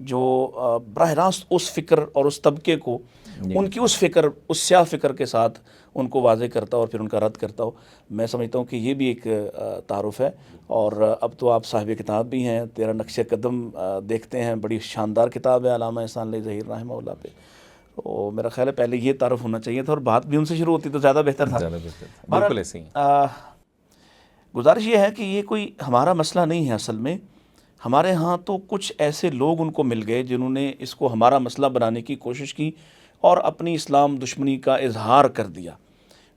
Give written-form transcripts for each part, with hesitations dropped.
جو براہ راست اس فکر اور اس طبقے کو ان کی اس فکر، اس سیاہ فکر کے ساتھ ان کو واضح کرتا ہو اور پھر ان کا رد کرتا ہو. میں سمجھتا ہوں کہ یہ بھی ایک تعارف ہے. اور اب تو آپ صاحب کتاب بھی ہیں، تیرا نقش قدم دیکھتے ہیں، بڑی شاندار کتاب ہے علامہ احسان علی ظہیر رحمہ اللہ پہ. تو میرا خیال ہے پہلے یہ تعارف ہونا چاہیے تھا اور بات بھی ان سے شروع ہوتی تو زیادہ بہتر تھا. بالکل ایسے ہی. گزارش یہ ہے کہ یہ کوئی ہمارا مسئلہ نہیں ہے. اصل میں ہمارے ہاں تو کچھ ایسے لوگ ان کو مل گئے جنہوں نے اس کو ہمارا مسئلہ بنانے کی کوشش کی اور اپنی اسلام دشمنی کا اظہار کر دیا.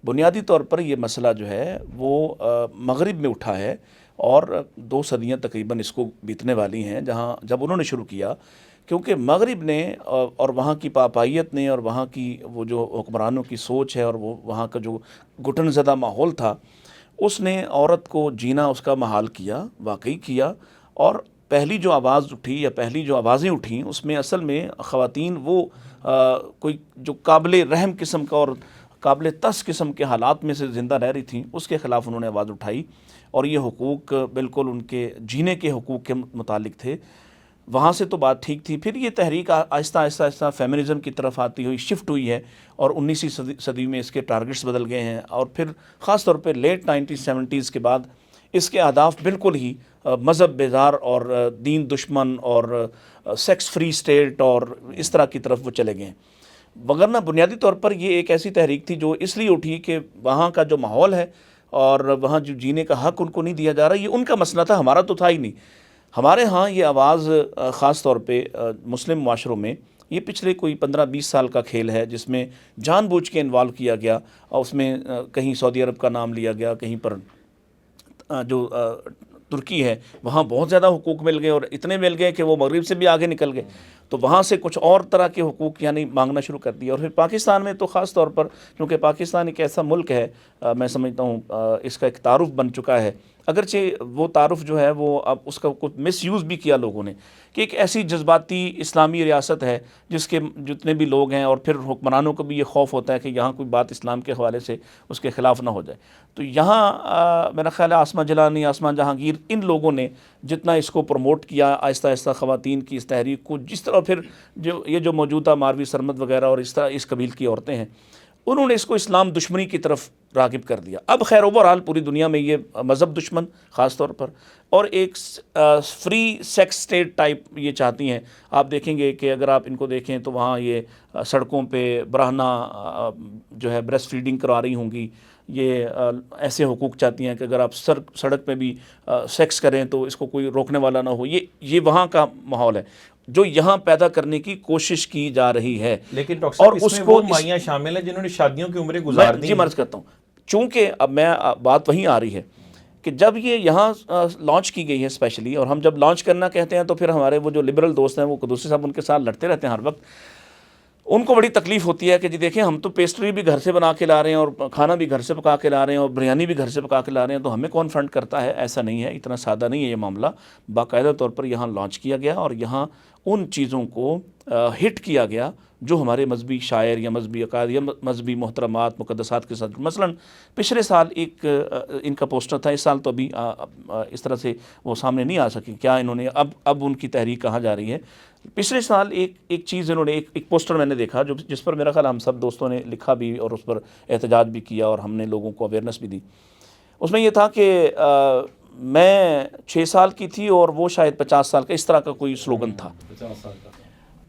بنیادی طور پر یہ مسئلہ جو ہے وہ مغرب میں اٹھا ہے اور 2 صدیاں تقریباً اس کو بیتنے والی ہیں جب انہوں نے شروع کیا. کیونکہ مغرب نے اور وہاں کی پاپائیت نے اور وہاں کی وہ جو حکمرانوں کی سوچ ہے اور وہ وہاں کا جو گھٹن زدہ ماحول تھا، اس نے عورت کو جینا اس کا محال کیا، واقعی کیا. اور پہلی جو آواز اٹھی یا پہلی جو آوازیں اٹھیں اس میں اصل میں خواتین وہ کوئی جو قابل رحم قسم کا اور قابل تس قسم کے حالات میں سے زندہ رہ رہی تھیں، اس کے خلاف انہوں نے آواز اٹھائی. اور یہ حقوق بالکل ان کے جینے کے حقوق کے متعلق تھے. وہاں سے تو بات ٹھیک تھی. پھر یہ تحریک آہستہ آہستہ آہستہ فیمنزم کی طرف آتی ہوئی شفٹ ہوئی ہے اور 19ویں صدی میں اس کے ٹارگٹس بدل گئے ہیں. اور پھر خاص طور پہ لیٹ 1970s کے بعد اس کے اہداف بالکل ہی مذہب بیزار اور دین دشمن اور سیکس فری اسٹیٹ اور اس طرح کی طرف وہ چلے گئے ہیں. وگرنہ بنیادی طور پر یہ ایک ایسی تحریک تھی جو اس لیے اٹھی کہ وہاں کا جو ماحول ہے اور وہاں جو جینے کا حق ان کو نہیں دیا جا رہا، یہ ان کا مسئلہ تھا، ہمارا تو تھا ہی نہیں. ہمارے ہاں یہ آواز خاص طور پہ مسلم معاشروں میں یہ پچھلے کوئی 15-20 سال کا کھیل ہے جس میں جان بوجھ کے انوالو کیا گیا. اور اس میں کہیں سعودی عرب کا نام لیا گیا، کہیں پر جو ترکی ہے وہاں بہت زیادہ حقوق مل گئے اور اتنے مل گئے کہ وہ مغرب سے بھی آگے نکل گئے. تو وہاں سے کچھ اور طرح کے حقوق یعنی مانگنا شروع کر دیا. اور پھر پاکستان میں تو خاص طور پر کیونکہ پاکستان ایک ایسا ملک ہے، میں سمجھتا ہوں اس کا ایک تعارف بن چکا ہے. اگرچہ وہ تعارف جو ہے وہ اب اس کا کچھ مس یوز بھی کیا لوگوں نے کہ ایک ایسی جذباتی اسلامی ریاست ہے جس کے جتنے بھی لوگ ہیں اور پھر حکمرانوں کو بھی یہ خوف ہوتا ہے کہ یہاں کوئی بات اسلام کے حوالے سے اس کے خلاف نہ ہو جائے. تو یہاں میرا خیال ہے آسما جلانی، آسمان جہانگیر، ان لوگوں نے جتنا اس کو پروموٹ کیا آہستہ آہستہ خواتین کی اس تحریک کو، جس طرح پھر جو موجودہ ماروی سرمد وغیرہ اور اس طرح اس قبیل کی عورتیں ہیں، انہوں نے اس کو اسلام دشمنی کی طرف راغب کر دیا. اب خیر اوورآل پوری دنیا میں یہ مذہب دشمن خاص طور پر اور ایک فری سیکس اسٹیٹ ٹائپ یہ چاہتی ہیں. آپ دیکھیں گے کہ اگر آپ ان کو دیکھیں تو وہاں یہ سڑکوں پہ براہنہ جو ہے بریسٹ فیڈنگ کروا رہی ہوں گی. یہ ایسے حقوق چاہتی ہیں کہ اگر آپ سڑک پہ بھی سیکس کریں تو اس کو کوئی روکنے والا نہ ہو. یہ وہاں کا ماحول ہے جو یہاں پیدا کرنے کی کوشش کی جا رہی ہے. لیکن ڈاکٹر صاحب اس میں وہ مائیاں شامل ہیں جنہوں نے شادیوں کی عمریں گزار دی. جی مرض کرتا ہوں. چونکہ اب میں بات وہیں آ رہی ہے کہ جب یہ یہاں لانچ کی گئی ہے اسپیشلی، اور ہم جب لانچ کرنا کہتے ہیں تو پھر ہمارے وہ جو لبرل دوست ہیں وہ قدوسی صاحب ان کے ساتھ لڑتے رہتے ہیں ہر وقت. ان کو بڑی تکلیف ہوتی ہے کہ جی دیکھیں ہم تو پیسٹری بھی گھر سے بنا کے لا رہے ہیں اور کھانا بھی گھر سے پکا کے لا رہے ہیں اور بریانی بھی گھر سے پکا کے لا رہے ہیں، تو ہمیں کون فنڈ کرتا ہے؟ ایسا نہیں ہے، اتنا سادہ نہیں ہے یہ معاملہ. باقاعدہ طور پر یہاں لانچ کیا گیا اور یہاں ان چیزوں کو ہٹ کیا گیا جو ہمارے مذہبی شاعر یا مذہبی عقائد یا مذہبی محترمات مقدسات کے ساتھ. مثلا پچھلے سال ایک ان کا پوسٹر تھا، اس سال تو ابھی اس طرح سے وہ سامنے نہیں آ سکی کیا انہوں نے اب ان کی تحریک کہاں جا رہی ہے. پچھلے سال ایک چیز انہوں نے ایک پوسٹر میں نے دیکھا جس پر میرا خیال ہم سب دوستوں نے لکھا بھی اور اس پر احتجاج بھی کیا اور ہم نے لوگوں کو اویئرنیس بھی دی. اس میں یہ تھا کہ میں 6 سال کی تھی اور وہ شاید 50 سال کا، اس طرح کا کوئی سلوگن تھا. 50 سال کا.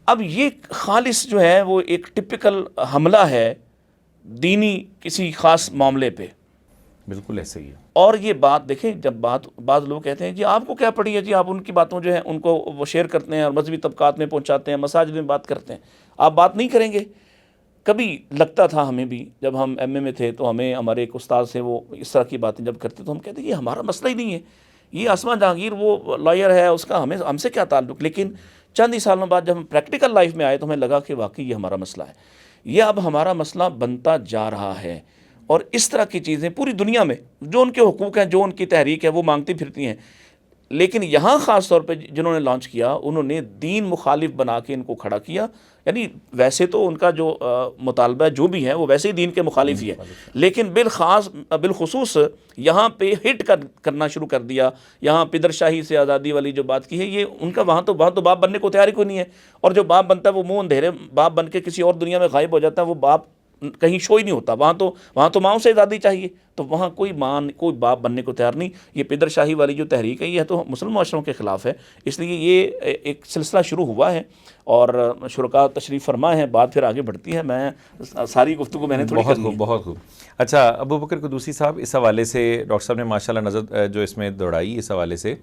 اب یہ خالص جو ہے وہ ایک ٹپیکل حملہ ہے دینی کسی خاص معاملے پہ. بالکل ایسے ہی ہے. اور یہ بات دیکھیں، جب بعض لوگ کہتے ہیں جی آپ کو کیا پڑی ہے، جی آپ ان کی باتوں جو ہیں ان کو وہ شیئر کرتے ہیں اور مذہبی طبقات میں پہنچاتے ہیں، مساجد میں بات کرتے ہیں، آپ بات نہیں کریں گے. کبھی لگتا تھا ہمیں بھی جب ہم ایم اے میں تھے تو ہمیں ہمارے ایک استاد سے وہ اس طرح کی باتیں جب کرتے تو ہم کہتے ہیں یہ ہمارا مسئلہ ہی نہیں ہے، یہ آسما جہانگیر وہ لائر ہے، اس کا ہم سے کیا تعلق. لیکن چند ہی سالوں بعد جب ہم پریکٹیکل لائف میں آئے تو ہمیں لگا کہ واقعی یہ ہمارا مسئلہ ہے، یہ اب ہمارا مسئلہ بنتا جا رہا ہے. اور اس طرح کی چیزیں پوری دنیا میں جو ان کے حقوق ہیں، جو ان کی تحریک ہے، وہ مانگتی پھرتی ہیں. لیکن یہاں خاص طور پہ جنہوں نے لانچ کیا انہوں نے دین مخالف بنا کے ان کو کھڑا کیا. یعنی ویسے تو ان کا جو مطالبہ جو بھی ہے وہ ویسے ہی دین کے مخالف ہی ہے، لیکن بالخصوص یہاں پہ ہٹ کرنا شروع کر دیا. یہاں پدر شاہی سے آزادی والی جو بات کی ہے، یہ ان کا وہاں تو باپ بننے کو تیاری کوئی نہیں ہے. اور جو باپ بنتا ہے وہ منہ اندھیرے باپ بن کے کسی اور دنیا میں غائب ہو جاتا ہے، وہ باپ کہیں شو ہی نہیں ہوتا. وہاں تو ماؤں سے آزادی چاہیے، تو وہاں کوئی باپ بننے کو تیار نہیں. یہ پدر شاہی والی جو تحریک ہے یہ تو مسلم معاشروں کے خلاف ہے. اس لیے یہ ایک سلسلہ شروع ہوا ہے اور شرکاء تشریف فرما ہے، بات پھر آگے بڑھتی ہے. میں ساری گفتگو میں نے تھوڑی بہت کرنی خوب، ہے. بہت خوب. اچھا ابو بکر قدوسی صاحب، اس حوالے سے ڈاکٹر صاحب نے ماشاءاللہ نظر جو اس میں دوڑائی اس حوالے سے،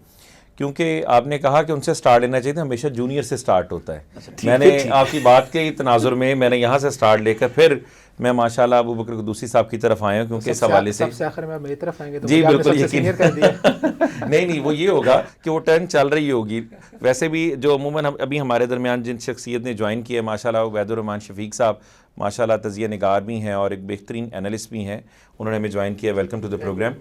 کیونکہ آپ نے کہا کہ ان سے سٹارٹ لینا چاہیے تھا، ہمیشہ جونیئر سے سٹارٹ ہوتا ہے. میں نے آپ کی بات کے تناظر میں نے یہاں سے سٹارٹ لے کر پھر میں ماشاءاللہ ابو بکر قدوسی صاحب کی طرف آیا ہوں، کیونکہ اس حوالے سے سب سے آخر میں میری طرف آئیں گے تو جی بالکل سینئر کر دیا. نہیں وہ یہ ہوگا کہ وہ ٹرن چل رہی ہوگی. ویسے بھی جو عموماً ابھی ہمارے درمیان جن شخصیت نے جوائن کی ہے ماشاءاللہ، عبید الرحمن شفیق صاحب ماشاءاللہ تجزیہ نگار بھی ہیں اور ایک بہترین اینالسٹ بھی ہیں، انہوں نے ہمیں جوائن کیا. Welcome to the programme.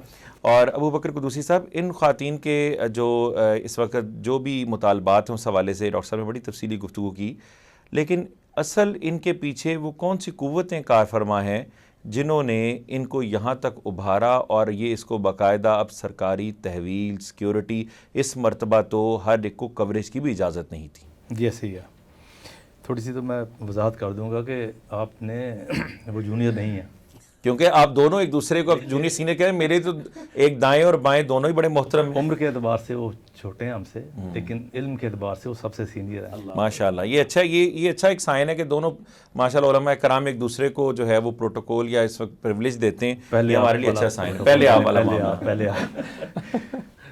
اور ابو بکر قدوسی صاحب، ان خواتین کے جو اس وقت جو بھی مطالبات ہیں اس حوالے سے ڈاکٹر صاحب نے بڑی تفصیلی گفتگو کی، لیکن اصل ان کے پیچھے وہ کون سی قوتیں کار فرما ہیں جنہوں نے ان کو یہاں تک ابھارا، اور یہ اس کو باقاعدہ اب سرکاری تحویل سیکیورٹی اس مرتبہ تو ہر ایک کو کوریج کی بھی اجازت نہیں تھی. جی ایسے ہی ہے. تھوڑی سی تو میں وضاحت کر دوں گا کہ آپ نے وہ جونیئر نہیں ہیں، کیونکہ آپ دونوں ایک دوسرے کو جونیئر سینئر کہہ رہے ہیں. میرے تو ایک دائیں اور بائیں دونوں ہی بڑے محترم ہیں. عمر کے اعتبار سے وہ چھوٹے ہیں ہم سے، لیکن علم کے اعتبار سے وہ سب سے سینئر ہیں. ماشاءاللہ یہ اچھا، یہ اچھا ایک سائن ہے کہ دونوں ماشاءاللہ علماء کرام ایک دوسرے کو جو ہے وہ پروٹوکول یا اس وقت پریولیج دیتے ہیں. یہ ہمارے لیے اچھا سائن ہے. پہلے آپ والا معاملہ.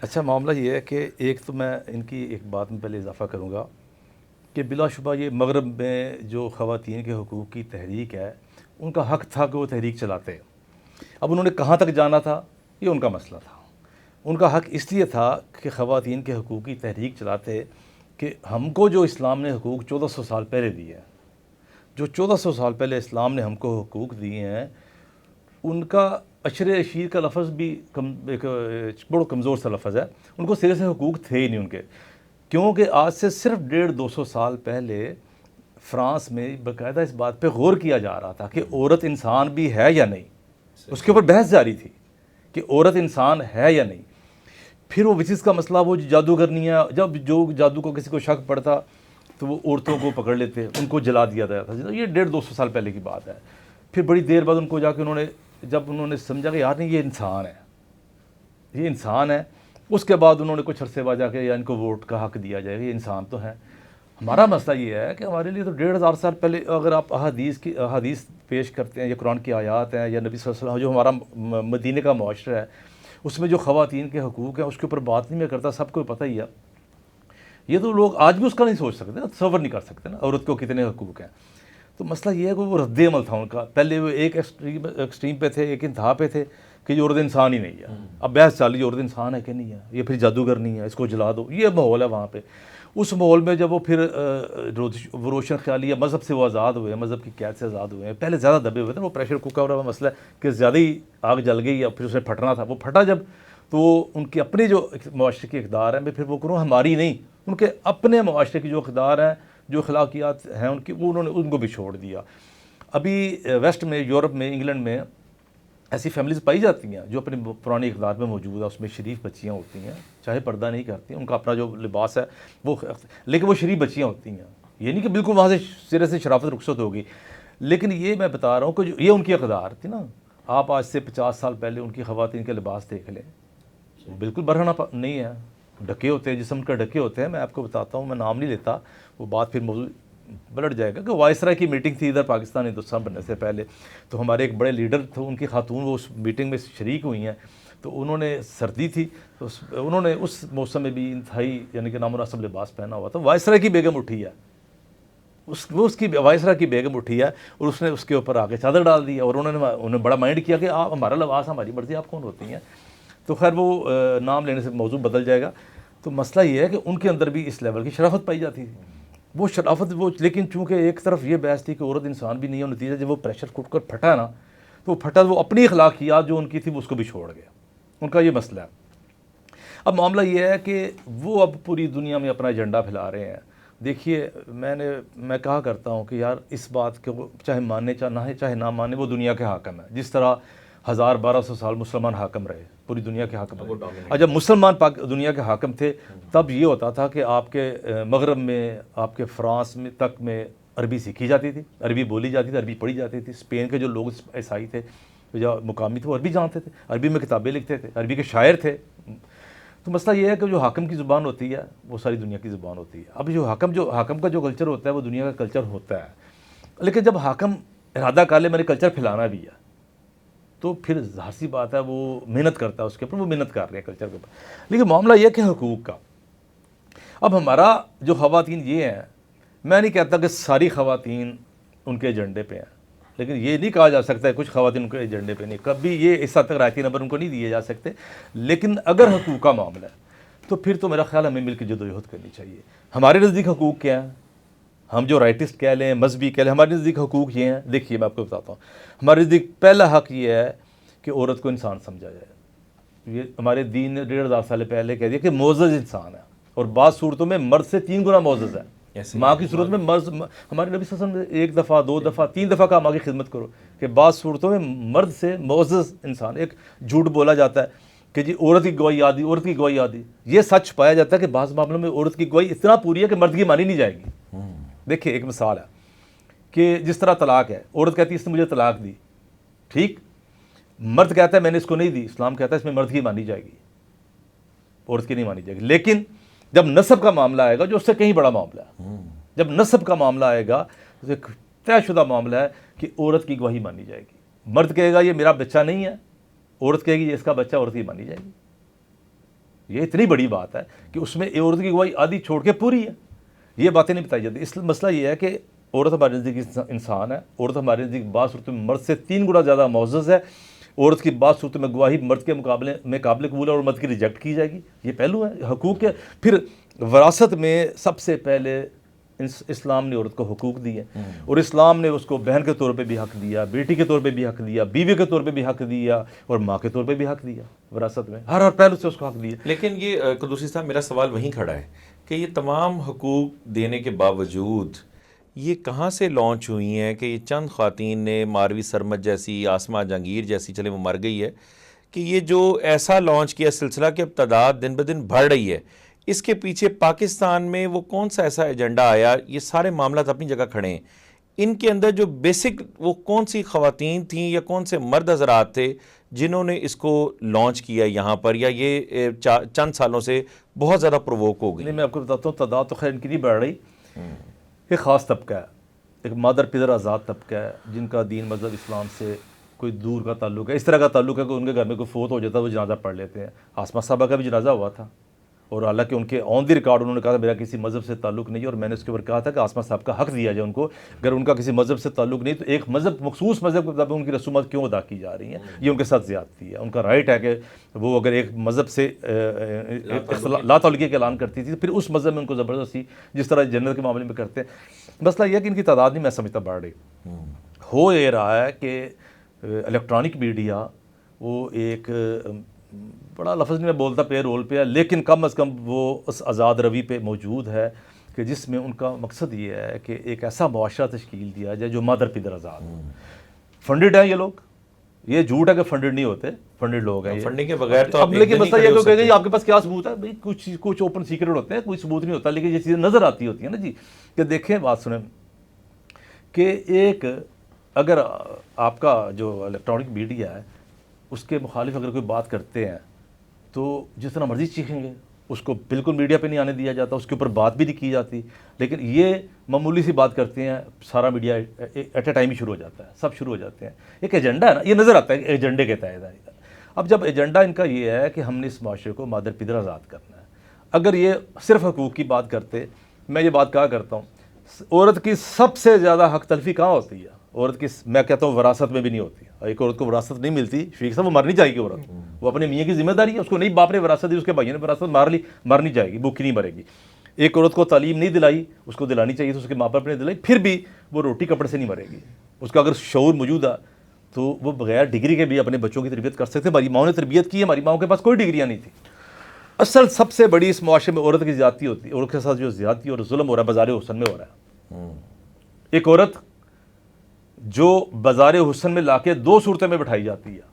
اچھا معاملہ یہ ہے کہ ایک تو میں ان کی ایک بات میں پہلے اضافہ کروں گا کہ بلا شبہ یہ مغرب میں جو خواتین کے حقوق کی تحریک ہے، ان کا حق تھا کہ وہ تحریک چلاتے. اب انہوں نے کہاں تک جانا تھا یہ ان کا مسئلہ تھا. ان کا حق اس لیے تھا کہ خواتین کے حقوق کی تحریک چلاتے کہ ہم کو جو اسلام نے حقوق 1400 سال پہلے دیے ہیں، جو 1400 سال پہلے اسلام نے ہم کو حقوق دیے ہیں، ان کا عشر عشیر کا لفظ بھی ایک بڑا کمزور سا لفظ ہے. ان کو سرے سے حقوق تھے ہی نہیں ان کے، کیونکہ آج سے صرف 150-200 سال پہلے فرانس میں باقاعدہ اس بات پہ غور کیا جا رہا تھا کہ عورت انسان بھی ہے یا نہیں. اس کے اوپر بحث جاری تھی کہ عورت انسان ہے یا نہیں. پھر وہ وچز کا مسئلہ، وہ جادوگرنی ہے، جب جو جادو کو کسی کو شک پڑتا تو وہ عورتوں کو پکڑ لیتے، ان کو جلا دیا جاتا تھا. یہ 150-200 سال پہلے کی بات ہے. پھر بڑی دیر بعد ان کو جا کے جب انہوں نے سمجھا کہ یار نہیں یہ انسان ہے، یہ انسان ہے، اس کے بعد انہوں نے کچھ عرصے بعد جا کے یا ان کو ووٹ کا حق دیا جائے گا، یہ انسان تو ہے. ہمارا مسئلہ یہ ہے کہ ہمارے لیے تو 1500 سال پہلے اگر آپ احادیث پیش کرتے ہیں یا قرآن کی آیات ہیں یا نبی صلی اللہ علیہ وسلم جو ہمارا مدینے کا معاشرہ ہے، اس میں جو خواتین کے حقوق ہیں اس کے اوپر بات نہیں میں کرتا، سب کو پتہ ہی ہے. یہ تو لوگ آج بھی اس کا نہیں سوچ سکتے نا، تصور نہیں کر سکتے نا عورت کو کتنے حقوق ہیں. تو مسئلہ یہ ہے کہ وہ رد عمل تھا ان کا. پہلے وہ ایک ایکسٹریم پہ تھے، ایک انتہا پہ تھے کہ یہ عورت انسان ہی نہیں ہے. اب بحث چل رہی ہے عورت انسان ہے کہ نہیں ہے، یہ پھر جادوگر نہیں ہے، اس کو جلا دو. یہ ماحول ہے وہاں پہ. اس ماحول میں جب وہ پھر وہ روشن خیالی ہے، مذہب سے وہ آزاد ہوئے ہیں، مذہب کی قید سے آزاد ہوئے ہیں. پہلے زیادہ دبے ہوئے تھے، وہ پریشر کوکر والا مسئلہ کہ زیادہ ہی آگ جل گئی یا پھر اسے پھٹنا تھا، وہ پھٹا جب. تو ان کی اپنی جو معاشرے کی اقدار ہیں، میں پھر وہ کروں ہماری نہیں، ان کے اپنے معاشرے کی جو اقدار ہیں، جو اخلاقیات ہیں ان کی، وہ انہوں نے ان کو بھی چھوڑ دیا. ابھی ویسٹ میں، یورپ میں، انگلینڈ میں ایسی فیملیز پائی جاتی ہیں جو اپنی پرانی اقدار میں موجود ہے، اس میں شریف بچیاں ہوتی ہیں، چاہے پردہ نہیں کرتی ہیں، ان کا اپنا جو لباس ہے وہ، لیکن وہ شریف بچیاں ہوتی ہیں. یہ نہیں کہ بالکل وہاں سے سرے سے شرافت رخصت ہوگی، لیکن یہ میں بتا رہا ہوں کہ یہ ان کی اقدار تھی نا. آپ آج سے 50 سال پہلے ان کی خواتین کے لباس دیکھ لیں، بالکل برہنہ نہیں ہے، ڈھکے ہوتے ہیں، جسم کا ڈھکے ہوتے ہیں. میں آپ کو بتاتا ہوں، میں نام نہیں لیتا، وہ بات پھر موضوع پلٹ جائے گا. کہ وائسرائے کی میٹنگ تھی ادھر پاکستان ہندوستان بننے سے پہلے، تو ہمارے ایک بڑے لیڈر تھے، ان کی خاتون وہ اس میٹنگ میں شریک ہوئی ہیں. تو انہوں نے سردی تھی، تو انہوں نے اس موسم میں بھی انتہائی یعنی کہ نامناسب لباس پہنا ہوا تھا. وائسرائے کی بیگم اٹھی ہے، اس کی وائسرائے کی بیگم اٹھی ہے اور اس نے اس کے اوپر آگے چادر ڈال دی، اور انہوں نے بڑا مائنڈ کیا کہ آپ ہمارا لباس ہماری مرضی، آپ کون ہوتی ہیں. تو خیر وہ نام لینے سے موضوع بدل جائے گا. تو مسئلہ یہ ہے کہ ان کے اندر بھی اس لیول کی شرافت پائی جاتی تھی. وہ شرافت لیکن چونکہ ایک طرف یہ بحث تھی کہ عورت انسان بھی نہیں ہے، نتیجہ جب وہ پریشر کٹ کر پھٹا نا، تو وہ پھٹا، وہ اپنی اخلاقیات جو ان کی تھی وہ اس کو بھی چھوڑ گیا. ان کا یہ مسئلہ ہے. اب معاملہ یہ ہے کہ وہ اب پوری دنیا میں اپنا ایجنڈا پھیلا رہے ہیں. دیکھیے میں کہا کرتا ہوں کہ یار اس بات کو چاہے مانے چاہے نہ مانے، وہ دنیا کے حاکم ہے. جس طرح 1200 سال مسلمان حاکم رہے، پوری دنیا کے حاکم رہے. اور جب مسلمان دنیا کے حاکم تھے تب یہ ہوتا تھا کہ آپ کے مغرب میں، آپ کے فرانس میں تک میں عربی سیکھی جاتی تھی، عربی بولی جاتی تھی، عربی پڑھی جاتی تھی. اسپین کے جو لوگ عیسائی تھے جو مقامی تھے وہ عربی جانتے تھے، عربی میں کتابیں لکھتے تھے، عربی کے شاعر تھے. تو مسئلہ یہ ہے کہ جو حاکم کی زبان ہوتی ہے وہ ساری دنیا کی زبان ہوتی ہے. اب جو حاکم کا جو کلچر ہوتا ہے وہ دنیا کا کلچر ہوتا ہے. لیکن جب حاکم ارادہ کر لے میں نے کلچر پھیلانا بھی ہے تو پھر ظاہر سی بات ہے وہ محنت کرتا ہے اس کے اوپر، وہ محنت کر رہے ہیں کلچر کے اوپر. لیکن معاملہ یہ کہ حقوق کا، اب ہمارا جو خواتین یہ ہیں، میں نہیں کہتا کہ ساری خواتین ان کے ایجنڈے پہ ہیں، لیکن یہ نہیں کہا جا سکتا ہے کچھ خواتین ان کے ایجنڈے پہ نہیں، کبھی یہ اس حد تک رعایتی نمبر ان کو نہیں دیے جا سکتے. لیکن اگر حقوق کا معاملہ ہے تو پھر تو میرا خیال ہمیں مل کے جدوجہد کرنی چاہیے. ہمارے نزدیک حقوق کیا ہیں؟ ہم جو رائٹسٹ کہہ لیں، مذہبی کہہ لیں، ہمارے نزدیک حقوق یہ ہیں. دیکھیے میں آپ کو بتاتا ہوں، ہمارے نزدیک پہلا حق یہ ہے کہ عورت کو انسان سمجھا جائے. یہ ہمارے دین نے 1500 سال پہلے کہہ دیا کہ معزز انسان ہے، اور بعض صورتوں میں مرد سے 3 گنا معزز ہے. ماں کی صورت میں مرد، ہمارے نبی صلی اللہ علیہ وسلم نے 1 دفعہ 2 دفعہ 3 دفعہ کہا ماں کی خدمت کرو، کہ بعض صورتوں میں مرد سے معزز انسان. ایک جھوٹ بولا جاتا ہے کہ جی عورت کی گواہی آدھی، عورت کی گواہی آدھی. یہ سچ پایا جاتا ہے کہ بعض معاملوں میں عورت کی گواہی اتنا پوری ہے کہ مرد کی مانی نہیں جائے گی. دیکھیں ایک مثال ہے کہ جس طرح طلاق ہے، عورت کہتی ہے اس نے مجھے طلاق دی، ٹھیک، مرد کہتا ہے میں نے اس کو نہیں دی، اسلام کہتا ہے اس میں مرد کی مانی جائے گی، عورت کی نہیں مانی جائے گی. لیکن جب نسب کا معاملہ آئے گا جو اس سے کہیں بڑا معاملہ ہے، جب نسب کا معاملہ آئے گا تو ایک طے شدہ معاملہ ہے کہ عورت کی گواہی مانی جائے گی. مرد کہے گا یہ میرا بچہ نہیں ہے، عورت کہے گی یہ اس کا بچہ، عورت کی مانی جائے گی. یہ اتنی بڑی بات ہے کہ اس میں عورت کی گواہی آدھی چھوڑ کے پوری ہے. یہ باتیں نہیں بتائی جاتی. اس مسئلہ یہ ہے کہ عورت ہمارے نزدیک انسان ہے، عورت ہمارے نزدیک بعض صورتوں میں مرد سے 3 گنا زیادہ معزز ہے. عورت کی بعض صورتوں میں گواہی مرد کے مقابلے میں قابل قبول ہے اور مرد کی ریجیکٹ کی جائے گی. یہ پہلو ہے حقوق کے. پھر وراثت میں سب سے پہلے اسلام نے عورت کو حقوق دیے، اور اسلام نے اس کو بہن کے طور پہ بھی حق دیا، بیٹی کے طور پہ بھی حق دیا، بیوی کے طور پہ بھی حق دیا، اور ماں کے طور پہ بھی حق دیا. وراثت میں ہر پہلو سے اس کو حق دیا. لیکن یہ قدوسی صاحب میرا سوال وہیں کھڑا ہے کہ یہ تمام حقوق دینے کے باوجود یہ کہاں سے لانچ ہوئی ہیں کہ یہ چند خواتین نے، ماروی سرمد جیسی، آسمہ جہانگیر جیسی، چلے وہ مر گئی ہے، کہ یہ جو ایسا لانچ کیا سلسلہ کہ اب تعداد دن بدن بڑھ رہی ہے، اس کے پیچھے پاکستان میں وہ کون سا ایسا ایجنڈا آیا؟ یہ سارے معاملات اپنی جگہ کھڑے ہیں، ان کے اندر جو بیسک وہ کون سی خواتین تھیں یا کون سے مرد حضرات تھے جنہوں نے اس کو لانچ کیا یہاں پر، یا یہ چند سالوں سے بہت زیادہ پرووک ہو گئی؟ نہیں، میں آپ کو بتاتا ہوں تعداد تو خیر ان کی نہیں بڑھ رہی. ایک خاص طبقہ ہے، ایک مادر پدر آزاد طبقہ ہے جن کا دین مذہب اسلام سے کوئی دور کا تعلق ہے. اس طرح کا تعلق ہے کہ ان کے گھر میں کوئی فوت ہو جاتا ہے وہ جنازہ پڑھ لیتے ہیں. آسمہ صاحبہ کا بھی جنازہ ہوا تھا، اور حالانکہ ان کے آن دی ریکارڈ انہوں نے کہا تھا میرا کسی مذہب سے تعلق نہیں ہے، اور میں نے اس کے اوپر کہا تھا کہ آسمہ صاحب کا حق دیا جائے ان کو. اگر ان کا کسی مذہب سے تعلق نہیں تو ایک مذہب، مخصوص مذہب کے مطابق ان کی رسومات کیوں ادا کی جا رہی ہیں؟ یہ ان کے ساتھ زیادتی ہے. ان کا رائٹ ہے کہ وہ اگر ایک مذہب سے لا تعلقی کا اعلان کرتی تھی تو پھر اس مذہب میں ان کو زبردستی، جس طرح جنت کے معاملے میں کرتے ہیں. مسئلہ یہ ہے کہ ان کی تعداد نہیں میں سمجھتا بڑھ رہی. ہو یہ رہا ہے کہ الیکٹرانک میڈیا وہ ایک بڑا لفظ نہیں میں بولتا پے رول پہ ہے، لیکن کم از کم وہ اس آزاد روی پہ موجود ہے کہ جس میں ان کا مقصد یہ ہے کہ ایک ایسا معاشرہ تشکیل دیا جائے جو مادر پدر آزاد ہو. فنڈڈ ہیں یہ لوگ، یہ جھوٹ ہے کہ فنڈڈ نہیں ہوتے، فنڈڈ لوگ ہیں. فنڈنگ کے بغیر تو اب لیکن مسئلہ یہ کہ جی آپ کے پاس کیا ثبوت ہے؟ بھائی کچھ اوپن سیکرٹ ہوتے ہیں، کوئی ثبوت نہیں ہوتا، لیکن یہ چیزیں نظر آتی ہوتی ہیں نا جی. کہ دیکھیں بات سنیں کہ ایک اگر آپ کا جو الیکٹرانک میڈیا ہے اس کے مخالف اگر کوئی بات کرتے ہیں تو جس طرح مرضی چیخیں گے، اس کو بالکل میڈیا پہ نہیں آنے دیا جاتا، اس کے اوپر بات بھی نہیں کی جاتی. لیکن یہ معمولی سی بات کرتے ہیں، سارا میڈیا ایٹ اے ٹائم ہی شروع ہو جاتا ہے، سب شروع ہو جاتے ہیں. ایک ایجنڈا ہے نا، یہ نظر آتا ہے ایجنڈے کے تحت. اب جب ایجنڈا ان کا یہ ہے کہ ہم نے اس معاشرے کو مادر پدر آزاد کرنا ہے، اگر یہ صرف حقوق کی بات کرتے، میں یہ بات کہا کرتا ہوں عورت کی سب سے زیادہ حق تلفی کہاں ہوتی ہے؟ عورت کی میں کہتا ہوں وراثت میں بھی نہیں ہوتی. ایک عورت کو وراثت نہیں ملتی، شفیق صاحب، وہ مرنی چاہیے گی عورت، وہ اپنے میاں کی ذمہ داری ہے. اس کو نہیں باپ نے وراثت دی، اس کے بھائیوں نے وراثت مار لی، مرنی جائے گی، بھوکی نہیں مرے گی. ایک عورت کو تعلیم نہیں دلائی، اس کو دلانی چاہیے تھی، اس کے ماں باپ نے دلائی، پھر بھی وہ روٹی کپڑے سے نہیں مرے گی. اس کا اگر شعور موجود ہے تو وہ بغیر ڈگری کے بھی اپنے بچوں کی تربیت کر سکتے. ہماری ماؤں نے تربیت کی ہے، ہماری ماؤں کے پاس کوئی ڈگریاں نہیں تھیں. اصل سب سے بڑی اس معاشرے میں عورت کی زیادتی ہوتی ہے، عورت کے ساتھ جو زیادتی اور ظلم ہو رہا ہے بازار حسن میں ہو رہا ہے. ایک عورت جو بازار حسن میں لا کے 2 صورتیں میں بٹھائی جاتی ہے.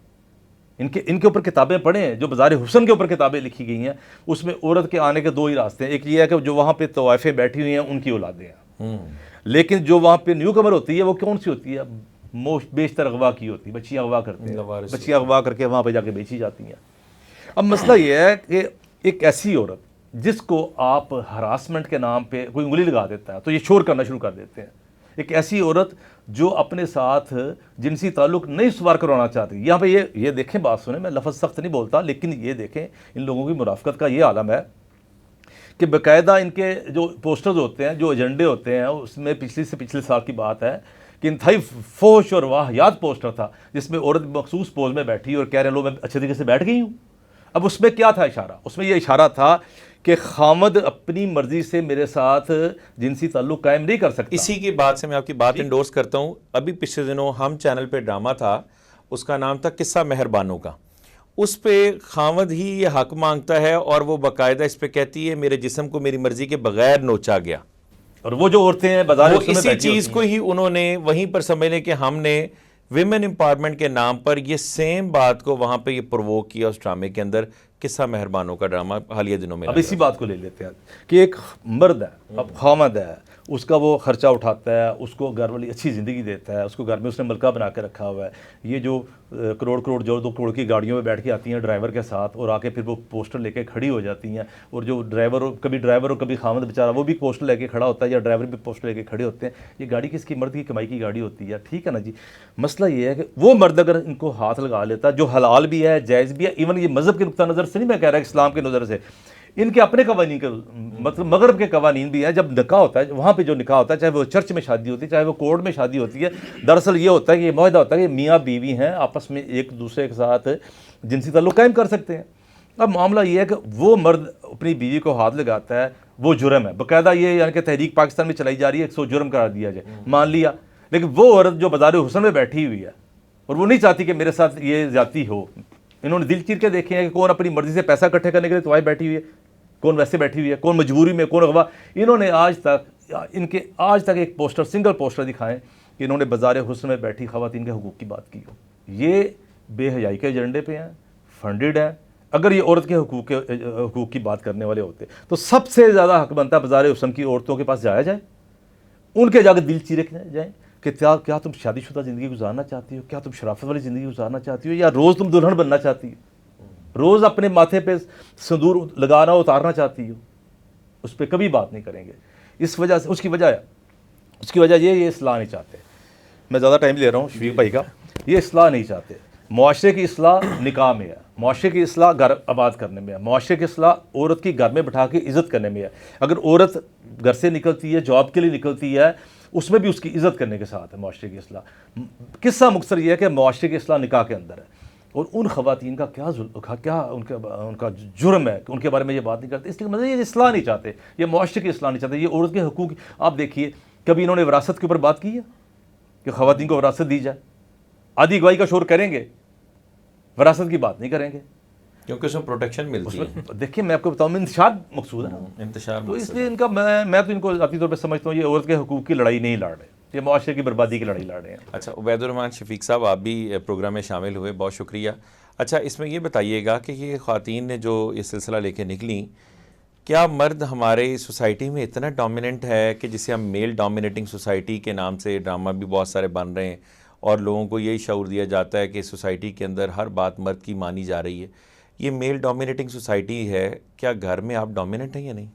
ان کے اوپر کتابیں پڑھیں جو بازار حسن کے اوپر کتابیں لکھی گئی ہیں، اس میں عورت کے آنے کے 2 ہی راستے ہیں. ایک یہ ہے کہ جو وہاں پہ طوائفیں بیٹھی ہوئی ہیں ان کی اولادیں ہیں، لیکن جو وہاں پہ نیو کمر ہوتی ہے وہ کون سی ہوتی ہے؟ بیشتر اغوا کی ہوتی ہے، بچیاں اغوا کرتے ہیں، بچیاں اغوا کر کے وہاں پہ جا کے بیچی جاتی ہیں. اب مسئلہ یہ ہے کہ ایک ایسی عورت جس کو آپ ہراسمنٹ کے نام پہ کوئی انگلی لگا دیتا ہے تو یہ شور کرنا شروع کر دیتے ہیں. ایک ایسی عورت جو اپنے ساتھ جنسی تعلق نہیں استوار کروانا چاہتی. یہاں پہ یہ دیکھیں، بات سنیں، میں لفظ سخت نہیں بولتا، لیکن یہ دیکھیں ان لوگوں کی مرافقت کا یہ عالم ہے کہ باقاعدہ ان کے جو پوسٹرز ہوتے ہیں، جو ایجنڈے ہوتے ہیں، اس میں پچھلے سال کی بات ہے کہ انتہائی فحش اور واہیات پوسٹر تھا جس میں عورت مخصوص پوز میں بیٹھی اور کہہ رہے ہیں لو میں اچھے طریقے سے بیٹھ گئی ہوں. اب اس میں کیا تھا اشارہ؟ اس میں یہ اشارہ تھا کہ خامد اپنی مرضی سے میرے ساتھ جنسی تعلق قائم نہیں کر سکتا. اسی کی بات سے میں آپ کی بات انڈورس کرتا ہوں. ابھی پچھلے دنوں ہم چینل پہ ڈرامہ تھا، اس کا نام تھا قصہ مہربانوں کا. اس پہ خامد ہی یہ حق مانگتا ہے اور وہ باقاعدہ اس پہ کہتی ہے میرے جسم کو میری مرضی کے بغیر نوچا گیا. اور وہ جو عورتیں ہیں بازار وہ اسی چیز کو ہی انہوں نے وہیں پر سمجھ لیں کہ ہم نے ویمن امپاورمنٹ کے نام پر یہ سیم بات کو وہاں پہ یہ پرووک کیا اس ڈرامے کے اندر. قصہ مہربانوں کا ڈرامہ حالیہ دنوں میں. اب اسی بات کو لے لیتے ہیں کہ ایک مرد ہے، اب خامد ہے، اس کا وہ خرچہ اٹھاتا ہے، اس کو گھر والی اچھی زندگی دیتا ہے، اس کو گھر میں اس نے ملکہ بنا کے رکھا ہوا ہے. یہ جو کروڑ 2 کروڑ کی گاڑیوں میں بیٹھ کے آتی ہیں ڈرائیور کے ساتھ اور آ کے پھر وہ پوسٹر لے کے کھڑی ہو جاتی ہیں، اور جو کبھی ڈرائیور اور کبھی خامد بیچارہ وہ بھی پوسٹر لے کے کھڑا ہوتا ہے یا ڈرائیور بھی پوسٹر لے کے کھڑے ہوتے ہیں. یہ گاڑی کس کی؟ مرد کی کمائی کی گاڑی ہوتی ہے. ٹھیک ہے نا جی. مسئلہ یہ ہے کہ وہ مرد اگر ان کو ہاتھ لگا لیتا جو حلال بھی ہے، جائز بھی ہے، ایون یہ مذہب کے نقطہ نظر سے نہیں میں کہہ رہا، اسلام کے نظر سے، ان کے اپنے قوانین کے مطلب مغرب کے قوانین بھی ہیں. جب نکاح ہوتا ہے، وہاں پہ جو نکاح ہوتا ہے، چاہے وہ چرچ میں شادی ہوتی ہے، چاہے وہ کورٹ میں شادی ہوتی ہے، دراصل یہ ہوتا ہے کہ یہ معاہدہ ہوتا ہے کہ میاں بیوی ہیں، آپس میں ایک دوسرے کے ساتھ جنسی تعلق قائم کر سکتے ہیں. اب معاملہ یہ ہے کہ وہ مرد اپنی بیوی کو ہاتھ لگاتا ہے، وہ جرم ہے. باقاعدہ یہ یعنی کہ تحریک پاکستان میں چلائی جا رہی ہے 100 جرم قرار دیا جائے، مان لیا. لیکن وہ عورت جو بازار حسن میں بیٹھی ہوئی ہے اور وہ نہیں چاہتی کہ میرے ساتھ یہ زیادتی ہو. انہوں نے دل چیر کے دیکھے ہیں کہ کون اپنی مرضی سے پیسہ اکٹھے کرنے کے لیے توائے بیٹھی ہوئی ہے، کون ویسے بیٹھی ہوئی ہے، کون مجبوری میں، کون اغوا. انہوں نے آج تک ایک پوسٹر، سنگل پوسٹر دکھائیں کہ انہوں نے بازار حسن میں بیٹھی خواتین کے حقوق کی بات کی ہو. یہ بے حیائی کے ایجنڈے پہ ہیں، فنڈڈ ہیں. اگر یہ عورت کے حقوق کی بات کرنے والے ہوتے تو سب سے زیادہ حق بنتا بازار حسن کی عورتوں کے پاس جایا جائے، ان کے جا کے دل چیرے جائیں کہ کیا تم شادی شدہ زندگی گزارنا چاہتی ہو، کیا تم شرافت والی زندگی گزارنا چاہتی ہو، یا روز تم دلہن بننا چاہتی ہو، روز اپنے ماتھے پہ سندور لگانا اتارنا چاہتی ہو. اس پہ کبھی بات نہیں کریں گے. اس وجہ سے اس کی وجہ یہ اصلاح نہیں چاہتے. میں زیادہ ٹائم لے رہا ہوں شفیق بھائی کا. یہ اصلاح نہیں چاہتے. معاشرے کی اصلاح نکاح میں ہے، معاشرے کی اصلاح گھر آباد کرنے میں ہے، معاشرے کی اصلاح عورت کی گھر میں بٹھا کے عزت کرنے میں ہے. اگر عورت گھر سے نکلتی ہے، جاب کے لیے نکلتی ہے، اس میں بھی اس کی عزت کرنے کے ساتھ ہے معاشرے کی اصلاح. قصہ مختصر یہ ہے کہ معاشرے کی اصلاح نکاح کے اندر ہے. اور ان خواتین کا کیا ان کا جرم ہے کہ ان کے بارے میں یہ بات نہیں کرتے. اس لیے مطلب یہ اصلاح نہیں چاہتے، یہ معاشرے کی اصلاح نہیں چاہتے. یہ عورت کے حقوق، آپ دیکھیے کبھی انہوں نے وراثت کے اوپر بات کی ہے کہ خواتین کو وراثت دی جائے؟ آدھی گواہی کا شور کریں گے، وراثت کی بات نہیں کریں گے کیونکہ اس میں پروٹیکشن ملتی ہے. دیکھیے میں آپ کو بتاؤں، انتشار مقصود ہے، انتشار. تو اس لیے ان کا میں تو ان کو ذاتی طور پہ سمجھتا ہوں یہ عورت کے حقوق کی لڑائی نہیں لڑ رہے، یہ معاشرے کی بربادی کی لڑائی لڑ رہے ہیں. اچھا عبید الرحمن شفیق صاحب، آپ بھی پروگرام میں شامل ہوئے، بہت شکریہ. اچھا اس میں یہ بتائیے گا کہ یہ خواتین نے جو یہ سلسلہ لے کے نکلیں، کیا مرد ہمارے سوسائٹی میں اتنا ڈومیننٹ ہے کہ جسے ہم میل ڈومینیٹنگ سوسائٹی کے نام سے ڈرامہ بھی بہت سارے بن رہے ہیں اور لوگوں کو یہی شعور دیا جاتا ہے کہ سوسائٹی کے اندر ہر بات مرد کی مانی جا رہی ہے. یہ میل ڈومینیٹنگ سوسائٹی ہے، کیا گھر میں آپ ڈومیننٹ ہیں یا نہیں؟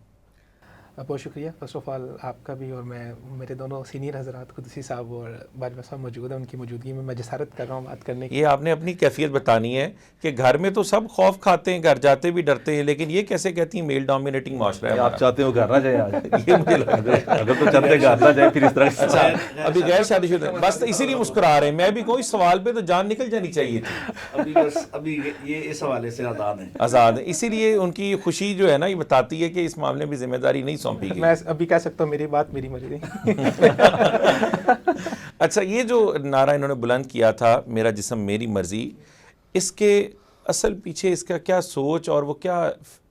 بہت شکریہ. فرسٹ آف آل آپ کا بھی اور میرے دونوں سینئر حضرات قدسی صاحب اور باجوہ صاحب موجود ہیں، ان کی موجودگی میں جسارت کر رہا ہوں بات کرنے کی. یہ آپ نے اپنی کیفیت بتانی ہے کہ گھر میں تو سب خوف کھاتے ہیں، گھر جاتے بھی ڈرتے ہیں، لیکن یہ کیسے کہتی ہیں میل ڈومینیٹنگ معاشرہ ہے. آپ چاہتے ہو گھر نہ جائے آج؟ یہ مجھے لگتا ہے اگر تو چلتے گھر نہ جائے پھر اس طرح سے. ابھی غیر شادی شدہ بس اسی لیے مسکرا رہے ہیں. میں بھی کوئی سوال پہ تو جان نکل جانی چاہیے تھی. ابھی یہ اس حوالے سے آزاد ہے، اسی لیے ان کی خوشی جو ہے نا یہ بتاتی ہے کہ اس معاملے میں ذمہ داری نہیں سونپی گئی. میں ابھی کہہ سکتا ہوں میری بات میری مرضی. اچھا یہ جو نعرہ انہوں نے بلند کیا تھا میرا جسم میری مرضی، اس کے اصل پیچھے اس کا کیا سوچ اور وہ کیا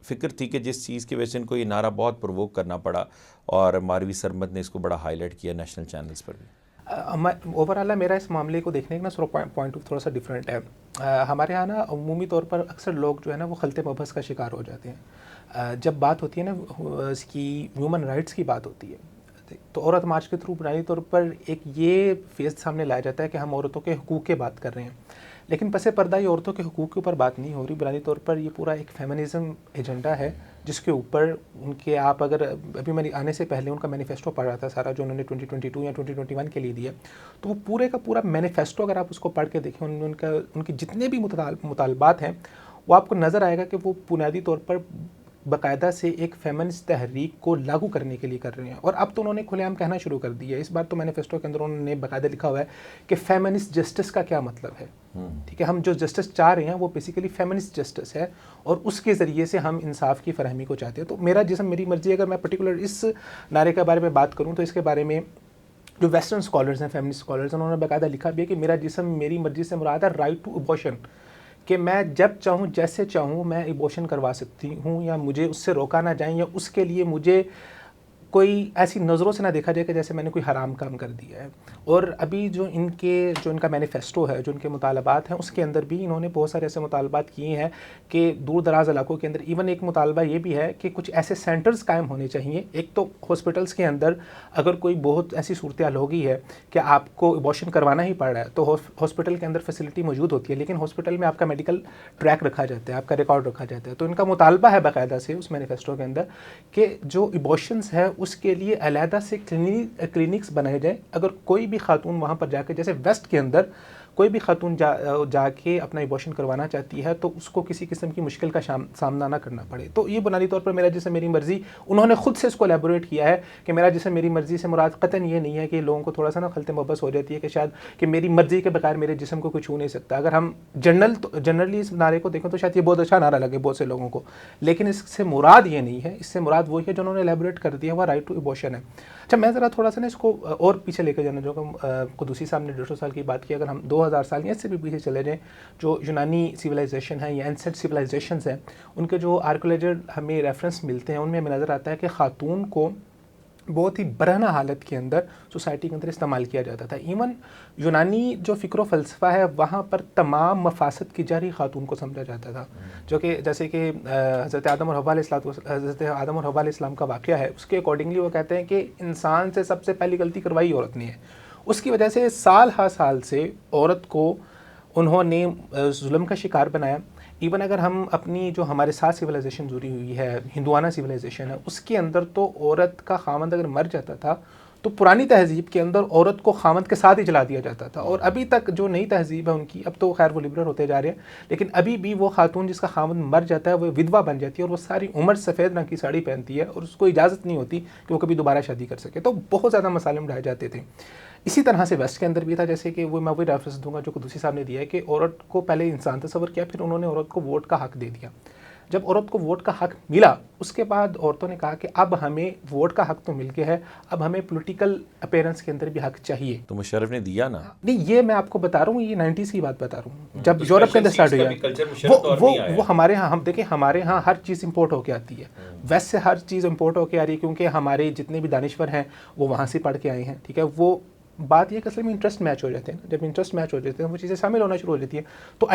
فکر تھی کہ جس چیز کی وجہ سے ان کو یہ نعرہ بہت پرووک کرنا پڑا اور ماروی سرمد نے اس کو بڑا ہائی لائٹ کیا نیشنل چینلز پر بھی؟ اوور آل میرا اس معاملے کو دیکھنے کا نا پوائنٹ آف تھوڑا سا ڈفرینٹ ہے. ہمارے یہاں نا عمومی طور پر اکثر لوگ جو ہے نا وہ خلط مبحث کا شکار ہو جاتے ہیں. جب بات ہوتی ہے نا اس کی ہیومن رائٹس کی بات ہوتی ہے تو عورت مارچ کے تھرو بنیادی طور پر ایک یہ فیس سامنے لایا جاتا ہے کہ ہم عورتوں کے حقوق کی بات کر رہے ہیں, لیکن پس پردہ یہ عورتوں کے حقوق کے اوپر بات نہیں ہو رہی. بنیادی طور پر یہ پورا ایک فیمنزم ایجنڈا ہے جس کے اوپر ان کے آپ اگر ابھی میں آنے سے پہلے ان کا مینیفیسٹو پڑھ رہا تھا سارا جو انہوں نے 2022 یا 2021 کے لیے دیا, تو وہ پورے کا پورا مینیفیسٹو اگر آپ اس کو پڑھ کے دیکھیں ان کے جتنے بھی مطالبات ہیں وہ آپ کو نظر آئے گا کہ وہ بنیادی طور پر باقاعدہ سے ایک فیمنسٹ تحریک کو لاگو کرنے کے لیے کر رہے ہیں. اور اب تو انہوں نے کھلے عام کہنا شروع کر دیا ہے. اس بار تو مینیفیسٹو کے اندر انہوں نے باقاعدہ لکھا ہوا ہے کہ فیمنسٹ جسٹس کا کیا مطلب ہے. ٹھیک ہے, ہم جو جسٹس چاہ رہے ہیں وہ بیسیکلی فیمنسٹ جسٹس ہے اور اس کے ذریعے سے ہم انصاف کی فراہمی کو چاہتے ہیں. تو میرا جسم میری مرضی, اگر میں پرٹیکولر اس نعرے کے بارے میں بات کروں تو اس کے بارے میں جو ویسٹرن اسکالرز ہیں, فیمنسٹ اسکالرز, انہوں نے باقاعدہ لکھا بھی ہے کہ میرا جسم میری مرضی سے مراد ہے رائٹ ٹو ابورشن, کہ میں جب چاہوں جیسے چاہوں میں ایبورشن کروا سکتی ہوں یا مجھے اس سے روکا نہ جائیں یا اس کے لیے مجھے کوئی ایسی نظروں سے نہ دیکھا جائے کہ جیسے میں نے کوئی حرام کام کر دیا ہے. اور ابھی جو ان کا مینیفیسٹو ہے, جو ان کے مطالبات ہیں, اس کے اندر بھی انہوں نے بہت سارے ایسے مطالبات کیے ہیں کہ دور دراز علاقوں کے اندر ایون ایک مطالبہ یہ بھی ہے کہ کچھ ایسے سینٹرز قائم ہونے چاہیے. ایک تو ہاسپٹلس کے اندر اگر کوئی بہت ایسی صورتحال ہوگی ہے کہ آپ کو ایبورشن کروانا ہی پڑ رہا ہے تو ہاسپٹل کے اندر فیسلٹی موجود ہوتی ہے, لیکن ہاسپٹل میں آپ کا میڈیکل ٹریک رکھا جاتا ہے, آپ کا ریکارڈ رکھا جاتا ہے. تو ان کا مطالبہ ہے باقاعدہ سے اس مینیفیسٹو کے اندر کہ جو ایبورشنس ہے اس کے لیے علیحدہ سے کلینکس بنائے جائیں. اگر کوئی بھی خاتون وہاں پر جا کے, جیسے ویسٹ کے اندر کوئی بھی خاتون جا کے اپنا ایبورشن کروانا چاہتی ہے تو اس کو کسی قسم کی مشکل کا سامنا نہ کرنا پڑے. تو یہ بنیادی طور پر میرا جسم میری مرضی, انہوں نے خود سے اس کو الیبوریٹ کیا ہے کہ میرا جسم میری مرضی سے مراد قطعاً یہ نہیں ہے کہ لوگوں کو تھوڑا سا نا خلط مبحث ہو جاتی ہے کہ شاید کہ میری مرضی کے بغیر میرے جسم کو کوئی چھو نہیں سکتا. اگر ہم جنرلی اس نعرے کو دیکھیں تو شاید یہ بہت اچھا نعرہ لگے بہت سے لوگوں کو, لیکن اس سے مراد یہ نہیں ہے. اس سے مراد وہی ہے جو انہوں نے الیبوریٹ کر دیا, وہ رائٹ ٹو ایبورشن ہے. اچھا, میں ذرا تھوڑا سا نا اس کو اور پیچھے لے کے جانا, جو کہ قدوسی صاحب نے 150 سال کی بات کی, اگر ہم 2000 سال یا اس سے بھی پیچھے چلے جائیں, جو یونانی سویلائزیشن ہے یا اینسنٹ سویلائزیشنز ہیں, ان کے جو آرکیولوجر ہمیں ریفرنس ملتے ہیں ان میں ہمیں نظر آتا ہے کہ خاتون کو بہت ہی برہنہ حالت کے اندر سوسائٹی کے اندر استعمال کیا جاتا تھا. ایون یونانی جو فکر و فلسفہ ہے وہاں پر تمام مفاسد کی جاری خاتون کو سمجھا جاتا تھا, جو کہ جیسے کہ حضرت آدم اور حوا علیہ السلام کا واقعہ ہے, اس کے اکارڈنگلی وہ کہتے ہیں کہ انسان سے سب سے پہلی غلطی کروائی عورت نے ہے. اس کی وجہ سے سال ہر سال سے عورت کو انہوں نے ظلم کا شکار بنایا. ایون اگر ہم اپنی جو ہمارے ساتھ سویلائزیشن جڑی ہوئی ہے, ہندوانہ سویلائزیشن ہے, اس کے اندر تو عورت کا خاوند اگر مر جاتا تھا تو پرانی تہذیب کے اندر عورت کو خاوند کے ساتھ ہی جلا دیا جاتا تھا. اور ابھی تک جو نئی تہذیب ہے ان کی, اب تو خیر وہ لبرل ہوتے جا رہے ہیں, لیکن ابھی بھی وہ خاتون جس کا خاوند مر جاتا ہے وہ ودوا بن جاتی ہے اور وہ ساری عمر سفید رنگ کی ساڑی پہنتی ہے اور اس کو اجازت نہیں ہوتی کہ وہ کبھی دوبارہ شادی کر سکے. تو بہت زیادہ مسالے اٹھائے جاتے تھے. اسی طرح سے ویسٹ کے اندر بھی تھا, جیسے کہ وہ میں وہی ریفرنس دوں گا جو قدوسی صاحب نے دیا ہے کہ عورت کو پہلے انسان تصور کیا, پھر انہوں نے عورت کو ووٹ کا حق دے دیا. جب عورت کو ووٹ کا حق ملا اس کے بعد عورتوں نے کہا کہ اب ہمیں ووٹ کا حق تو مل گیا ہے, اب ہمیں پولیٹیکل اپیرنس کے اندر بھی حق چاہیے. تو مشرف نے دیا نا. نہیں, یہ میں آپ کو بتا رہا ہوں, یہ 90s کی بات بتا رہا ہوں, جب یورپ کے اندر اسٹارٹ ہوا. وہ ہمارے ہاں, ہم دیکھیں ہمارے ہاں ہر چیز امپورٹ ہو کے آتی ہے, ویسٹ سے ہر چیز امپورٹ ہو کے آ رہی ہے, کیونکہ ہمارے جتنے بھی دانشور ہیں وہ وہاں سے پڑھ کے آئے ہیں. ٹھیک ہے, وہ بات یہ کہ اصل میں انٹرسٹ میچ ہو جاتے ہیں. جب انٹرسٹ میچ ہو جاتے ہیں وہ چیزیں شامل ہونا شروع ہو جاتی ہیں. تو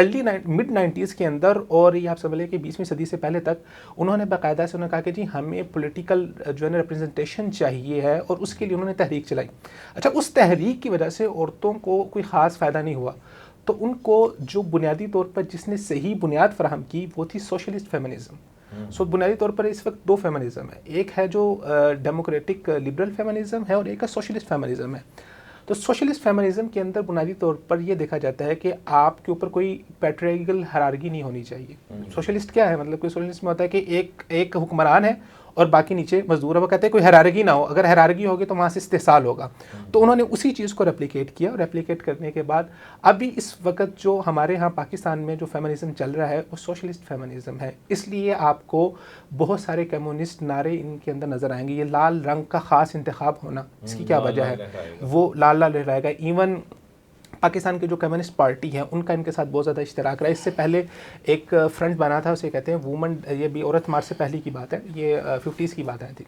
مڈ 90s کے اندر, اور یہ آپ سمجھ لیں کہ 20ویں صدی سے پہلے تک انہوں نے باقاعدہ سے انہوں نے کہا کہ جی ہمیں پولیٹیکل جو ہے نا ریپرزنٹیشن چاہیے ہے, اور اس کے لیے انہوں نے تحریک چلائی. اچھا, اس تحریک کی وجہ سے عورتوں کو کوئی خاص فائدہ نہیں ہوا, تو ان کو جو بنیادی طور پر جس نے صحیح بنیاد فراہم کی وہ تھی سوشلسٹ فیمنزم. سو بنیادی طور پر اس وقت دو فیمنزم ہے, ایک ہے جو ڈیموکریٹک لبرل فیمنزم ہے اور ایک ہے سوشلسٹ فیمنزم ہے. تو سوشلسٹ فیمنزم کے اندر بنیادی طور پر یہ دیکھا جاتا ہے کہ آپ کے اوپر کوئی پیٹریگل ہرارگی نہیں ہونی چاہیے. سوشلسٹ کیا ہے, مطلب کوئی سوشلسٹ میں ہوتا ہے کہ ایک حکمران ہے اور باقی نیچے مزدور ہے. وہ کہتے ہیں کوئی ہرارگی نہ ہو, اگر ہرارگی ہوگی تو وہاں سے استحصال ہوگا. تو انہوں نے اسی چیز کو ریپلیکیٹ کیا, اور ریپلیکیٹ کرنے کے بعد ابھی اس وقت جو ہمارے ہاں پاکستان میں جو فیمنزم چل رہا ہے وہ سوشلسٹ فیمنزم ہے. اس لیے آپ کو بہت سارے کمیونسٹ نعرے ان کے اندر نظر آئیں گے. یہ لال رنگ کا خاص انتخاب ہونا, اس کی کیا وجہ ہے, وہ لال لہرائے گا. ایون پاکستان کے جو کمیونسٹ پارٹی ہیں ان کا ان کے ساتھ بہت زیادہ اشتراک رہا ہے. اس سے پہلے ایک فرنٹ بنا تھا, اسے کہتے ہیں وومن, یہ بھی عورت مارچ سے پہلے کی بات ہے, یہ 50s کی بات ہے تھی.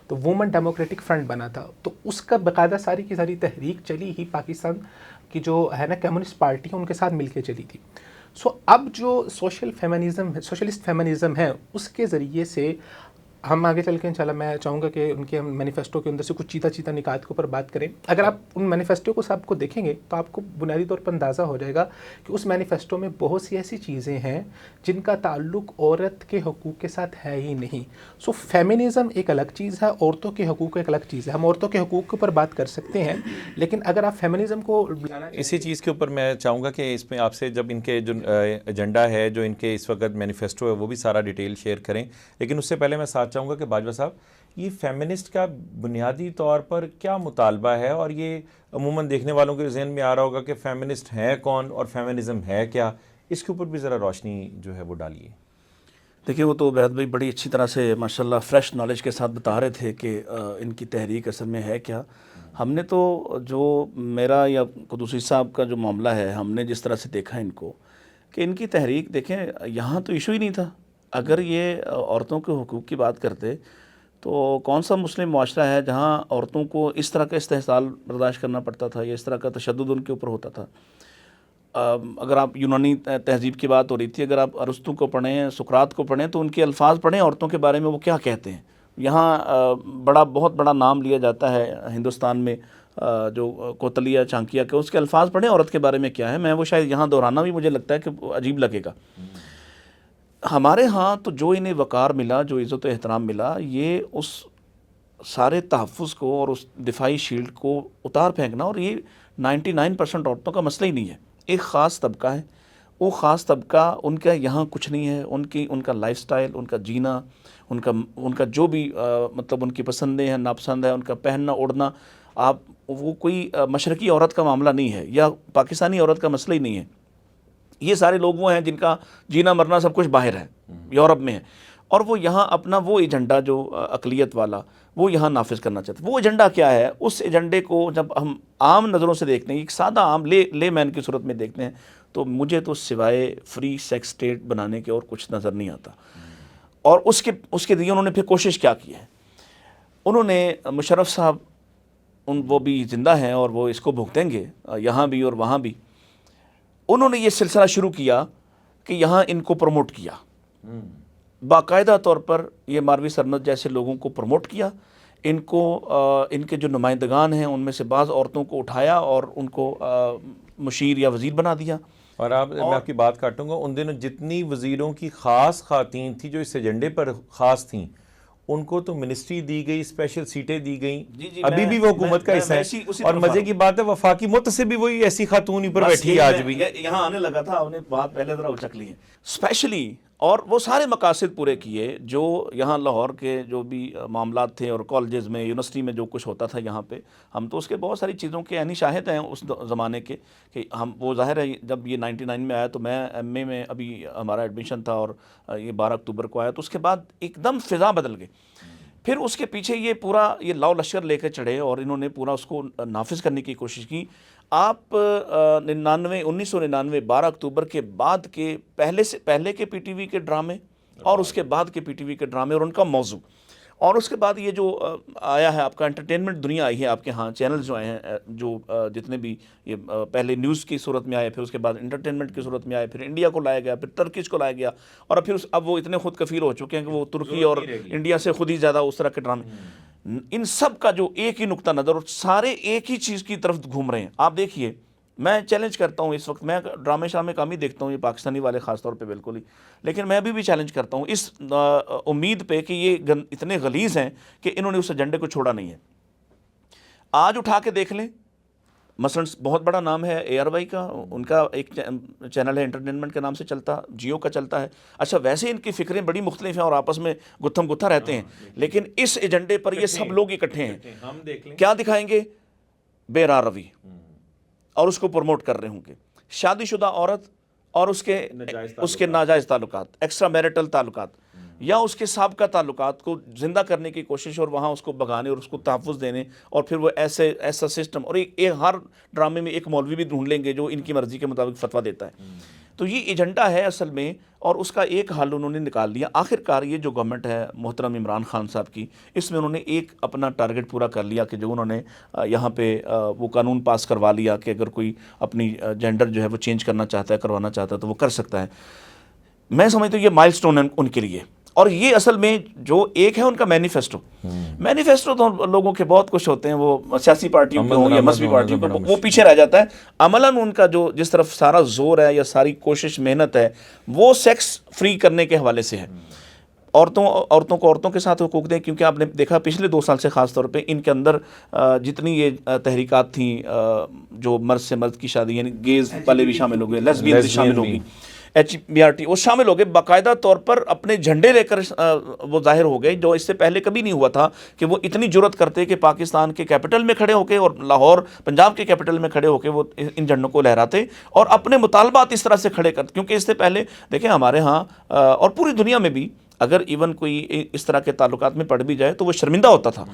تو وومن ڈیموکریٹک فرنٹ بنا تھا, تو اس کا باقاعدہ ساری کی ساری تحریک چلی ہی پاکستان کی جو ہے نا کمیونسٹ پارٹی ہے ان کے ساتھ مل کے چلی تھی. اب جو سوشلسٹ فیمنزم ہے اس کے ذریعے سے ہم آگے چل کے انشاءاللہ میں چاہوں گا کہ ان کے مینیفیسٹو کے اندر سے کچھ چیتا نکات کے اوپر بات کریں. اگر آپ ان مینیفیسٹو کو سب کو دیکھیں گے تو آپ کو بنیادی طور پر اندازہ ہو جائے گا کہ اس مینیفیسٹو میں بہت سی ایسی چیزیں ہیں جن کا تعلق عورت کے حقوق کے ساتھ ہے ہی نہیں. فیمنزم ایک الگ چیز ہے, عورتوں کے حقوق ایک الگ چیز ہے. ہم عورتوں کے حقوق کے اوپر بات کر سکتے ہیں, لیکن اگر آپ فیمنزم کو اسی چیز کے اوپر میں چاہوں گا کہ اس میں آپ سے جب ان کے جو ایجنڈا ہے, جو ان کے اس وقت مینیفیسٹو ہے, وہ بھی سارا ڈیٹیل شیئر کریں. لیکن اس سے پہلے میں ساتھ چاہوں گا کہ باجوہ صاحب, یہ فیمنسٹ کا بنیادی طور پر کیا مطالبہ ہے, اور یہ عموماً دیکھنے والوں کے ذہن میں آ رہا ہوگا کہ فیمنسٹ ہیں کون اور فیمنزم ہے کیا, اس کے اوپر بھی ذرا روشنی جو ہے وہ ڈالیے. دیکھیے وہ تو بہت بھائی بڑی اچھی طرح سے ماشاءاللہ فریش نالج کے ساتھ بتا رہے تھے کہ ان کی تحریک اصل میں ہے کیا. ہم نے تو جو میرا یا قدوسی صاحب کا جو معاملہ ہے, ہم نے جس طرح سے دیکھا ان کو کہ ان کی تحریک دیکھیں یہاں تو ایشو ہی نہیں تھا. اگر یہ عورتوں کے حقوق کی بات کرتے تو کون سا مسلم معاشرہ ہے جہاں عورتوں کو اس طرح کا استحصال برداشت کرنا پڑتا تھا یا اس طرح کا تشدد ان کے اوپر ہوتا تھا. اگر آپ یونانی تہذیب کی بات ہو رہی تھی, اگر آپ ارسطو کو پڑھیں, سقراط کو پڑھیں, تو ان کے الفاظ پڑھیں عورتوں کے بارے میں وہ کیا کہتے ہیں. یہاں بہت بڑا نام لیا جاتا ہے ہندوستان میں جو کوتلیہ چانکیہ کے, اس کے الفاظ پڑھیں عورت کے بارے میں کیا ہے. میں وہ شاید یہاں دہرانا بھی مجھے لگتا ہے کہ عجیب لگے گا. ہمارے ہاں تو جو انہیں وقار ملا, جو عزت و احترام ملا, یہ اس سارے تحفظ کو اور اس دفاعی شیلڈ کو اتار پھینکنا, اور یہ 99% عورتوں کا مسئلہ ہی نہیں ہے. ایک خاص طبقہ ہے, وہ خاص طبقہ ان کا یہاں کچھ نہیں ہے. ان کا لائف سٹائل, ان کا جینا, ان کا جو بھی مطلب ان کی پسندیں ہیں, ناپسند ہے, ان کا پہننا اوڑھنا, وہ کوئی مشرقی عورت کا معاملہ نہیں ہے یا پاکستانی عورت کا مسئلہ ہی نہیں ہے. یہ سارے لوگ وہ ہیں جن کا جینا مرنا سب کچھ باہر ہے, یورپ میں ہے, اور وہ یہاں اپنا وہ ایجنڈا جو اقلیت والا وہ یہاں نافذ کرنا چاہتے ہیں. وہ ایجنڈا کیا ہے, اس ایجنڈے کو جب ہم عام نظروں سے دیکھتے ہیں, ایک سادہ عام لے مین کی صورت میں دیکھتے ہیں, تو مجھے تو سوائے فری سیکس اسٹیٹ بنانے کے اور کچھ نظر نہیں آتا. اور اس کے لیے انہوں نے پھر کوشش کیا کی ہے. انہوں نے مشرف صاحب, وہ بھی زندہ ہیں اور وہ اس کو بھگتیں گے یہاں بھی اور وہاں بھی, انہوں نے یہ سلسلہ شروع کیا کہ یہاں ان کو پروموٹ کیا, باقاعدہ طور پر یہ ماروی سرمد جیسے لوگوں کو پروموٹ کیا. ان کے جو نمائندگان ہیں ان میں سے بعض عورتوں کو اٹھایا اور ان کو مشیر یا وزیر بنا دیا. اور میں آپ کی بات کاٹوں گا, ان دنوں جتنی وزیروں کی خاص خواتین تھیں جو اس ایجنڈے پر خاص تھیں, ان کو تو منسٹری دی گئی, اسپیشل سیٹیں دی گئیں. ابھی بھی وہ حکومت کا حصہ ہے. اور مزے کی بات ہے وفاقی مت سے بھی وہی ایسی خاتون ہی پر بیٹھی ہے آج بھی. یہاں آنے لگا تھا, انہیں بات پہلے ذرا اچک لی ہے اسپیشلی, اور وہ سارے مقاصد پورے کیے جو یہاں لاہور کے جو بھی معاملات تھے اور کالجز میں, یونیورسٹی میں جو کچھ ہوتا تھا یہاں پہ, ہم تو اس کے بہت ساری چیزوں کے عینی شاہد ہیں اس زمانے کے. کہ ہم وہ ظاہر ہے جب یہ 99 میں آیا تو میں ایم اے میں ابھی ہمارا ایڈمیشن تھا, اور یہ 12 اکتوبر کو آیا, تو اس کے بعد ایک دم فضا بدل گئی. پھر اس کے پیچھے یہ پورا یہ لاؤ لشکر لے کے چڑھے اور انہوں نے پورا اس کو نافذ کرنے کی کوشش کی. آپ 1999 12 اکتوبر کے بعد کے پہلے کے پی ٹی وی کے ڈرامے اور اس کے بعد کے پی ٹی وی کے ڈرامے اور ان کا موضوع, اور اس کے بعد یہ جو آیا ہے آپ کا انٹرٹینمنٹ دنیا آئی ہے آپ کے ہاں, چینلز جو آئے ہیں, جو جتنے بھی یہ پہلے نیوز کی صورت میں آئے, پھر اس کے بعد انٹرٹینمنٹ کی صورت میں آئے, پھر انڈیا کو لایا گیا, پھر ترکش کو لایا گیا, اور پھر اب وہ اتنے خود کفیل ہو چکے ہیں کہ وہ ترکی اور انڈیا سے خود ہی زیادہ اس طرح کے ڈرامے. ان سب کا جو ایک ہی نقطہ نظر, اور سارے ایک ہی چیز کی طرف گھوم رہے ہیں. آپ دیکھیے, میں چیلنج کرتا ہوں اس وقت, میں ڈرامے شامے کام ہی دیکھتا ہوں, یہ پاکستانی والے خاص طور پہ بالکل ہی, لیکن میں ابھی بھی چیلنج کرتا ہوں اس امید پہ کہ یہ اتنے غلیظ ہیں کہ انہوں نے اس ایجنڈے کو چھوڑا نہیں ہے. آج اٹھا کے دیکھ لیں, مثلا بہت بڑا نام ہے اے آر وائی کا, ان کا ایک چینل ہے انٹرٹینمنٹ کے نام سے چلتا, جیو کا چلتا ہے. اچھا ویسے ان کی فکریں بڑی مختلف ہیں اور آپس میں گتھم گتھا رہتے ہیں, لیکن اس ایجنڈے پر یہ سب لوگ اکٹھے ہیں. ہم دیکھ لیں کیا دکھائیں گے, بے راہ روی, اور اس کو پروموٹ کر رہے ہوں گے. شادی شدہ عورت اور اس کے ناجائز تعلقات, ایکسٹرا میرٹل تعلقات, یا اس کے سابقہ تعلقات کو زندہ کرنے کی کوشش اور وہاں اس کو بگانے اور اس کو تحفظ دینے، اور پھر وہ ایسا سسٹم، اور ہر ڈرامے میں ایک مولوی بھی ڈھونڈ لیں گے جو ان کی مرضی کے مطابق فتویٰ دیتا ہے. تو یہ ایجنڈا ہے اصل میں، اور اس کا ایک حل انہوں نے نکال لیا. آخر کار یہ جو گورنمنٹ ہے محترم عمران خان صاحب کی، اس میں انہوں نے ایک اپنا ٹارگٹ پورا کر لیا کہ جو انہوں نے یہاں پہ وہ قانون پاس کروا لیا کہ اگر کوئی اپنی جینڈر جو ہے وہ چینج کرنا چاہتا ہے، کروانا چاہتا ہے، تو وہ کر سکتا ہے. میں سمجھتا ہوں یہ مائل سٹون ہے ان کے لیے. اور یہ اصل میں جو ایک ہے ان کا مینیفیسٹو تو لوگوں کے بہت کچھ ہوتے ہیں، وہ سیاسی پارٹیوں کے ہوں یا مذہبی پارٹیوں کے، وہ پیچھے رہ جاتا ہے. عملاً ان کا جو جس طرف سارا زور ہے یا ساری کوشش محنت ہے وہ سیکس فری کرنے کے حوالے سے ہے. عورتوں کو عورتوں کے ساتھ حقوق دیں، کیونکہ آپ نے دیکھا پچھلے 2 سال سے خاص طور پہ ان کے اندر جتنی یہ تحریکات تھیں، جو مرد سے مرد کی شادی، یعنی گیز والے بھی شامل ہو گئے، لیسبین بھی شامل ہو گئی، HBRT وہ شامل ہو گئے، باقاعدہ طور پر اپنے جھنڈے لے کر وہ ظاہر ہو گئے، جو اس سے پہلے کبھی نہیں ہوا تھا کہ وہ اتنی جرت کرتے کہ پاکستان کے کیپٹل میں کھڑے ہو کے اور لاہور پنجاب کے کیپٹل میں کھڑے ہو کے وہ ان جھنڈوں کو لہراتے اور اپنے مطالبات اس طرح سے کھڑے کرتے. کیونکہ اس سے پہلے دیکھیں ہمارے ہاں اور پوری دنیا میں بھی اگر ایون کوئی اس طرح کے تعلقات میں پڑ بھی جائے تو وہ شرمندہ ہوتا تھا.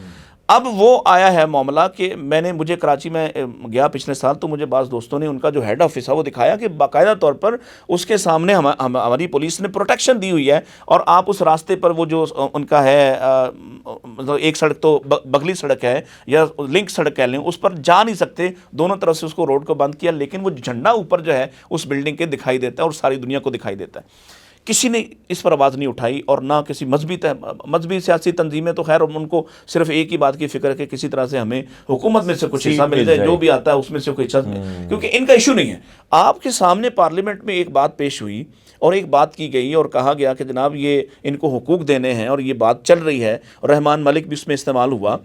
اب وہ آیا ہے معاملہ کہ مجھے کراچی میں گیا پچھلے سال، تو مجھے بعض دوستوں نے ان کا جو ہیڈ آفس ہے وہ دکھایا کہ باقاعدہ طور پر اس کے سامنے ہماری پولیس نے پروٹیکشن دی ہوئی ہے، اور آپ اس راستے پر وہ جو ان کا ہے مطلب ایک سڑک تو بغلی سڑک ہے یا لنک سڑک کہہ لیں، اس پر جا نہیں سکتے، دونوں طرف سے اس کو روڈ کو بند کیا، لیکن وہ جھنڈا اوپر جو ہے اس بلڈنگ کے دکھائی دیتا ہے اور ساری دنیا کو دکھائی دیتا ہے. کسی نے اس پر آواز نہیں اٹھائی، اور نہ کسی مذہبی سیاسی تنظیمیں، تو خیر ان کو صرف ایک ہی بات کی فکر ہے کہ کسی طرح سے ہمیں حکومت میں سے کچھ حصہ مل جائے، جو بھی آتا ہے اس میں سے کوئی حصہ، کیونکہ ان کا ایشو نہیں ہے. آپ کے سامنے پارلیمنٹ میں ایک بات پیش ہوئی اور ایک بات کی گئی اور کہا گیا کہ جناب یہ ان کو حقوق دینے ہیں، اور یہ بات چل رہی ہے، اور رحمان ملک بھی اس میں استعمال ہوا.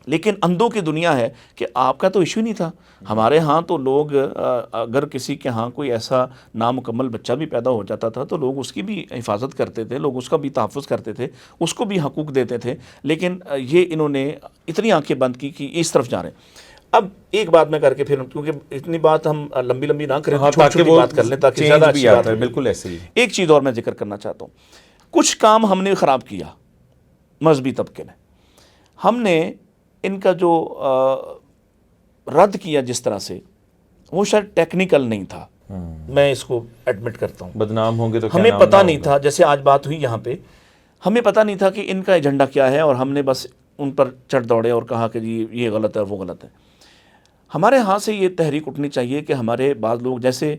لیکن اندھوں کی دنیا ہے کہ آپ کا تو ایشو نہیں تھا. ہمارے ہاں تو لوگ اگر کسی کے ہاں کوئی ایسا نامکمل بچہ بھی پیدا ہو جاتا تھا تو لوگ اس کی بھی حفاظت کرتے تھے، لوگ اس کا بھی تحفظ کرتے تھے، اس کو بھی حقوق دیتے تھے. لیکن یہ انہوں نے اتنی آنکھیں بند کی کہ اس طرف جا رہے ہیں. اب ایک بات میں کر کے پھر، کیونکہ اتنی بات ہم لمبی نہ کریں، چھوٹی بات کر لیں تاکہ زیادہ اچھی بات ہے. بالکل ایسے ہی ایک چیز اور میں ذکر کرنا چاہتا ہوں. کچھ کام ہم نے خراب کیا مذہبی طبقے نے. ہم نے ان کا جو رد کیا جس طرح سے، وہ شاید ٹیکنیکل نہیں تھا. میں اس کو ایڈمٹ کرتا ہوں. بدنام ہوں گے تو ہمیں پتہ نہیں تھا، جیسے آج بات ہوئی یہاں پہ، ہمیں پتہ نہیں تھا کہ ان کا ایجنڈا کیا ہے، اور ہم نے بس ان پر چڑھ دوڑے اور کہا کہ جی یہ غلط ہے وہ غلط ہے. ہمارے ہاں سے یہ تحریک اٹھنی چاہیے کہ ہمارے بعض لوگ، جیسے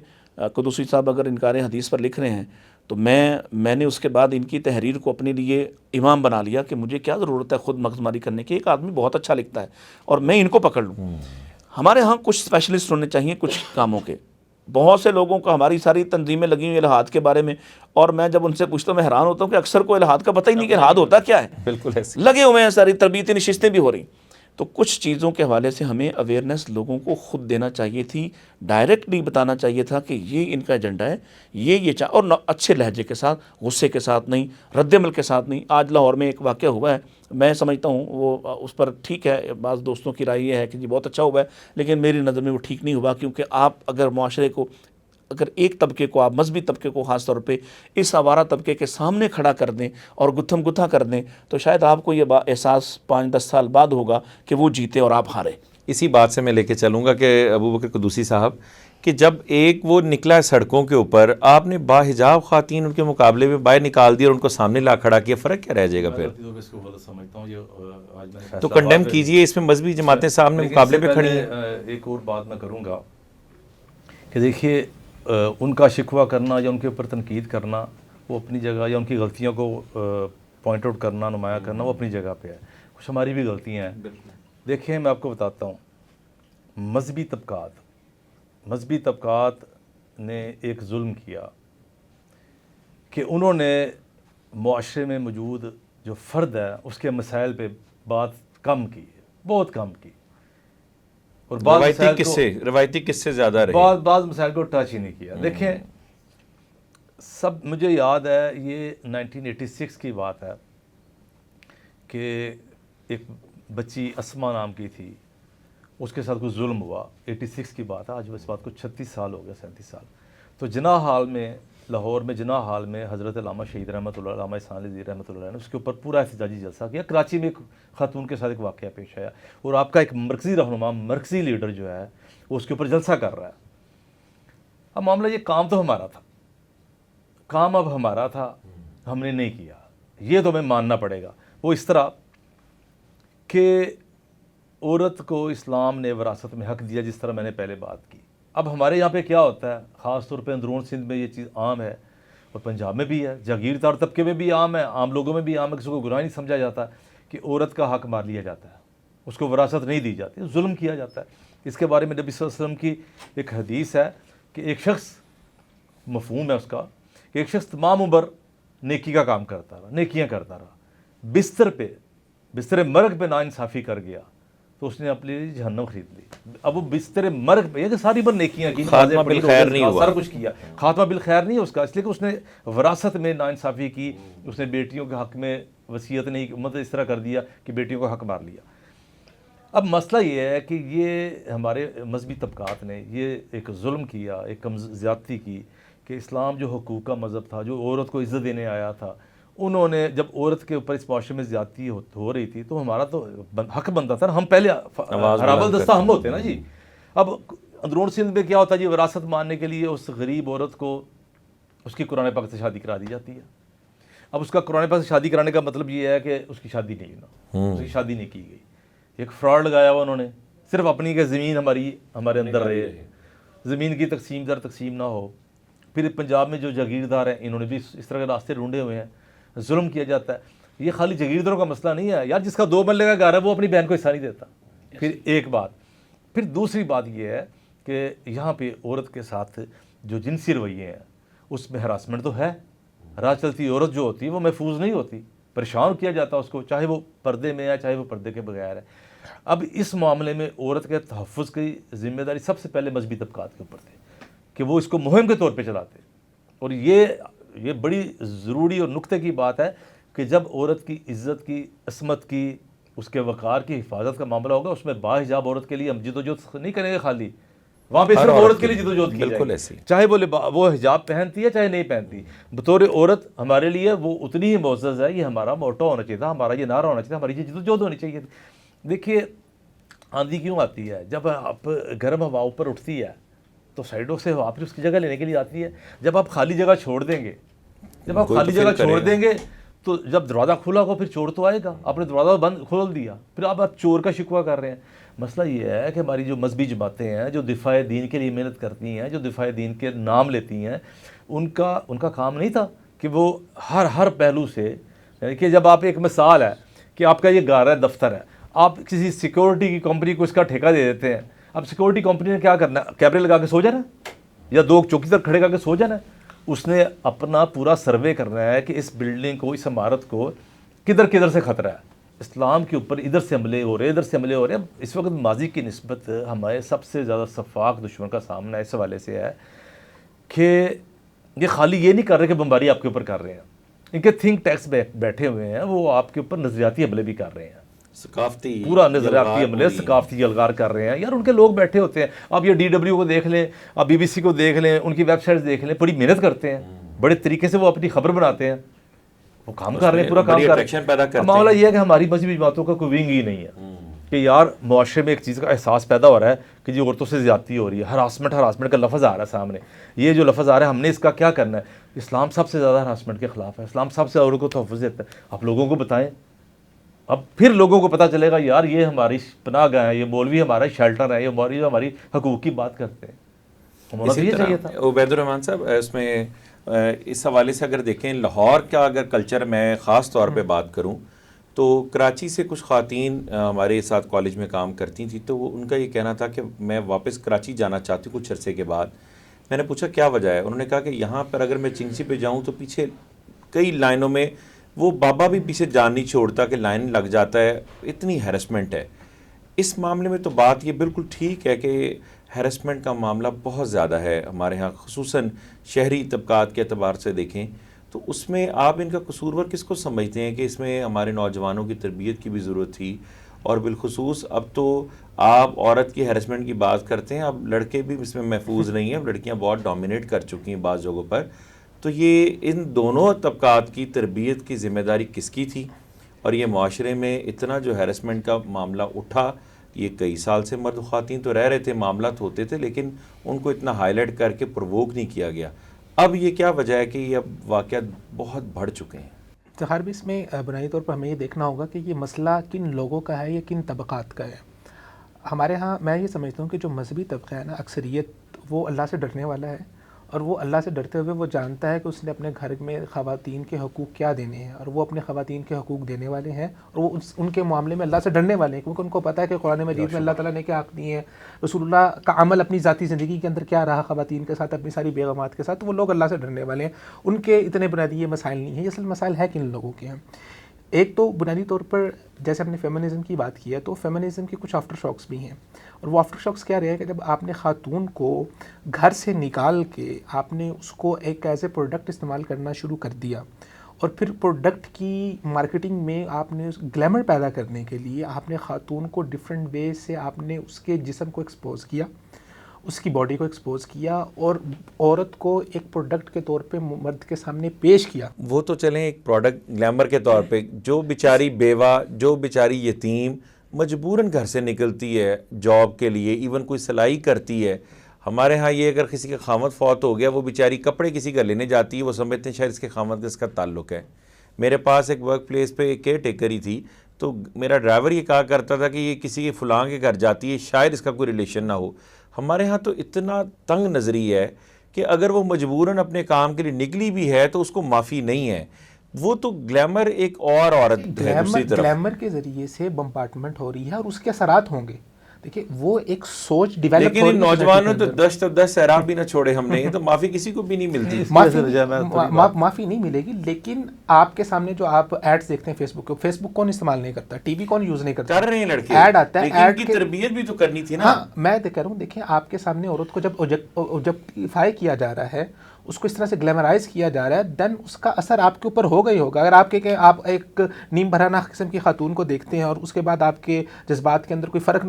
قدوسی صاحب اگر انکار حدیث پر لکھ رہے ہیں، تو میں نے اس کے بعد ان کی تحریر کو اپنے لیے امام بنا لیا کہ مجھے کیا ضرورت ہے خود مغزماری کرنے کی. ایک آدمی بہت اچھا لکھتا ہے اور میں ان کو پکڑ لوں. ہمارے ہاں کچھ اسپیشلسٹ ہونے چاہیے کچھ کاموں کے. بہت سے لوگوں کو ہماری ساری تنظیمیں لگی ہوئی الہاد کے بارے میں، اور میں جب ان سے پوچھتا ہوں میں حیران ہوتا ہوں کہ اکثر کو الہاد کا پتہ ہی نہیں کہ الہاد ہوتا کیا ہے. بالکل ایسے لگے ہوئے ہیں، ساری تربیتی نشستیں بھی ہو رہی. تو کچھ چیزوں کے حوالے سے ہمیں اویئرنیس لوگوں کو خود دینا چاہیے تھی، ڈائریکٹلی بتانا چاہیے تھا کہ یہ ان کا ایجنڈا ہے، یہ اور اچھے لہجے کے ساتھ، غصے کے ساتھ نہیں، رد عمل کے ساتھ نہیں. آج لاہور میں ایک واقعہ ہوا ہے، میں سمجھتا ہوں وہ اس پر ٹھیک ہے، بعض دوستوں کی رائے یہ ہے کہ جی بہت اچھا ہوا ہے، لیکن میری نظر میں وہ ٹھیک نہیں ہوا. کیونکہ آپ اگر معاشرے کو، اگر ایک طبقے کو، آپ مذہبی طبقے کو خاص طور پہ اس آوارہ طبقے کے سامنے کھڑا کر دیں اور گتھم گتھا کر دیں، تو شاید آپ کو یہ احساس 5-10 سال بعد ہوگا کہ وہ جیتے اور آپ ہارے. اسی بات سے میں لے کے چلوں گا کہ ابو بکر قدوسی صاحب، کہ جب ایک وہ نکلا سڑکوں کے اوپر، آپ نے باحجاب خواتین ان کے مقابلے میں باہر نکال دی اور ان کو سامنے لا کھڑا کیا، فرق کیا رہ جائے گا پھر؟ تو کنڈیم کیجئے، اس میں مذہبی جماعتیں سامنے مقابلے پہ کھڑی ہیں. ایک اور بات میں کروں گا کہ دیکھیے ان کا شکوہ کرنا یا ان کے اوپر تنقید کرنا وہ اپنی جگہ، یا ان کی غلطیوں کو پوائنٹ آؤٹ کرنا، نمایاں کرنا، وہ اپنی جگہ پہ ہے. کچھ ہماری بھی غلطیاں ہیں. دیکھیں میں آپ کو بتاتا ہوں، مذہبی طبقات نے ایک ظلم کیا کہ انہوں نے معاشرے میں موجود جو فرد ہے اس کے مسائل پہ بات کم کی، بہت کم کی، اور روایتی قصے زیادہ رہے، بعض مسائل کو ٹچ ہی نہیں کیا. دیکھیں مجھے یاد ہے، یہ 1986 کی بات ہے کہ ایک بچی اسما نام کی تھی، اس کے ساتھ کوئی ظلم ہوا. 86 کی بات ہے، آج اس بات کو 36 سال ہو گیا، 37 سال. تو جناح ہال میں لاہور میں جناح ہال میں حضرت علامہ شہید رحمۃ اللہ علامہ احسان علی رحمۃ اللہ نے اس کے اوپر پورا احتجاجی جلسہ کیا. کراچی میں ایک خاتون کے ساتھ ایک واقعہ پیش آیا اور آپ کا ایک مرکزی رہنما مرکزی لیڈر جو ہے وہ اس کے اوپر جلسہ کر رہا ہے. اب معاملہ یہ کام تو ہمارا تھا, کام اب ہمارا تھا, ہم نے نہیں کیا, یہ تو ہمیں ماننا پڑے گا. وہ اس طرح کہ عورت کو اسلام نے وراثت میں حق دیا, جس طرح میں نے پہلے بات کی. اب ہمارے یہاں پہ کیا ہوتا ہے, خاص طور پہ اندرون سندھ میں یہ چیز عام ہے اور پنجاب میں بھی ہے, جاگیردار طبقے میں بھی عام ہے, عام لوگوں میں بھی عام ہے, کسی کو گناہ نہیں سمجھا جاتا کہ عورت کا حق مار لیا جاتا ہے, اس کو وراثت نہیں دی جاتی, ظلم کیا جاتا ہے. اس کے بارے میں نبی صلی اللہ علیہ وسلم کی ایک حدیث ہے کہ ایک شخص, مفہوم ہے اس کا, ایک شخص تمام عمر نیکی کا کام کرتا رہا, نیکیاں کرتا رہا, بستر مرگ پہ ناانصافی کر گیا تو اس نے اپنے لیے جہنم خرید لی. اب وہ بستر مرگ پہ, یہ ساری عمر نیکیاں کی, خاتمہ بالخیر نہیں ہوا, سارا کچھ کیا, خاتمہ بالخیر نہیں ہے اس کا, اس لیے کہ اس نے وراثت میں ناانصافی کی, اس نے بیٹیوں کے حق میں وصیت نہیں, مطلب اس طرح کر دیا کہ بیٹیوں کا حق مار لیا. اب مسئلہ یہ ہے کہ یہ ہمارے مذہبی طبقات نے یہ ایک ظلم کیا, ایک زیادتی کی کہ اسلام جو حقوق کا مذہب تھا, جو عورت کو عزت دینے آیا تھا, انہوں نے جب عورت کے اوپر اس معاشرے میں زیادتی ہو رہی تھی تو ہمارا تو حق بنتا تھا, ہم پہلے حرابل دستہ ہم ہوتے نا جی. اب اندرون سندھ میں کیا ہوتا ہے جی, وراثت ماننے کے لیے اس غریب عورت کو اس کی قرآن پاک سے شادی کرا دی جاتی ہے. اب اس کا قرآن پاک سے شادی کرانے کا مطلب یہ ہے کہ اس کی شادی نہیں ہونا, اس کی شادی نہیں کی گئی. ایک فراڈ لگایا ہوا انہوں نے, صرف اپنی کہ زمین ہمارے اندر رہے, زمین کی تقسیم در تقسیم نہ ہو. پھر پنجاب میں جو جاگیردار ہیں انہوں نے بھی اس طرح کے راستے ڈھونڈے ہوئے ہیں, ظلم کیا جاتا ہے. یہ خالی جاگیرداروں کا مسئلہ نہیں ہے یار, جس کا 2 مرلے کا گھر ہے وہ اپنی بہن کو حصہ نہیں دیتا. پھر ایک بات, پھر دوسری بات یہ ہے کہ یہاں پہ عورت کے ساتھ جو جنسی رویے ہیں اس میں ہراسمنٹ تو ہے. راہ چلتی عورت جو ہوتی ہے وہ محفوظ نہیں ہوتی, پریشان کیا جاتا اس کو, چاہے وہ پردے میں ہے چاہے وہ پردے کے بغیر ہے. اب اس معاملے میں عورت کے تحفظ کی ذمہ داری سب سے پہلے مذہبی طبقات کے اوپر تھی کہ وہ اس کو مہم کے طور پہ چلاتے. اور یہ بڑی ضروری اور نقطے کی بات ہے کہ جب عورت کی عزت کی, عصمت کی, اس کے وقار کی حفاظت کا معاملہ ہوگا, اس میں باحجاب عورت کے لیے ہم جد و جہد نہیں کریں گے خالی, وہاں پہ صرف عورت کے لیے جد و جہد کی بالکل ایسی, چاہے وہ حجاب پہنتی ہے چاہے نہیں پہنتی. بطور عورت ہمارے لیے وہ اتنی ہی معزز ہے, یہ ہمارا موٹو ہونا چاہیے تھا, ہمارا یہ نعرہ ہونا چاہیے تھا, ہماری یہ جد و جہد ہونی چاہیے. دیکھیے آندھی کیوں آتی ہے, جب آپ گرم ہوا اوپر اٹھتی ہے تو سائڈوں سے ہوا پھر اس کی جگہ لینے کے لیے آتی ہے. جب آپ خالی جگہ چھوڑ دیں گے, تو جب دروازہ کھلا ہو پھر چور تو آئے گا. آپ نے دروازہ بند کھول دیا, پھر آپ چور کا شکوہ کر رہے ہیں. مسئلہ یہ ہے کہ ہماری جو مذہبی جماعتیں ہیں جو دفاع دین کے لیے محنت کرتی ہیں, جو دفاع دین کے نام لیتی ہیں, ان کا کام نہیں تھا کہ وہ ہر پہلو سے, یعنی کہ جب آپ, ایک مثال ہے کہ آپ کا یہ گھر ہے, دفتر ہے, آپ کسی سیکورٹی کی کمپنی کو اس کا ٹھیکہ دے دیتے ہیں. اب سیکورٹی کمپنی نے کیا کرنا ہے, کیمرے لگا کے سو جانا ہے یا 2 چوکیدار کھڑے کر کے سو جانا ہے. اس نے اپنا پورا سروے کرنا ہے کہ اس بلڈنگ کو, اس عمارت کو کدھر سے خطرہ ہے, اسلام کے اوپر ادھر سے حملے ہو رہے, ادھر سے حملے ہو رہے ہیں. اس وقت ماضی کی نسبت ہمارے سب سے زیادہ شفاق دشمن کا سامنا اس حوالے سے ہے کہ یہ خالی یہ نہیں کر رہے کہ بمباری آپ کے اوپر کر رہے ہیں, ان کے تھنک ٹینکس بیٹھے ہوئے ہیں, وہ آپ کے اوپر نظریاتی حملے بھی کر رہے ہیں, ثقافتی پورا نظریاتی عملے, ثقافتی الغار کر رہے ہیں. یار ان کے لوگ بیٹھے ہوتے ہیں, آپ یہ DW کو دیکھ لیں, آپ BBC کو دیکھ لیں, ان کی ویب سائٹس دیکھ لیں, بڑی محنت کرتے ہیں, بڑے طریقے سے وہ اپنی خبر بناتے ہیں, وہ کام کر رہے ہیں, پورا کام کر رہے ہیں. معاملہ یہ ہے کہ ہماری مذہبی باتوں کا کوئی ونگ ہی نہیں ہے کہ یار معاشرے میں ایک چیز کا احساس پیدا ہو رہا ہے کہ جی عورتوں سے زیادتی ہو رہی ہے, ہراسمنٹ کا لفظ آ رہا ہے سامنے. یہ جو لفظ آ رہا ہے ہم نے اس کا کیا کرنا ہے. اسلام سب سے زیادہ ہراسمنٹ کے خلاف ہے, اسلام سب سے عورتوں کو تحفظ دیتا ہے. آپ لوگوں کو بتائیں, اب پھر لوگوں کو پتہ چلے گا یار یہ ہماری پناہ گاہ ہے, یہ مولوی ہمارا شیلٹر ہے, یہ مولوی ہماری حقوق کی بات کرتے ہیں. اسی طرح عبید الرحمان صاحب, اس میں اس حوالے سے اگر دیکھیں لاہور کا اگر کلچر میں خاص طور پہ بات کروں تو کراچی سے کچھ خواتین ہمارے ساتھ کالج میں کام کرتی تھیں, تو وہ ان کا یہ کہنا تھا کہ میں واپس کراچی جانا چاہتی ہوں کچھ عرصے کے بعد. میں نے پوچھا کیا وجہ ہے, انہوں نے کہا کہ یہاں پر اگر میں چنگسی پہ جاؤں تو پیچھے کئی لائنوں میں وہ بابا بھی پیچھے جان نہیں چھوڑتا کہ لائن لگ جاتا ہے, اتنی ہیرسمنٹ ہے. اس معاملے میں تو بات یہ بالکل ٹھیک ہے کہ ہیرسمنٹ کا معاملہ بہت زیادہ ہے ہمارے ہاں, خصوصاً شہری طبقات کے اعتبار سے دیکھیں تو اس میں آپ ان کا قصورور کس کو سمجھتے ہیں کہ اس میں ہمارے نوجوانوں کی تربیت کی بھی ضرورت تھی, اور بالخصوص اب تو آپ عورت کی ہیرسمنٹ کی بات کرتے ہیں, اب لڑکے بھی اس میں محفوظ نہیں ہیں, لڑکیاں بہت ڈومینیٹ کر چکی ہیں بعض جگہوں پر. تو یہ ان دونوں طبقات کی تربیت کی ذمہ داری کس کی تھی؟ اور یہ معاشرے میں اتنا جو ہیرسمنٹ کا معاملہ اٹھا، یہ کئی سال سے مرد و خواتین تو رہ رہے تھے، معاملات ہوتے تھے، لیکن ان کو اتنا ہائی لائٹ کر کے پرووک نہیں کیا گیا. اب یہ کیا وجہ ہے کہ یہ اب واقعات بہت بڑھ چکے ہیں؟ افتخار بھی اس میں بنیادی طور پر ہمیں یہ دیکھنا ہوگا کہ یہ مسئلہ کن لوگوں کا ہے یا کن طبقات کا ہے. ہمارے ہاں میں یہ سمجھتا ہوں کہ جو مذہبی طبقہ ہے نا، اکثریت وہ اللہ سے ڈرنے والا ہے، اور وہ اللہ سے ڈرتے ہوئے وہ جانتا ہے کہ اس نے اپنے گھر میں خواتین کے حقوق کیا دینے ہیں، اور وہ اپنے خواتین کے حقوق دینے والے ہیں، اور وہ ان کے معاملے میں اللہ سے ڈرنے والے ہیں، کیونکہ ان کو پتہ ہے کہ قرآن مجید میں اللہ تعالیٰ نے کیا حق دیے ہیں، رسول اللہ کا عمل اپنی ذاتی زندگی کے اندر کیا رہا خواتین کے ساتھ، اپنی ساری بیگمات کے ساتھ. وہ لوگ اللہ سے ڈرنے والے ہیں، ان کے اتنے بنیادی یہ مسائل نہیں ہیں. یہ اصل مسائل ہے کن لوگوں کے ہیں. ایک تو بنیادی طور پر جیسے ہم نے فیمنزم کی بات کی ہے، تو فیمنزم کے کچھ آفٹر شاکس بھی ہیں، اور وہ آفٹر شاکس کیا رہے ہیں کہ جب آپ نے خاتون کو گھر سے نکال کے آپ نے اس کو ایک ایز اے پروڈکٹ استعمال کرنا شروع کر دیا، اور پھر پروڈکٹ کی مارکیٹنگ میں آپ نے گلیمر پیدا کرنے کے لیے آپ نے خاتون کو ڈفرینٹ وے سے آپ نے اس کے جسم کو ایکسپوز کیا، اس کی باڈی کو ایکسپوز کیا، اور عورت کو ایک پروڈکٹ کے طور پہ مرد کے سامنے پیش کیا. وہ تو چلیں ایک پروڈکٹ گلیمر کے طور پہ، جو بیچاری بیوہ، جو بیچاری یتیم مجبوراً گھر سے نکلتی ہے جاب کے لیے، ایون کوئی سلائی کرتی ہے. ہمارے ہاں یہ اگر کسی کا خامد فوت ہو گیا، وہ بیچاری کپڑے کسی کا لینے جاتی ہے، وہ سمجھتے ہیں شاید اس کے خامد کا اس کا تعلق ہے. میرے پاس ایک ورک پلیس پہ ایک کیئر ٹیکر ہی تھی، تو میرا ڈرائیور یہ کہا کرتا تھا کہ یہ کسی کے فلاں کے گھر جاتی ہے، شاید اس کا کوئی ریلیشن نہ ہو. ہمارے ہاں تو اتنا تنگ نظری ہے کہ اگر وہ مجبوراً اپنے کام کے لیے نکلی بھی ہے تو اس کو معافی نہیں ہے. وہ تو گلیمر ایک اور عورت ہے دوسری طرف. گلیمر کے ذریعے سے بمبارٹمنٹ ہو رہی ہے، اور اس کے اثرات ہوں گے. دیکھیے وہ ایک سوچ ڈیولپ، لیکن ان نوجوانوں تو 10 سیراب بھی نہ چھوڑے ہم نے، تو معافی کسی کو بھی نہیں ملتی. معافی نہیں ملے گی. لیکن آپ کے سامنے جو آپ ایڈز دیکھتے ہیں فیس بک کون استعمال نہیں کرتا، ٹی وی کون یوز نہیں کرتا، کر رہے ہیں لڑکے، ایڈ آتا ہے، لیکن ان کی تربیت بھی تو کرنی تھی نا. ہاں میں کہہ رہا ہوں، دیکھیں آپ کے سامنے عورت کو جب آبجیکٹیفائی کیا جا رہا ہے، اس کو اس طرح سے گلیمرائز کیا جا رہا ہے، دین اس کا اثر آپ کے اوپر ہوگا ہی ہوگا. اگر آپ کہ آپ ایک نیم بھرانا قسم کی خاتون کو دیکھتے ہیں، اور اس کے بعد آپ کے جذبات کے اندر کوئی فرق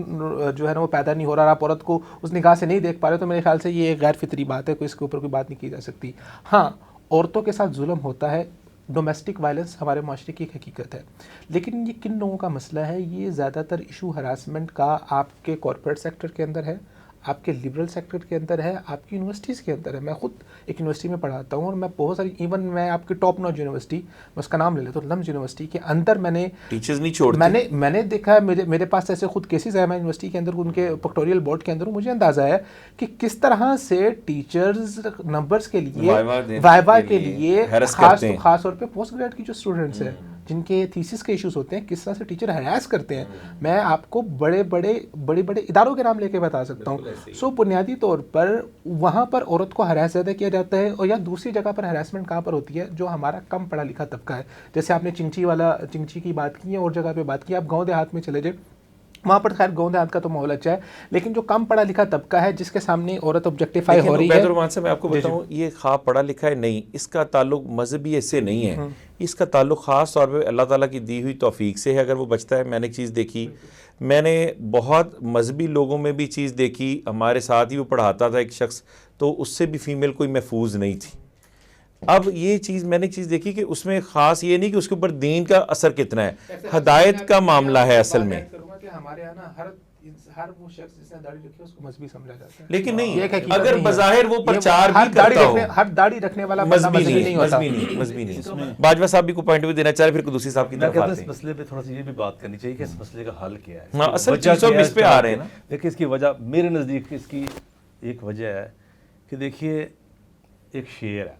جو ہے نا وہ پیدا نہیں ہو رہا، اور آپ عورت کو اس نگاہ سے نہیں دیکھ پا رہے، تو میرے خیال سے یہ ایک غیر فطری بات ہے، کوئی اس کے اوپر کوئی بات نہیں کی جا سکتی. ہاں عورتوں کے ساتھ ظلم ہوتا ہے، ڈومیسٹک وائلنس ہمارے معاشرے کی ایک حقیقت ہے، لیکن یہ کن لوگوں کا مسئلہ ہے؟ یہ زیادہ تر ایشو ہراسمنٹ کا آپ کے کارپوریٹ سیکٹر کے اندر ہے، آپ کے لبرل سیکٹر کے اندر ہے، آپ کی یونیورسٹیز کے اندر ہے. میں خود ایک یونیورسٹی میں پڑھاتا ہوں، اور میں بہت ساری، ایون میں آپ کی ٹاپ نوچ یونیورسٹی، میں اس کا نام لے لیتا ہوں، لمز یونیورسٹی کے اندر میں نے ٹیچرز نہیں چھوڑتے. میں نے دیکھا ہے، میرے پاس ایسے خود کیسز ہیں، میں یونیورسٹی کے اندر ان کے پکٹوریل بورڈ کے اندر ہوں، مجھے اندازہ ہے کہ کس طرح سے ٹیچرز نمبرز کے لیے، وائوا کے لیے، خاص طور پہ پوسٹ گریڈ کی جو اسٹوڈنٹس ہیں جن کے تھیسس کے ایشوز ہوتے ہیں، کس طرح سے ٹیچر ہراس کرتے ہیں. میں آپ کو بڑے بڑے اداروں کے نام لے کے بتا سکتا ہوں. سو بنیادی طور پر وہاں پر عورت کو ہراس زیادہ کیا جاتا ہے، اور یا دوسری جگہ پر ہراسمنٹ کہاں پر ہوتی ہے؟ جو ہمارا کم پڑھا لکھا طبقہ ہے. جیسے آپ نے چنچی کی بات کی ہے، اور جگہ پہ بات کی، آپ گاؤں دیہات میں چلے جائیں، وہاں پر خیر گاؤں دیہات کا تو ماحول اچھا ہے، لیکن جو کم پڑھا لکھا طبقہ ہے جس کے سامنے عورت آبجیکٹیفائی ہو رہی ہے. عبید سے میں آپ کو بتاؤں، یہ خواب پڑھا لکھا ہے نہیں، اس کا تعلق مذہبی اس سے نہیں ہے، اس کا تعلق خاص طور پہ اللہ تعالیٰ کی دی ہوئی توفیق سے ہے. اگر وہ بچتا ہے، میں نے چیز دیکھی، میں نے بہت مذہبی لوگوں میں بھی چیز دیکھی، ہمارے ساتھ ہی وہ پڑھاتا تھا ایک شخص، تو اس سے بھی فیمیل کوئی محفوظ نہیں تھی. اب یہ چیز میں نے چیز دیکھی کہ اس میں خاص یہ نہیں کہ اس کے اوپر دین کا اثر کتنا ہے، ہدایت کا معاملہ ہے اصل میں. ہمارے یہاں نا ہر وہ شخص جس نے داڑھی رکھی ہے اس کو مذہبی سمجھا جاتا ہے، لیکن نہیں، اگر بظاہر وہ پرچار بھی کرتا ہو، ہر داڑھی رکھنے والا مذہبی نہیں. باجوہ صاحب بھی کوئی پوائنٹ بھی دینا چاہے، پھر قدوسی صاحب کی طرف آتے ہیں. اس مسئلے پہ تھوڑا سا یہ بھی بات کرنی چاہیے کہ اس مسئلے کا حل کیا ہے. ہاں اصل چیزوں میں اس پہ آ رہے ہیں نا. دیکھیں اس کی وجہ میرے نزدیک اس کی ایک وجہ ہے کہ دیکھیے ایک شیر ہے،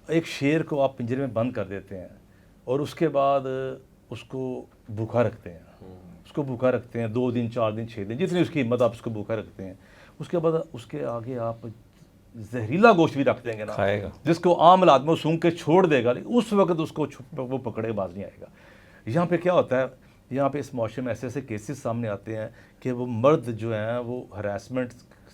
ایک شیر کو آپ پنجرے میں بند کر دیتے ہیں، اور اس کے بعد اس کو بھوکا رکھتے ہیں، اس کو بھوکا رکھتے ہیں 2 دن 4 دن 6 دن، جتنی اس کی ہمت آپ اس کو بھوکا رکھتے ہیں. اس کے بعد اس کے آگے آپ زہریلا گوشت بھی رکھ دیں گے نا، کھائے گا، جس کو عام آدمی سونگ کے چھوڑ دے گا، لیکن اس وقت اس کو وہ پکڑے باز نہیں آئے گا. یہاں پہ کیا ہوتا ہے، یہاں پہ اس معاشرے میں ایسے ایسے کیسز سامنے آتے ہیں کہ وہ مرد جو ہیں وہ ہراسمنٹ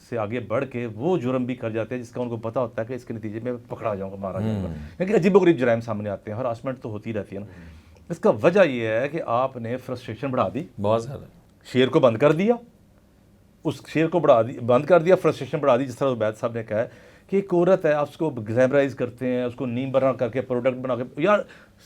سے آگے بڑھ کے وہ جرم بھی کر جاتے ہیں جس کا ان کو پتہ ہوتا ہے کہ اس کے نتیجے میں پکڑا جاؤں گا، مارا جاؤں گا. لیکن عجیب و غریب جرائم سامنے آتے ہیں، ہراسمنٹ تو ہوتی رہتی ہے نا. اس کا وجہ یہ ہے کہ آپ نے فرسٹریشن بڑھا دی، بہت زیادہ شیر کو بند کر دیا، اس شیر کو بند کر دیا، فرسٹریشن بڑھا دی. جس طرح عبید صاحب نے کہا ہے کہ ایک عورت ہے آپ اس کو گلیمرائز کرتے ہیں, اس کو نیم بنا کر کے پروڈکٹ بنا کے. یار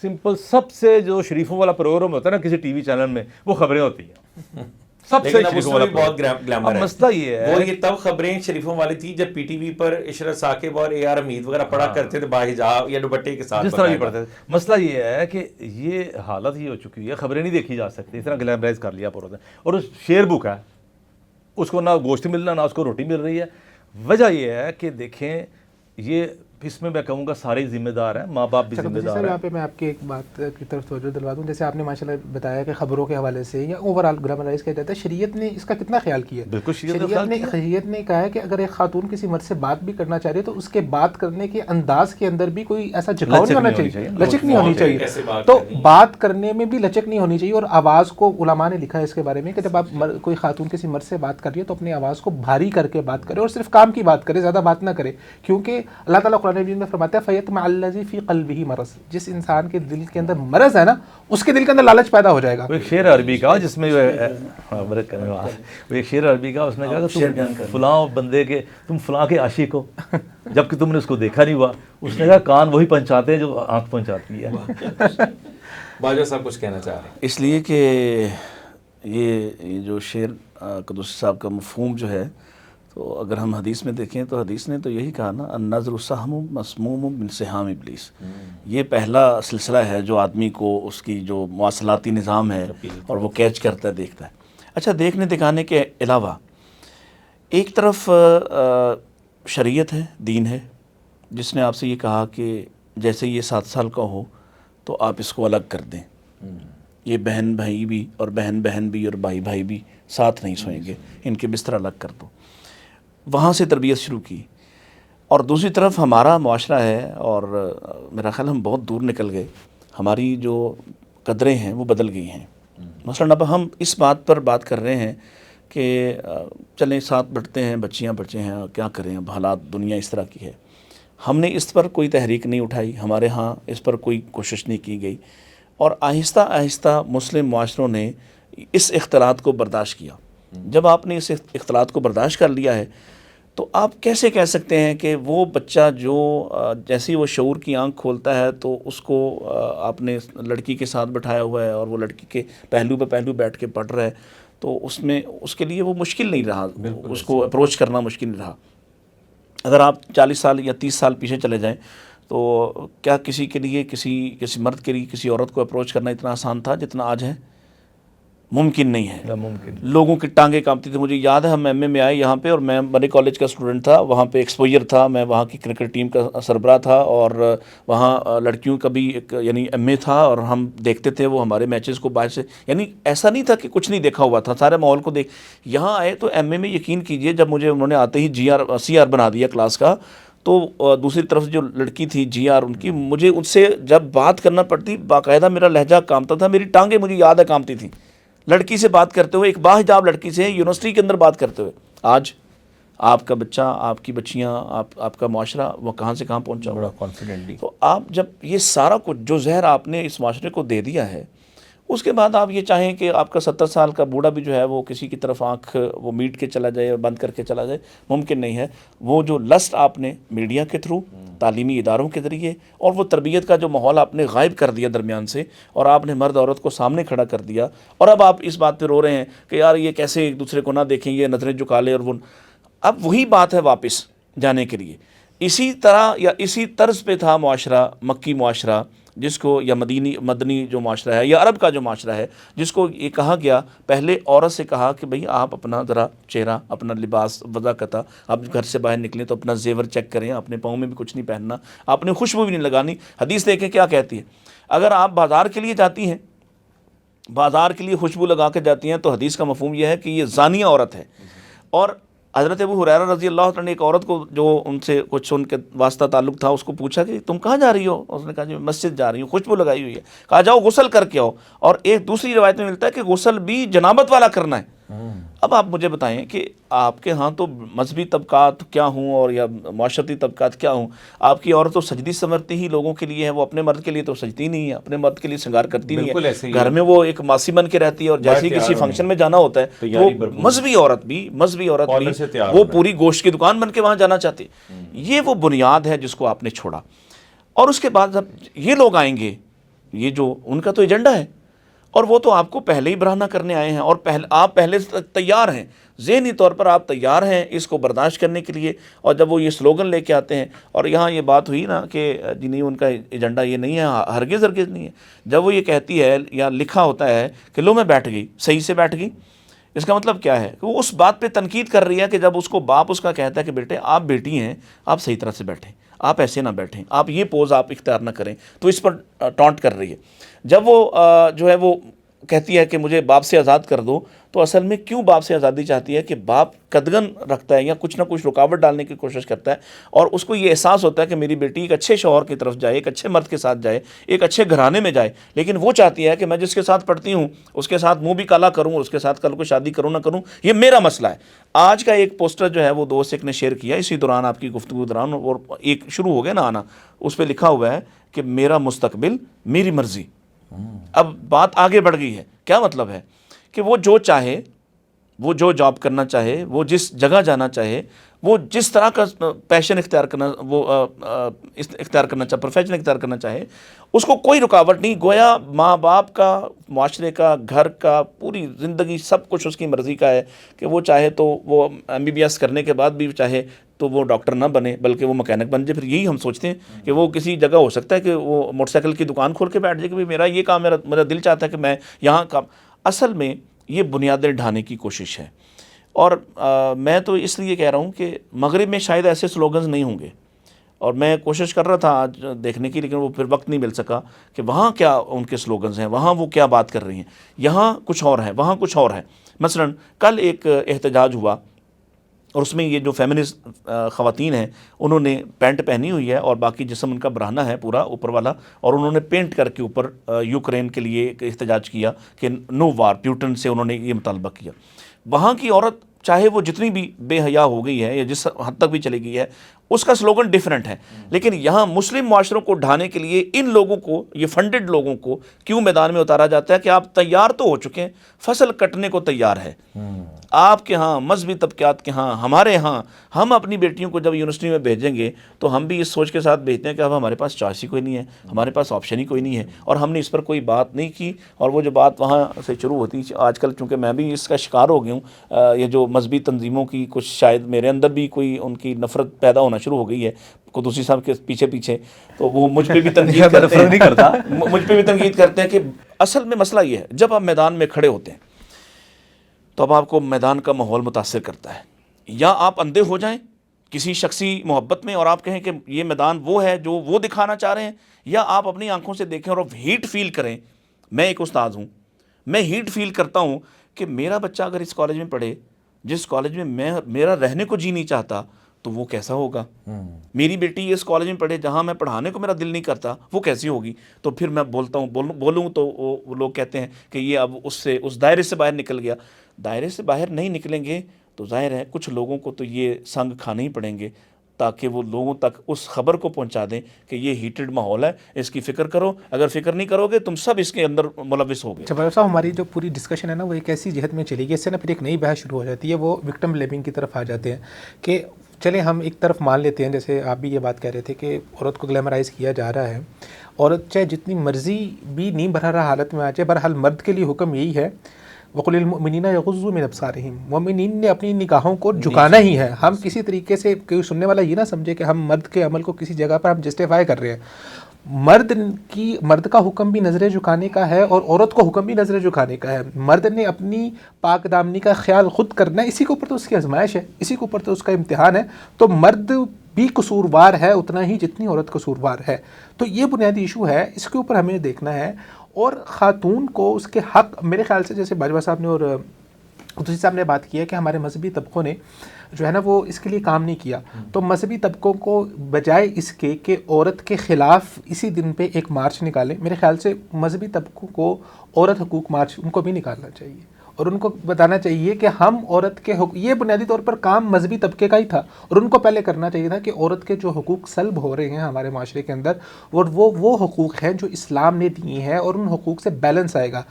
سمپل سب سے جو شریفوں والا پروگرام ہوتا ہے نا کسی ٹی وی چینل میں, وہ خبریں ہوتی ہیں سب سے شریفوں والا. بہت گلیمر ہے. مسئلہ یہ ہے وہ یہ تب خبریں شریفوں والی تھی جب پی ٹی وی پر عشرت ثاقب اور اے آر حمید وغیرہ پڑھا کرتے تھے باحجاب یا دوپٹے کے ساتھ, جس طرح بھی پڑھتے تھے. مسئلہ یہ ہے کہ یہ حالت یہ ہو چکی ہے, خبریں نہیں دیکھی جا سکتی, اس طرح گلیمرائز کر لیا پورا. اور اس شیر بک ہے, اس کو نہ گوشت ملنا نہ اس کو روٹی مل رہی ہے. وجہ یہ ہے کہ دیکھیں یہ اس میں کہوں گا سارے ذمہ دار ہیں, ماں باپ بھی ذمہ دار ہیں. یہاں پہ میں آپ کی ایک بات کی طرف توجہ دلوا دوں, جیسے آپ نے ماشاء اللہ بتایا کہ خبروں کے حوالے سے یا اوور آل گلامرائز کیا جاتا ہے, شریعت نے اس کا کتنا خیال کیا ہے؟ بالکل شریعت نے کہا ہے کہ اگر ایک خاتون کسی مرد سے بات بھی کرنا چاہ رہی ہے تو اس کے بات کرنے کے انداز کے اندر بھی کوئی ایسا جھکاؤ نہیں ہونا چاہیے, لچک نہیں ہونی چاہیے. تو بات کرنے میں بھی لچک نہیں ہونی چاہیے. اور آواز کو علماء نے لکھا ہے اس کے بارے میں کہ جب آپ کوئی خاتون کسی مرد سے بات کر رہی ہے تو اپنی آواز کو بھاری کر کے بات کرے اور صرف کام کی بات کرے, زیادہ بات نہ کرے, کیونکہ اللہ تعالیٰ قرآن مجید میں فرماتا ہے فَيَطْمَعَ الَّذِي فِي قَلْبِهِ مرض, جس انسان کے دل کے اندر مرض ہے نا اس کے دل کے اندر لالچ پیدا ہو جائے گا. وہ ایک شعر عربی کا جس میں وہ ایک شعر عربی کا اس نے کہا کہ تم فلاں بندے کے, تم فلاں کے عاشق ہو جبکہ تم نے اس کو دیکھا نہیں ہوا. اس نے کہا کان وہی پہنچاتے ہیں جو آنکھ پہنچاتی ہے. باجوہ صاحب کچھ کہنا چاہ رہے ہیں. اس لیے کہ یہ جو شعر قدوسی صاحب کا مفہوم جو ہے, تو اگر ہم حدیث میں دیکھیں تو حدیث نے تو یہی کہا نا, النظر سہم مسموم من سہام ابلیس. یہ پہلا سلسلہ ہے جو آدمی کو اس کی جو مواصلاتی نظام ہے اور وہ کیچ کرتا ہے, دیکھتا ہے. اچھا, دیکھنے دکھانے کے علاوہ ایک طرف شریعت ہے, دین ہے, جس نے آپ سے یہ کہا کہ جیسے یہ 7 سال کا ہو تو آپ اس کو الگ کر دیں. یہ بہن بھائی بھی اور بہن بھی اور بھائی بھائی بھی ساتھ نہیں سوئیں گے, ان کے بستر الگ کر دو. وہاں سے تربیت شروع کی. اور دوسری طرف ہمارا معاشرہ ہے, اور میرا خیال ہم بہت دور نکل گئے, ہماری جو قدریں ہیں وہ بدل گئی ہیں. مثلاً اب ہم اس بات پر بات کر رہے ہیں کہ چلیں ساتھ بڑھتے ہیں, بچے ہیں, کیا کریں, اب حالات دنیا اس طرح کی ہے. ہم نے اس پر کوئی تحریک نہیں اٹھائی, ہمارے ہاں اس پر کوئی کوشش نہیں کی گئی, اور آہستہ آہستہ مسلم معاشروں نے اس اختلاط کو برداشت کیا. جب آپ نے اس اختلاط کو برداشت کر لیا ہے تو آپ کیسے کہہ سکتے ہیں کہ وہ بچہ جو جیسے ہی وہ شعور کی آنکھ کھولتا ہے تو اس کو آپ نے لڑکی کے ساتھ بٹھایا ہوا ہے اور وہ لڑکی کے پہلو پہ پہلو بیٹھ کے پڑھ رہا ہے, تو اس میں اس کے لیے وہ مشکل نہیں رہا, اس کو اپروچ کرنا مشکل نہیں رہا. اگر آپ 40 سال یا 30 سال پیچھے چلے جائیں تو کیا کسی کے لیے کسی مرد کے لیے کسی عورت کو اپروچ کرنا اتنا آسان تھا جتنا آج ہے؟ ممکن نہیں ہے. لوگوں کی ٹانگیں کانپتی تھی. مجھے یاد ہے ہم ایم اے میں آئے یہاں پہ, اور میں بڑے کالج کا اسٹوڈنٹ تھا, وہاں پہ ایکسپوجر تھا, میں وہاں کی کرکٹ ٹیم کا سربراہ تھا, اور وہاں لڑکیوں کا بھی ایک یعنی ایم اے تھا, اور ہم دیکھتے تھے وہ ہمارے میچز کو باہر سے, یعنی ایسا نہیں تھا کہ کچھ نہیں دیکھا ہوا تھا, سارے ماحول کو دیکھ. یہاں آئے تو ایم اے میں یقین کیجئے جب مجھے انہوں نے آتے ہی CR بنا دیا کلاس کا, تو دوسری طرف جو لڑکی تھی GR ان کی, مجھے ان سے جب بات کرنا پڑتی باقاعدہ میرا لہجہ کامتا تھا, میری ٹانگیں مجھے یاد ہے کامتی تھیں لڑکی سے بات کرتے ہوئے, ایک باحجاب لڑکی سے یونیورسٹی کے اندر بات کرتے ہوئے. آج آپ کا بچہ, آپ کی بچیاں, آپ کا معاشرہ وہ کہاں سے کہاں پہنچا بڑا کانفیڈنٹلی. تو آپ جب یہ سارا کچھ جو زہر آپ نے اس معاشرے کو دے دیا ہے, اس کے بعد آپ یہ چاہیں کہ آپ کا 70 سال کا بوڑھا بھی جو ہے وہ کسی کی طرف آنکھ وہ میٹ کے چلا جائے اور بند کر کے چلا جائے, ممکن نہیں ہے. وہ جو لسٹ آپ نے میڈیا کے تھرو, تعلیمی اداروں کے ذریعے, اور وہ تربیت کا جو ماحول آپ نے غائب کر دیا درمیان سے, اور آپ نے مرد عورت کو سامنے کھڑا کر دیا, اور اب آپ اس بات پہ رو رہے ہیں کہ یار یہ کیسے ایک دوسرے کو نہ دیکھیں, یہ نظریں جھکا لے, اور وہ اب وہی بات ہے واپس جانے کے لیے. اسی طرح یا اسی طرز پہ تھا معاشرہ, مکی معاشرہ جس کو, یا مدنی جو معاشرہ ہے, یا عرب کا جو معاشرہ ہے, جس کو یہ کہا گیا, پہلے عورت سے کہا کہ بھئی آپ اپنا ذرا چہرہ, اپنا لباس وضع کرتا, آپ گھر سے باہر نکلیں تو اپنا زیور چیک کریں, اپنے پاؤں میں بھی کچھ نہیں پہننا, آپ نے خوشبو بھی نہیں لگانی. حدیث دیکھیں کیا کہتی ہے, اگر آپ بازار کے لیے جاتی ہیں, بازار کے لیے خوشبو لگا کے جاتی ہیں, تو حدیث کا مفہوم یہ ہے کہ یہ زانیہ عورت ہے. اور حضرت ابو ہریرہ رضی اللہ عنہ نے ایک عورت کو جو ان سے کچھ ان کے واسطہ تعلق تھا, اس کو پوچھا کہ تم کہاں جا رہی ہو؟ اس نے کہا جی مسجد جا رہی ہوں, خوشبو لگائی ہوئی ہے. کہا جاؤ غسل کر کے آؤ. اور ایک دوسری روایت میں ملتا ہے کہ غسل بھی جنابت والا کرنا ہے, اب آپ مجھے بتائیں کہ آپ کے ہاں تو مذہبی طبقات کیا ہوں اور یا معاشرتی طبقات کیا ہوں، آپ کی عورت تو سجدی سنورتی ہی لوگوں کے لیے ہے، وہ اپنے مرد کے لیے تو سجدی نہیں ہے، اپنے مرد کے لیے سنگار کرتی نہیں بالکل ایسے ہے، ہی گھر میں وہ ایک ماسی بن کے رہتی ہے، اور جیسے ہی کسی فنکشن میں جانا ہوتا ہے وہ مذہبی عورت بھی وہ پوری گوشت کی دکان بن کے وہاں جانا چاہتی ہے۔ یہ وہ بنیاد ہے جس کو آپ نے چھوڑا، اور اس کے بعد جب یہ لوگ آئیں گے، یہ جو ان کا تو ایجنڈا ہے، اور وہ تو آپ کو پہلے ہی برہنہ کرنے آئے ہیں، اور آپ پہلے سے تیار ہیں، ذہنی طور پر آپ تیار ہیں اس کو برداشت کرنے کے لیے۔ اور جب وہ یہ سلوگن لے کے آتے ہیں، اور یہاں یہ بات ہوئی نا کہ جی نہیں ان کا ایجنڈا یہ نہیں ہے، ہرگز ہرگز نہیں ہے، جب وہ یہ کہتی ہے یا لکھا ہوتا ہے کہ لو میں بیٹھ گئی، صحیح سے بیٹھ گئی، اس کا مطلب کیا ہے کہ وہ اس بات پہ تنقید کر رہی ہے کہ جب اس کو باپ اس کا کہتا ہے کہ بیٹے آپ بیٹی ہیں، آپ صحیح طرح سے بیٹھیں، آپ ایسے نہ بیٹھیں، آپ یہ پوز آپ اختیار نہ کریں، تو اس پر ٹانٹ کر رہی ہے۔ جب وہ جو ہے وہ کہتی ہے کہ مجھے باپ سے آزاد کر دو، تو اصل میں کیوں باپ سے آزادی چاہتی ہے کہ باپ قدغن رکھتا ہے یا کچھ نہ کچھ رکاوٹ ڈالنے کی کوشش کرتا ہے، اور اس کو یہ احساس ہوتا ہے کہ میری بیٹی ایک اچھے شوہر کی طرف جائے، ایک اچھے مرد کے ساتھ جائے، ایک اچھے گھرانے میں جائے، لیکن وہ چاہتی ہے کہ میں جس کے ساتھ پڑھتی ہوں اس کے ساتھ منہ بھی کالا کروں، اس کے ساتھ کل کو شادی کروں نہ کروں، یہ میرا مسئلہ ہے۔ آج کا ایک پوسٹر جو ہے وہ دوست ایک نے شیئر کیا اسی دوران، آپ کی گفتگو دوران، اور ایک شروع ہو گیا نا آنا، اس پہ لکھا ہوا ہے کہ میرا مستقبل میری مرضی۔ اب بات آگے بڑھ گئی ہے، کیا مطلب ہے کہ وہ جو چاہے، وہ جو جاب کرنا چاہے، وہ جس جگہ جانا چاہے، وہ جس طرح کا پیشن اختیار کرنا، وہ اختیار کرنا چاہے، پروفیشن اختیار کرنا چاہے، اس کو کوئی رکاوٹ نہیں۔ گویا ماں باپ کا، معاشرے کا، گھر کا، پوری زندگی سب کچھ اس کی مرضی کا ہے کہ وہ چاہے تو وہ MBBS کرنے کے بعد بھی چاہے تو وہ ڈاکٹر نہ بنے بلکہ وہ مکینک بن جائے۔ پھر یہی ہم سوچتے ہیں کہ وہ کسی جگہ ہو سکتا ہے کہ وہ موٹر سائیکل کی دکان کھول کے بیٹھ جائے کہ بھائی میرا یہ کام، میرا دل چاہتا ہے کہ میں یہاں کام۔ اصل میں یہ بنیادیں ڈھانے کی کوشش ہے، اور میں تو اس لیے کہہ رہا ہوں کہ مغرب میں شاید ایسے سلوگنز نہیں ہوں گے، اور میں کوشش کر رہا تھا آج دیکھنے کی، لیکن وہ پھر وقت نہیں مل سکا کہ وہاں کیا ان کے سلوگنز ہیں، وہاں وہ کیا بات کر رہی ہیں، یہاں کچھ اور ہے، وہاں کچھ اور ہے۔ مثلا کل ایک احتجاج ہوا، اور اس میں یہ جو فیمنسٹ خواتین ہیں انہوں نے پینٹ پہنی ہوئی ہے اور باقی جسم ان کا برہنہ ہے پورا اوپر والا، اور انہوں نے پینٹ کر کے اوپر یوکرین کے لیے ایک احتجاج کیا کہ نو وار، پیوٹن سے انہوں نے یہ مطالبہ کیا۔ وہاں کی عورت چاہے وہ جتنی بھی بے حیا ہو گئی ہے یا جس حد تک بھی چلی گئی ہے، اس کا سلوگن ڈیفرنٹ ہے، لیکن یہاں مسلم معاشروں کو ڈھانے کے لیے ان لوگوں کو، یہ فنڈڈ لوگوں کو کیوں میدان میں اتارا جاتا ہے کہ آپ تیار تو ہو چکے ہیں، فصل کٹنے کو تیار ہے۔ آپ کے ہاں، مذہبی طبقات کے ہاں، ہمارے ہاں، ہم اپنی بیٹیوں کو جب یونیورسٹی میں بھیجیں گے تو ہم بھی اس سوچ کے ساتھ بھیجتے ہیں کہ اب ہمارے پاس چوائس ہی کوئی نہیں ہے، ہمارے پاس آپشن ہی کوئی نہیں ہے، اور ہم نے اس پر کوئی بات نہیں کی۔ اور وہ جو بات وہاں سے شروع ہوتی، آج کل چونکہ میں بھی اس کا شکار ہو گیا ہوں، یہ جو مذہبی تنظیموں کی کچھ، شاید میرے اندر بھی کوئی ان کی نفرت پیدا ہونا شروع ہو گئی ہے قدوسی صاحب کے پیچھے پیچھے، تو وہ مجھ پہ بھی تنقید کرتے ہیں، مجھ پہ بھی تنقید کرتے ہیں کہ اصل میں مسئلہ یہ ہے جب آپ میدان میں کھڑے ہوتے ہیں تو اب آپ کو میدان کا ماحول متاثر کرتا ہے، یا آپ اندھے ہو جائیں کسی شخصی محبت میں اور آپ کہیں کہ یہ میدان وہ ہے جو وہ دکھانا چاہ رہے ہیں، یا آپ اپنی آنکھوں سے دیکھیں اور ہیٹ فیل کریں۔ میں ایک استاد ہوں، میں ہیٹ فیل کرتا ہوں کہ میرا بچہ اگر اس کالج میں پڑھے جس کالج میں میرا رہنے کو جی نہیں چاہتا تو وہ کیسا ہوگا؟ میری بیٹی اس کالج میں پڑھے جہاں میں پڑھانے کو میرا دل نہیں کرتا، وہ کیسی ہوگی؟ تو پھر میں بولتا ہوں، بولوں تو وہ لوگ کہتے ہیں کہ یہ اب اس دائرے سے باہر نکل گیا۔ دائرے سے باہر نہیں نکلیں گے تو ظاہر ہے کچھ لوگوں کو تو یہ سنگ کھانے ہی پڑیں گے، تاکہ وہ لوگوں تک اس خبر کو پہنچا دیں کہ یہ ہیٹڈ ماحول ہے، اس کی فکر کرو، اگر فکر نہیں کرو گے تم سب اس کے اندر ملوث ہو گئے۔ جبار صاحب، ہماری جو پوری ڈسکشن ہے نا وہ ایک ایسی جہت میں چلی گئی، اس سے نا پھر ایک نئی بحث شروع ہو جاتی ہے، وہ وکٹم بلیمنگ کی طرف آ جاتے ہیں کہ چلیں ہم ایک طرف مان لیتے ہیں، جیسے آپ بھی یہ بات کہہ رہے تھے کہ عورت کو گلیمرائز کیا جا رہا ہے، عورت چاہے جتنی مرضی بھی نہیں بھرا رہا حالت میں آ جائے، بہرحال مرد کے لیے حکم یہی ہے وَقُلِ الْمُؤْمِنِينَ يَغُضُّوا مِنْ أَبْصَارِهِمْ، مومنین نے اپنی نگاہوں کو جھکانا ہی ہے۔ ہم کسی طریقے سے کوئی سننے والا یہ نہ سمجھے کہ ہم مرد کے عمل کو کسی جگہ پر ہم جسٹیفائی کر رہے ہیں۔ مرد کا حکم بھی نظریں جھکانے کا ہے اور عورت کو حکم بھی نظریں جھکانے کا ہے۔ مرد نے اپنی پاک دامنی کا خیال خود کرنا ہے، اسی کے اوپر تو اس کی آزمائش ہے، اسی کے اوپر تو اس کا امتحان ہے۔ تو مرد بھی قصوروار ہے اتنا ہی جتنی عورت قصوروار ہے۔ تو یہ بنیادی ایشو ہے، اس کے اوپر ہمیں دیکھنا ہے۔ اور خاتون کو اس کے حق، میرے خیال سے جیسے باجوہ صاحب نے اور قدوسی صاحب نے بات کی ہے کہ ہمارے مذہبی طبقوں نے جو ہے نا وہ اس کے لیے کام نہیں کیا، تو مذہبی طبقوں کو بجائے اس کے کہ عورت کے خلاف اسی دن پہ ایک مارچ نکالیں، میرے خیال سے مذہبی طبقوں کو عورت حقوق مارچ ان کو بھی نکالنا چاہیے، اور ان کو بتانا چاہیے کہ ہم عورت کے یہ بنیادی طور پر کام مذہبی طبقے کا ہی تھا، اور ان کو پہلے کرنا چاہیے تھا کہ عورت کے جو حقوق سلب ہو رہے ہیں ہمارے معاشرے کے اندر، اور وہ حقوق ہیں جو اسلام نے دیے ہیں، اور ان حقوق سے بیلنس آئے گا.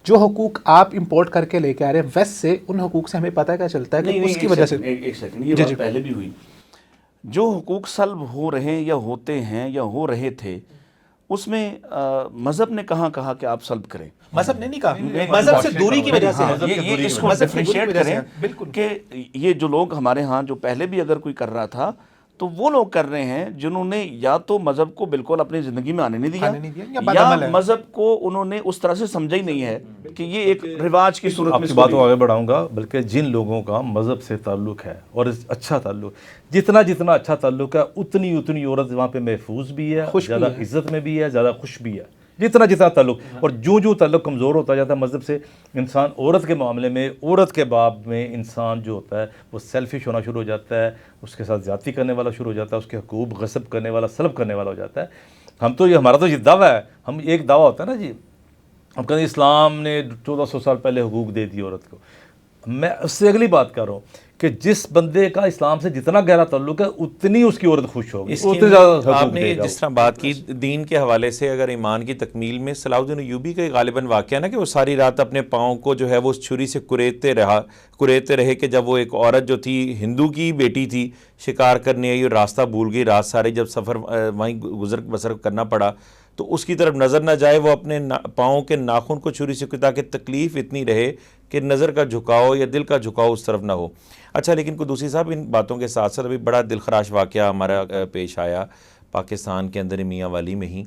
جو حقوق آپ امپورٹ کر کے لے کے آ رہے ہیں ویسٹ سے، ان حقوق سے ہمیں پتہ کیا چلتا ہے کہ اس کی وجہ سے ایک سیکنڈ، یہ بات پہلے بھی ہوئی. جو حقوق سلب ہو رہے ہیں یا ہوتے ہیں یا ہو رہے تھے، اس میں مذہب نے کہا کہ آپ سلب کریں. مذہب نے نہیں کہا، مذہب سے دوری کی وجہ سے یہ اس کو ڈفرینشیٹ کریں کہ یہ جو لوگ ہمارے ہاں جو پہلے بھی اگر کوئی کر رہا تھا تو وہ لوگ کر رہے ہیں جنہوں نے یا تو مذہب کو بالکل اپنی زندگی میں آنے نہیں دیا، یا مذہب کو انہوں نے اس طرح سے سمجھا ہی نہیں ہے کہ یہ ایک رواج کی صورت میں. آپ کی بات کو آگے بڑھاؤں گا، بلکہ جن لوگوں کا مذہب سے تعلق ہے اور اچھا تعلق، جتنا اچھا تعلق ہے اتنی عورت وہاں پہ محفوظ بھی ہے، زیادہ عزت میں بھی ہے، زیادہ خوش بھی ہے. جتنا تعلق، اور جو تعلق کمزور ہوتا جاتا ہے مذہب سے، انسان عورت کے معاملے میں، عورت کے باب میں انسان جو ہوتا ہے وہ سیلفش ہونا شروع ہو جاتا ہے، اس کے ساتھ زیادتی کرنے والا شروع ہو جاتا ہے، اس کے حقوق غصب کرنے والا، سلب کرنے والا ہو جاتا ہے. ہم تو ہمارا تو یہ دعویٰ ہے، ہم ایک دعویٰ ہوتا ہے نا جی، ہم کہتے ہیں اسلام نے 1400 سال پہلے حقوق دے دی عورت کو. میں اس سے اگلی بات کر رہا ہوں کہ جس بندے کا اسلام سے جتنا گہرا تعلق ہے اتنی اس کی عورت خوش ہوگی. آپ نے جس طرح بات کی دین کے حوالے سے، اگر ایمان کی تکمیل میں صلاح الدین ایوبی کا غالباً واقعہ نا کہ وہ ساری رات اپنے پاؤں کو جو ہے وہ اس چھری سے کریتے رہے کہ جب وہ ایک عورت جو تھی ہندو کی بیٹی تھی شکار کرنے آئی اور راستہ بھول گئی، رات سارے جب سفر وہیں گزر بسر کرنا پڑا تو اس کی طرف نظر نہ جائے، وہ اپنے پاؤں کے ناخن کو چھری سے تاکہ تکلیف اتنی رہے کہ نظر کا جھکاؤ یا دل کا جھکاؤ اس طرف نہ ہو. اچھا، لیکن قدوسی صاحب ان باتوں کے ساتھ ساتھ ابھی بڑا دل خراش واقعہ ہمارا پیش آیا پاکستان کے اندر میاں والی میں ہی،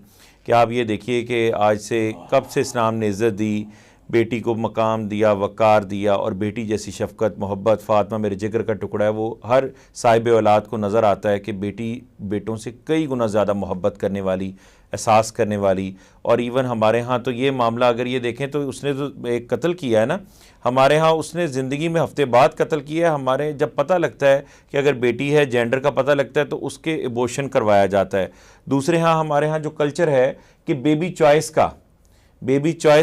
کہ آپ یہ دیکھیے کہ آج سے کب سے اسلام نے عزت دی، بیٹی کو مقام دیا، وقار دیا، اور بیٹی جیسی شفقت، محبت. فاطمہ میرے جگر کا ٹکڑا ہے، وہ ہر صاحب اولاد کو نظر آتا ہے کہ بیٹی بیٹوں سے کئی گنا زیادہ محبت کرنے والی، احساس کرنے والی. اور ایون ہمارے ہاں تو یہ معاملہ اگر یہ دیکھیں تو اس نے تو ایک قتل کیا ہے نا، ہمارے ہاں اس نے زندگی میں ہفتے بعد قتل کیا ہے. ہمارے جب پتہ لگتا ہے کہ اگر بیٹی ہے، جینڈر کا پتہ لگتا ہے تو اس کے ایبورشن کروایا جاتا ہے. دوسرے ہاں ہمارے ہاں جو کلچر ہے کہ بیبی چوائس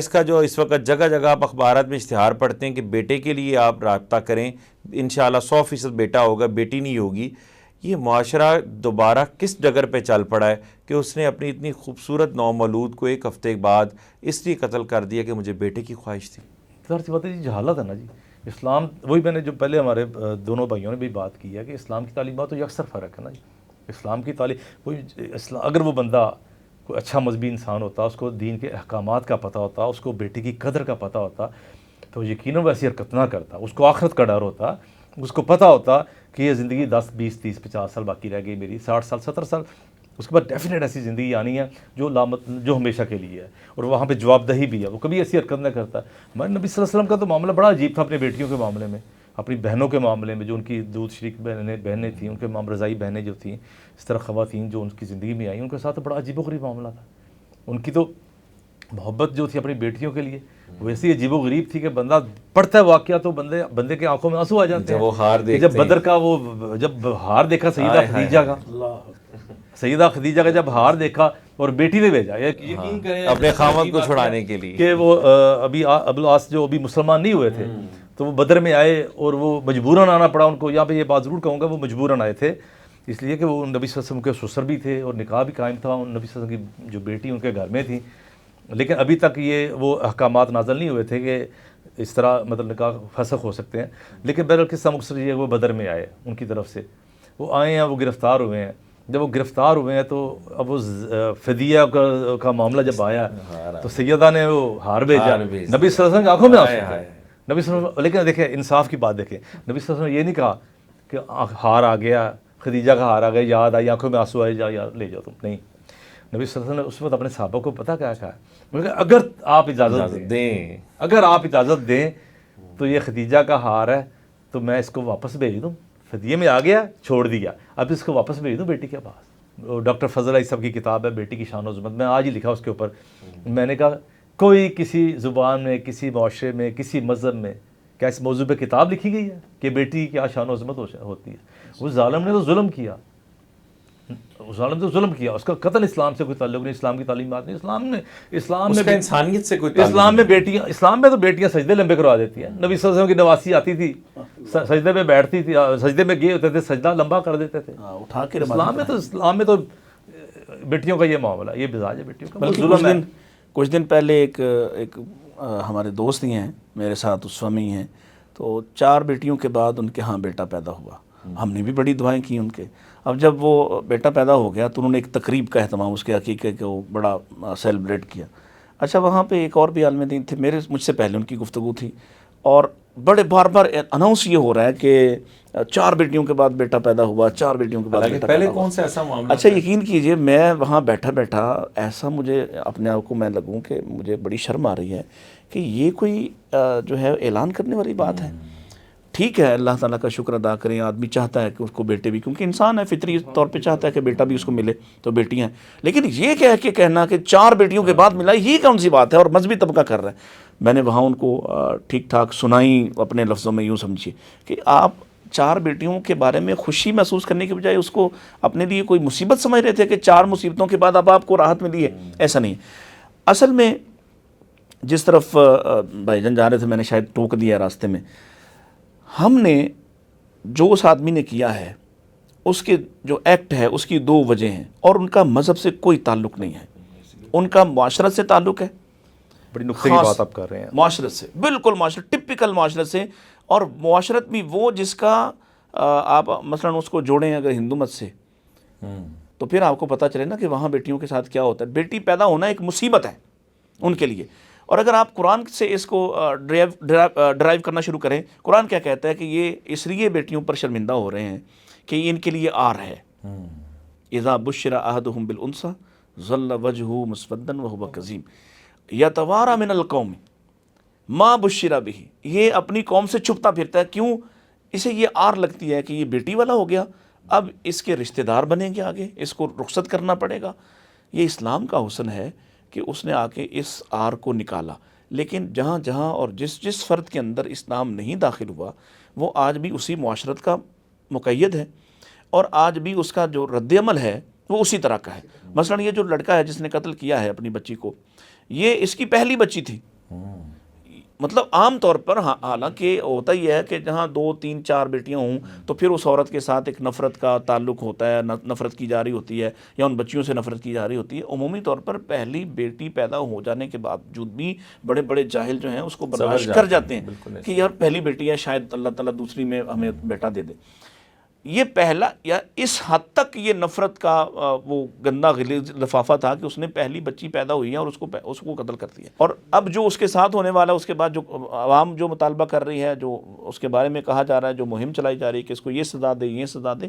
کا جو اس وقت جگہ جگہ آپ اخبارات میں اشتہار پڑھتے ہیں کہ بیٹے کے لیے آپ رابطہ کریں، انشاءاللہ 100% بیٹا ہوگا، بیٹی نہیں ہوگی. یہ معاشرہ دوبارہ کس ڈگر پہ چل پڑا ہے کہ اس نے اپنی اتنی خوبصورت نومولود کو ایک ہفتے بعد اس لیے قتل کر دیا کہ مجھے بیٹے کی خواہش تھی. ظاہر سی بات ہے، جہالت ہے نا جی. اسلام، وہی میں نے جو پہلے ہمارے دونوں بھائیوں نے بھی بات کی ہے کہ اسلام کی تعلیمات تو یکسر فرق ہے نا جی. اسلام کی تعلیم، وہی اگر وہ بندہ کوئی اچھا مذہبی انسان ہوتا، اس کو دین کے احکامات کا پتہ ہوتا، اس کو بیٹی کی قدر کا پتہ ہوتا تو یقیناً ویسی حرکت نہ کرتا. اس کو آخرت کا ڈر ہوتا، اس کو پتہ ہوتا کہ یہ زندگی 10 20 30 50 سال باقی رہ گئی، میری 60 سال 70 سال، اس کے بعد ڈیفینیٹ ایسی زندگی آنی ہے جو ہمیشہ کے لیے ہے، اور وہاں پہ جواب دہی بھی ہے. وہ کبھی ایسی حرکت نہ کرتا. ہمارے نبی صلی اللہ علیہ وسلم کا تو معاملہ بڑا عجیب تھا اپنی بیٹیوں کے معاملے میں، اپنی بہنوں کے معاملے میں، جو ان کی دودھ شریک بہنیں تھیں، ان کے رضائی بہنیں جو تھیں، اس طرح خواتین جو ان کی زندگی میں آئیں، ان کے ساتھ تو بڑا عجیب و غریب معاملہ تھا. ان کی تو محبت جو تھی اپنی بیٹیوں کے لیے وہ ایسی عجیب و غریب تھی کہ بندہ پڑھتا ہے واقعہ تو بندے کے آنکھوں میں آنسو آ جاتے ہیں. وہ ہار دیکھتے جب بدر کا جب ہار دیکھا سیدہ خدیجہ کا جب ہار دیکھا اور بیٹی نے بھیجا اپنے خامد کو چھڑانے کے لیے کہ وہ ابھی ابو العاص جو ابھی مسلمان نہیں ہوئے تھے تو وہ بدر میں آئے اور وہ مجبوراً آنا پڑا ان کو. یہاں پہ یہ بات ضرور کہوں گا، وہ مجبوراً آئے تھے اس لیے کہ وہ نبی صلی اللہ علیہ وسلم کے سسر بھی تھے اور نکاح بھی قائم تھا، نبی صلی اللہ علیہ وسلم کی جو بیٹی ان کے گھر میں تھیں. لیکن ابھی تک وہ احکامات نازل نہیں ہوئے تھے کہ اس طرح مطلب نکاح فسخ ہو سکتے ہیں. لیکن بہرحال قصہ مختصر یہ ہے، وہ بدر میں آئے، ان کی طرف سے وہ آئے ہیں، وہ گرفتار ہوئے ہیں. جب وہ گرفتار ہوئے ہیں تو اب وہ فدیہ کا معاملہ جب آیا تو سیدہ نے وہ ہار بھیجا. نبی صلی اللہ علیہ وسلم کی آنکھوں میں آنسو تھے. نبی صلی اللہ علیہ وسلم، لیکن دیکھیں انصاف کی بات دیکھیں، نبی صلی اللہ علیہ وسلم یہ نہیں کہا کہ ہار آ گیا، خدیجہ کا ہار آ گیا، یاد آئی، آنکھوں میں آنسو آئے، جا لے جاؤ تم. نہیں، نبی صلی اللہ علیہ وسلم نے اس وقت اپنے صحابہ کو پتہ کیا کہا، اگر آپ اجازت دیں تو یہ خدیجہ کا ہار ہے تو میں اس کو واپس بھیج دوں. فدیے میں آ گیا، چھوڑ دیا، اب اس کو واپس بھیج دوں بیٹی کے پاس. ڈاکٹر فضل علی صاحب کی کتاب ہے بیٹی کی شان و عظمت، میں آج ہی لکھا اس کے اوپر. میں نے کہا کوئی کسی زبان میں، کسی معاشرے میں، کسی مذہب میں کیا اس موضوع پہ کتاب لکھی گئی ہے کہ بیٹی کی کیا شان و عظمت ہوتی ہے؟ وہ ظالم نے تو ظلم کیا، ظالم تو ظلم کیا، اس کا قتل اسلام سے کوئی تعلق نہیں، اسلام کی تعلیمات نہیں، اسلام اس میں کا انسانیت سے کوئی تعلق اسلام میں بیٹیاں، اسلام میں تو بیٹیاں سجدے لمبے کروا دیتی ہیں، نبی صلی اللہ علیہ وسلم کی نواسی آتی تھی سجدے میں بیٹھتی تھی، سجدے میں گئے ہوتے تھے سجدہ لمبا کر دیتے تھے، اٹھا کے اسلام میں تو بیٹیوں کا یہ معاملہ، یہ مزاج ہے بیٹیوں کا، ظلم ہے۔ کچھ دن پہلے ایک ہمارے دوست ہی ہیں میرے ساتھ اس میں ہی ہیں، تو 4 بیٹیوں کے بعد ان کے ہاں بیٹا پیدا ہوا، ہم نے بھی بڑی دعائیں کی ان کے۔ اب جب وہ بیٹا پیدا ہو گیا تو انہوں نے ایک تقریب کا اہتمام اس کے عقیقے کے وہ بڑا سیلیبریٹ کیا۔ اچھا وہاں پہ ایک اور بھی عالم دین تھے، مجھ سے پہلے ان کی گفتگو تھی، اور بڑے بار بار اناؤنس یہ ہو رہا ہے کہ 4 بیٹیوں کے بعد بیٹا پیدا ہوا، 4 بیٹیوں کے بعد بیٹا پہلے پیدا ہوا۔ کون سا ایسا معاملہ؟ اچھا یقین کیجئے میں وہاں بیٹھا ایسا مجھے اپنے آپ کو میں لگوں کہ مجھے بڑی شرم آ رہی ہے کہ یہ کوئی جو ہے اعلان کرنے والی بات ہے۔ ٹھیک ہے، اللہ تعالیٰ کا شکر ادا کریں، آدمی چاہتا ہے کہ اس کو بیٹے بھی، کیونکہ انسان ہے فطری طور پہ چاہتا ہے کہ بیٹا بھی اس کو ملے، تو بیٹیاں ہیں، لیکن یہ کہنا کہ 4 بیٹیوں کے بعد ملا، یہ کون سی بات ہے؟ اور مذہبی طبقہ کر رہا ہے۔ میں نے وہاں ان کو ٹھیک ٹھاک سنائی اپنے لفظوں میں، یوں سمجھیے کہ آپ 4 بیٹیوں کے بارے میں خوشی محسوس کرنے کے بجائے اس کو اپنے لیے کوئی مصیبت سمجھ رہے تھے کہ 4 مصیبتوں کے بعد اب آپ کو راحت ملی ہے۔ ایسا نہیں ہے۔ اصل میں جس طرف بھائی جان جا رہے تھے، میں نے شاید ٹوک دیا راستے میں، ہم نے جو اس آدمی نے کیا ہے اس کے جو ایکٹ ہے اس کی 2 وجہ ہیں، اور ان کا مذہب سے کوئی تعلق نہیں ہے، ان کا معاشرت سے تعلق ہے۔ بڑی نقطے کی بات آپ کر رہے ہیں، معاشرت سے، بالکل معاشرت، ٹپیکل معاشرت سے، اور معاشرت بھی وہ جس کا آپ مثلا اس کو جوڑیں اگر ہندو مت سے، تو پھر آپ کو پتہ چلے نا کہ وہاں بیٹیوں کے ساتھ کیا ہوتا ہے۔ بیٹی پیدا ہونا ایک مصیبت ہے ان کے لیے، اور اگر آپ قرآن سے اس کو ڈرائیو کرنا شروع کریں، قرآن کیا کہتا ہے کہ یہ اس لیے بیٹیوں پر شرمندہ ہو رہے ہیں کہ یہ ان کے لیے آر ہے۔ اذا بشر احدهم بالانثى ظل وجهه مسودا وهو كظيم يتوارى من القوم ما بشر به، یہ اپنی قوم سے چھپتا پھرتا ہے، کیوں؟ اسے یہ آر لگتی ہے کہ یہ بیٹی والا ہو گیا، اب اس کے رشتہ دار بنیں گے، آگے اس کو رخصت کرنا پڑے گا۔ یہ اسلام کا حسن ہے کہ اس نے آ کے اس آر کو نکالا، لیکن جہاں جہاں اور جس فرد کے اندر اسلام نہیں داخل ہوا وہ آج بھی اسی معاشرت کا مقید ہے، اور آج بھی اس کا جو رد عمل ہے وہ اسی طرح کا ہے۔ مثلا یہ جو لڑکا ہے جس نے قتل کیا ہے اپنی بچی کو، یہ اس کی پہلی بچی تھی۔ مطلب عام طور پر حالانکہ ہوتا ہی ہے کہ جہاں 2 3 4 بیٹیاں ہوں تو پھر اس عورت کے ساتھ ایک نفرت کا تعلق ہوتا ہے، نفرت کی جا رہی ہوتی ہے، یا ان بچیوں سے نفرت کی جا رہی ہوتی ہے۔ عمومی طور پر پہلی بیٹی پیدا ہو جانے کے باوجود بھی بڑے بڑے جاہل جو ہیں اس کو برداشت کر جاتے ہیں کہ یار پہلی بیٹی ہے، شاید اللہ تعالیٰ دوسری میں ہمیں بیٹا دے دے۔ یہ پہلا یا اس حد تک یہ نفرت کا وہ گندا غلیظ لفافہ تھا کہ اس نے پہلی بچی پیدا ہوئی ہے اور اس کو قتل کر دیا۔ اور اب جو اس کے ساتھ ہونے والا، اس کے بعد جو عوام جو مطالبہ کر رہی ہے، جو اس کے بارے میں کہا جا رہا ہے، جو مہم چلائی جا رہی ہے کہ اس کو یہ سزا دے، یہ سزا دے،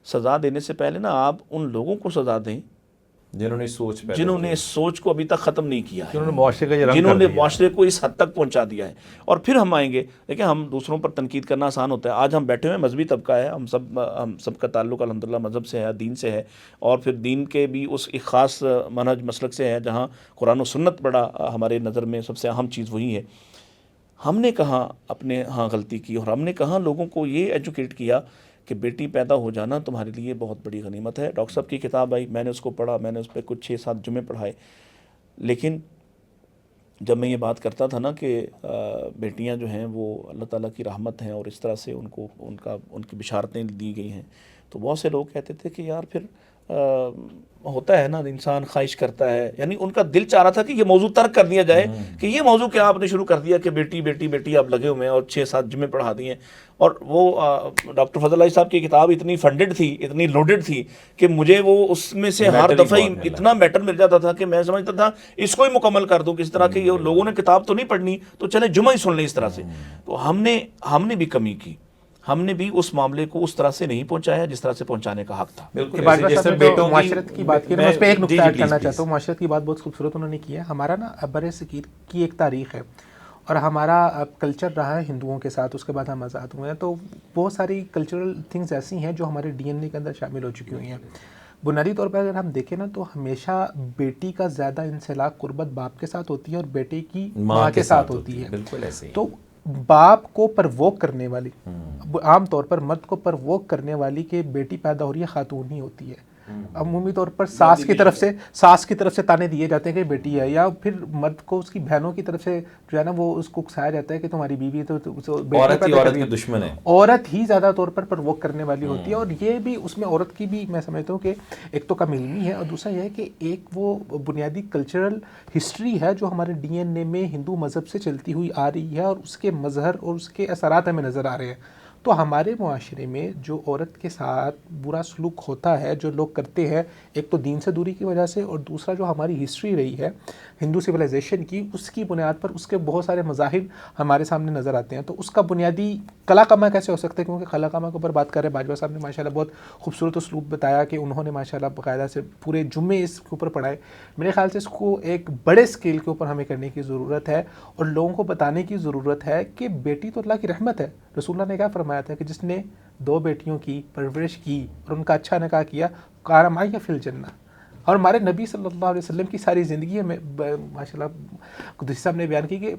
سزا دینے سے پہلے نا آپ ان لوگوں کو سزا دیں جنہوں نے سوچ کو ابھی تک ختم نہیں کیا ہے، جنہوں نے معاشرے کو اس حد تک پہنچا دیا ہے۔ اور پھر ہم آئیں گے، دیکھیں ہم دوسروں پر تنقید کرنا آسان ہوتا ہے، آج ہم بیٹھے ہوئے مذہبی طبقہ ہے، ہم سب کا تعلق الحمدللہ مذہب سے ہے، دین سے ہے، اور پھر دین کے بھی اس ایک خاص منہج مسلک سے ہے جہاں قرآن و سنت بڑا ہمارے نظر میں سب سے اہم چیز وہی ہے۔ ہم نے کہاں اپنے ہاں غلطی کی، اور ہم نے کہاں لوگوں کو یہ ایجوکیٹ کیا کہ بیٹی پیدا ہو جانا تمہارے لیے بہت بڑی غنیمت ہے۔ ڈاکٹر صاحب کی کتاب آئی، میں نے اس کو پڑھا، میں نے اس پہ کچھ 6-7 جمعے پڑھائے، لیکن جب میں یہ بات کرتا تھا نا کہ بیٹیاں جو ہیں وہ اللہ تعالیٰ کی رحمت ہیں اور اس طرح سے ان کی بشارتیں دی گئی ہیں، تو بہت سے لوگ کہتے تھے کہ یار پھر ہوتا ہے نا انسان خواہش کرتا ہے، یعنی ان کا دل چاہ رہا تھا کہ یہ موضوع ترک کر دیا جائے کہ یہ موضوع کیا آپ نے شروع کر دیا کہ بیٹی بیٹی بیٹی آپ لگے ہوئے ہیں اور 6-7 جمعے پڑھا دیے۔ اور وہ ڈاکٹر فضل اللہ صاحب کی کتاب اتنی فنڈڈ تھی، اتنی لوڈڈ تھی کہ مجھے وہ اس میں سے ہر دفعہ ہی اتنا میٹر مل جاتا تھا کہ میں سمجھتا تھا اس کو ہی مکمل کر دوں، کس طرح کہ یہ لوگوں نے کتاب تو نہیں پڑھنی تو چلے جمعہ ہی سن لیں اس طرح سے۔ تو ہم نے بھی کمی کی، ہم نے بھی اس معاملے کو اس طرح سے نہیں پہنچایا جس طرح سے پہنچانے کا حق تھا۔ معاشرت کی بات کی میں اس پہ ایک نقطہ ایڈ کرنا چاہتا ہوں۔ معاشرت کی بات بہت خوبصورت انہوں نے کی ہے۔ ہمارا نا برصغیر کی ایک تاریخ ہے اور ہمارا کلچر رہا ہے ہندوؤں کے ساتھ، اس کے بعد ہم آزاد ہوئے ہیں، تو بہت ساری کلچرل تھنگز ایسی ہیں جو ہمارے ڈی این اے کے اندر شامل ہو چکی ہوئی ہیں۔ بنیادی طور پر اگر ہم دیکھیں نا تو ہمیشہ بیٹی کا زیادہ انسلاک قربت باپ کے ساتھ ہوتی ہے اور بیٹے کی ماں کے ساتھ ہوتی ہے۔ بالکل ایسے ہی۔ تو باپ کو پرووک کرنے والی، عام طور پر مرد کو پرووک کرنے والی کہ بیٹی پیدا ہو رہی ہے خاتون ہی ہوتی ہے۔ عمومی طور پر ساس کی طرف سے تانے دیے جاتے ہیں کہ بیٹی ہے, یا پھر مرد کو اس کی بہنوں کی طرف سے جو ہے نا وہ اس کو اکسایا جاتا ہے کہ تمہاری بیوی تو عورت کی دشمن ہے, عورت ہی زیادہ طور پر پرووک کرنے والی ہوتی ہے. اور یہ بھی اس میں عورت کی بھی میں سمجھتا ہوں کہ ایک تو کم علمی ہے, اور دوسرا یہ ہے کہ ایک وہ بنیادی کلچرل ہسٹری ہے جو ہمارے ڈی این اے میں ہندو مذہب سے چلتی ہوئی آ رہی ہے, اور اس کے مظہر اور اس کے اثرات ہمیں نظر آ رہے ہیں. تو ہمارے معاشرے میں جو عورت کے ساتھ برا سلوک ہوتا ہے, جو لوگ کرتے ہیں, ایک تو دین سے دوری کی وجہ سے, اور دوسرا جو ہماری ہسٹری رہی ہے ہندو سویلائزیشن کی, اس کی بنیاد پر اس کے بہت سارے مظاہر ہمارے سامنے نظر آتے ہیں. تو اس کا بنیادی کلا کما کیسے ہو سکتا ہے, کیونکہ کلا کما کے اوپر بات کر رہے ہیں. باجوہ صاحب نے ماشاءاللہ بہت خوبصورت اسلوب بتایا کہ انہوں نے ماشاءاللہ باقاعدہ سے پورے جمعے اس کے اوپر پڑھائے. میرے خیال سے اس کو ایک بڑے اسکیل کے اوپر ہمیں کرنے کی ضرورت ہے, اور لوگوں کو بتانے کی ضرورت ہے کہ بیٹی تو اللہ کی رحمت ہے. رسول اللہ نے کیا فرمایا تھا کہ جس نے 2 بیٹیوں کی پرورش کی اور ان کا اچھا نکاح کیا, کان معی فی الجنہ. اور ہمارے نبی صلی اللہ علیہ وسلم کی ساری زندگی میں ماشاءاللہ قدسی صاحب نے بیان کی کہ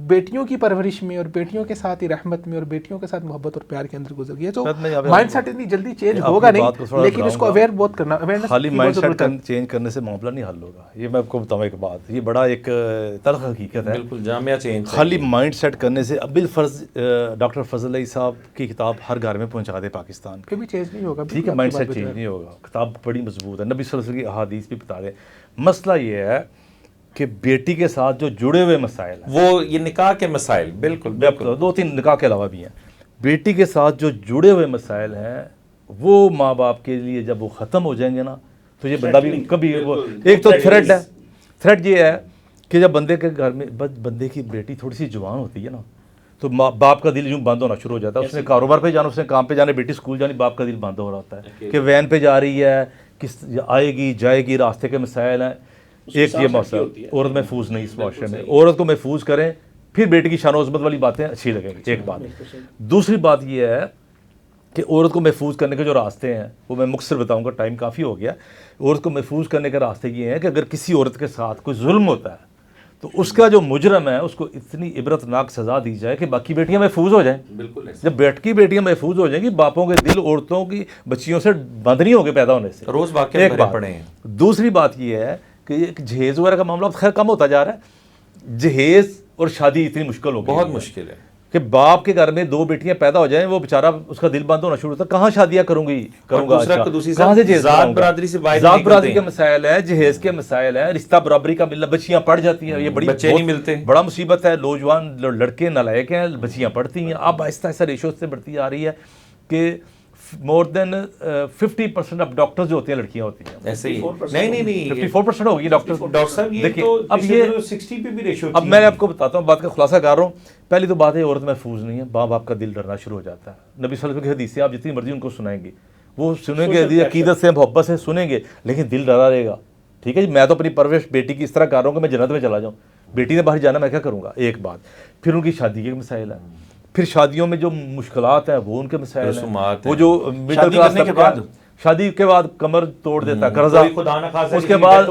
بیٹیوں کی پرورش میں اور بیٹیوں کے ساتھ ہی رحمت میں اور بیٹیوں کے ساتھ محبت اور پیار کے اندر گزر گئی ہے. تو مائنڈ سیٹ اتنی جلدی چینج ہوگا نہیں, لیکن اس کو اویئر بہت کرنا, خالی مائنڈ سیٹ چینج کرنے سے معاملہ نہیں حل ہوگا. یہ میں آپ کو بتاؤں ایک بات, یہ بڑا ایک تلخ حقیقت ہے, بالکل جامعہ چینج. خالی مائنڈ سیٹ کرنے سے اب بالفرض ڈاکٹر فضل علی صاحب کی کتاب ہر گھر میں پہنچا دے پاکستان, پھر بھی چینج نہیں ہوگا. ٹھیک ہے, مائنڈ سیٹ چینج نہیں ہوگا. کتاب بڑی مضبوط ہے, نبی صلی اللہ علیہ وسلم کی احادیث بھی بتا رہے. مسئلہ یہ ہے کہ بیٹی کے ساتھ جو جڑے ہوئے مسائل ہیں, وہ یہ نکاح کے مسائل, بالکل 2-3 نکاح کے علاوہ بھی ہیں, بیٹی کے ساتھ جو جڑے ہوئے مسائل ہیں وہ ماں باپ کے لیے جب وہ ختم ہو جائیں گے نا, تو یہ بندہ بھی کبھی ایک تو تھریٹ ہے. تھریٹ یہ ہے کہ جب بندے کے گھر میں بندے کی بیٹی تھوڑی سی جوان ہوتی ہے نا, تو باپ کا دل یوں بند ہونا شروع ہو جاتا ہے. اس نے کاروبار پہ جانا, اس نے کام پہ جانا, بیٹی اسکول جانی, باپ کا دل بند ہو رہا ہوتا ہے کہ وین پہ جا رہی ہے, کس آئے گی جائے گی, راستے کے مسائل ہیں. ایک یہ مسئلہ, عورت محفوظ نہیں اس معاشرے میں. عورت کو محفوظ کریں, پھر بیٹی کی شان و عظمت والی باتیں اچھی لگیں گی. ایک بات. دوسری بات یہ ہے کہ عورت کو محفوظ کرنے کے جو راستے ہیں وہ میں مختصر بتاؤں گا, ٹائم کافی ہو گیا. عورت کو محفوظ کرنے کے راستے یہ ہیں کہ اگر کسی عورت کے ساتھ کوئی ظلم ہوتا ہے تو اس کا جو مجرم ہے اس کو اتنی عبرتناک سزا دی جائے کہ باقی بیٹیاں محفوظ ہو جائیں. بالکل. جب بیٹیاں محفوظ ہو جائیں گی, باپوں کے دل عورتوں کی بچیوں سے بند نہیں ہوگے پیدا ہونے سے. روز واقعہ پڑھے ہیں. دوسری بات یہ ہے کہ جہیز وغیرہ کا معاملہ خیر کم ہوتا جا رہا ہے. جہیز اور شادی اتنی مشکل ہو گئی, بہت مشکل ہے کہ باپ کے گھر میں 2 بیٹیاں پیدا ہو جائیں, وہ بیچارہ اس کا دل بند ہونا شروع ہوتا ہے, کہاں شادیاں کروں گا, کہاں سے ذات برادری سے ذات برادری کے مسائل ہیں, جہیز کے مسائل ہیں, رشتہ برابری کا ملنا, بچیاں پڑھ جاتی ہیں, یہ بڑی بچے نہیں ملتے, بڑا مصیبت ہے. نوجوان لڑکے نالائق ہیں, بچیاں پڑھتی ہیں. اب آہستہ آہستہ ریشو سے بڑھتی آ رہی ہے کہ مور دین 50% اب ڈاکٹر جو ہوتے ہیں لڑکیاں ہوتی ہیں. ایسے ہی نہیں 54% ہوگی ڈاکٹر صاحب. دیکھیں اب یہ 60 پہ بھی ریشو. اب میں آپ کو بتاتا ہوں, بات کا خلاصہ کر رہا ہوں. پہلی تو بات ہے عورت محفوظ نہیں ہے, باپ باپ کا دل ڈرنا شروع ہو جاتا ہے. نبی صلی اللہ علیہ وسلم کی حدیث ہے, آپ جتنی مرضی ان کو سنائیں گے وہ سنیں گے, عقیدت سے محبت سے سنیں گے, لیکن دل ڈرا رہے گا. ٹھیک ہے جی, میں تو اپنی پرورش بیٹی کی اس طرح کر رہا ہوں کہ میں جنت میں چلا جاؤں. بیٹی نے باہر جانا, میں کیا کروں گا. ایک بات. پھر ان کی شادی کے مسائل ہیں, پھر شادیوں میں جو مشکلات ہیں وہ ان کے مسائل ہیں, وہ جو مڈل کلاس کے بعد شادی کے بعد کمر توڑ دیتا ہے قرضہ, اس کے بعد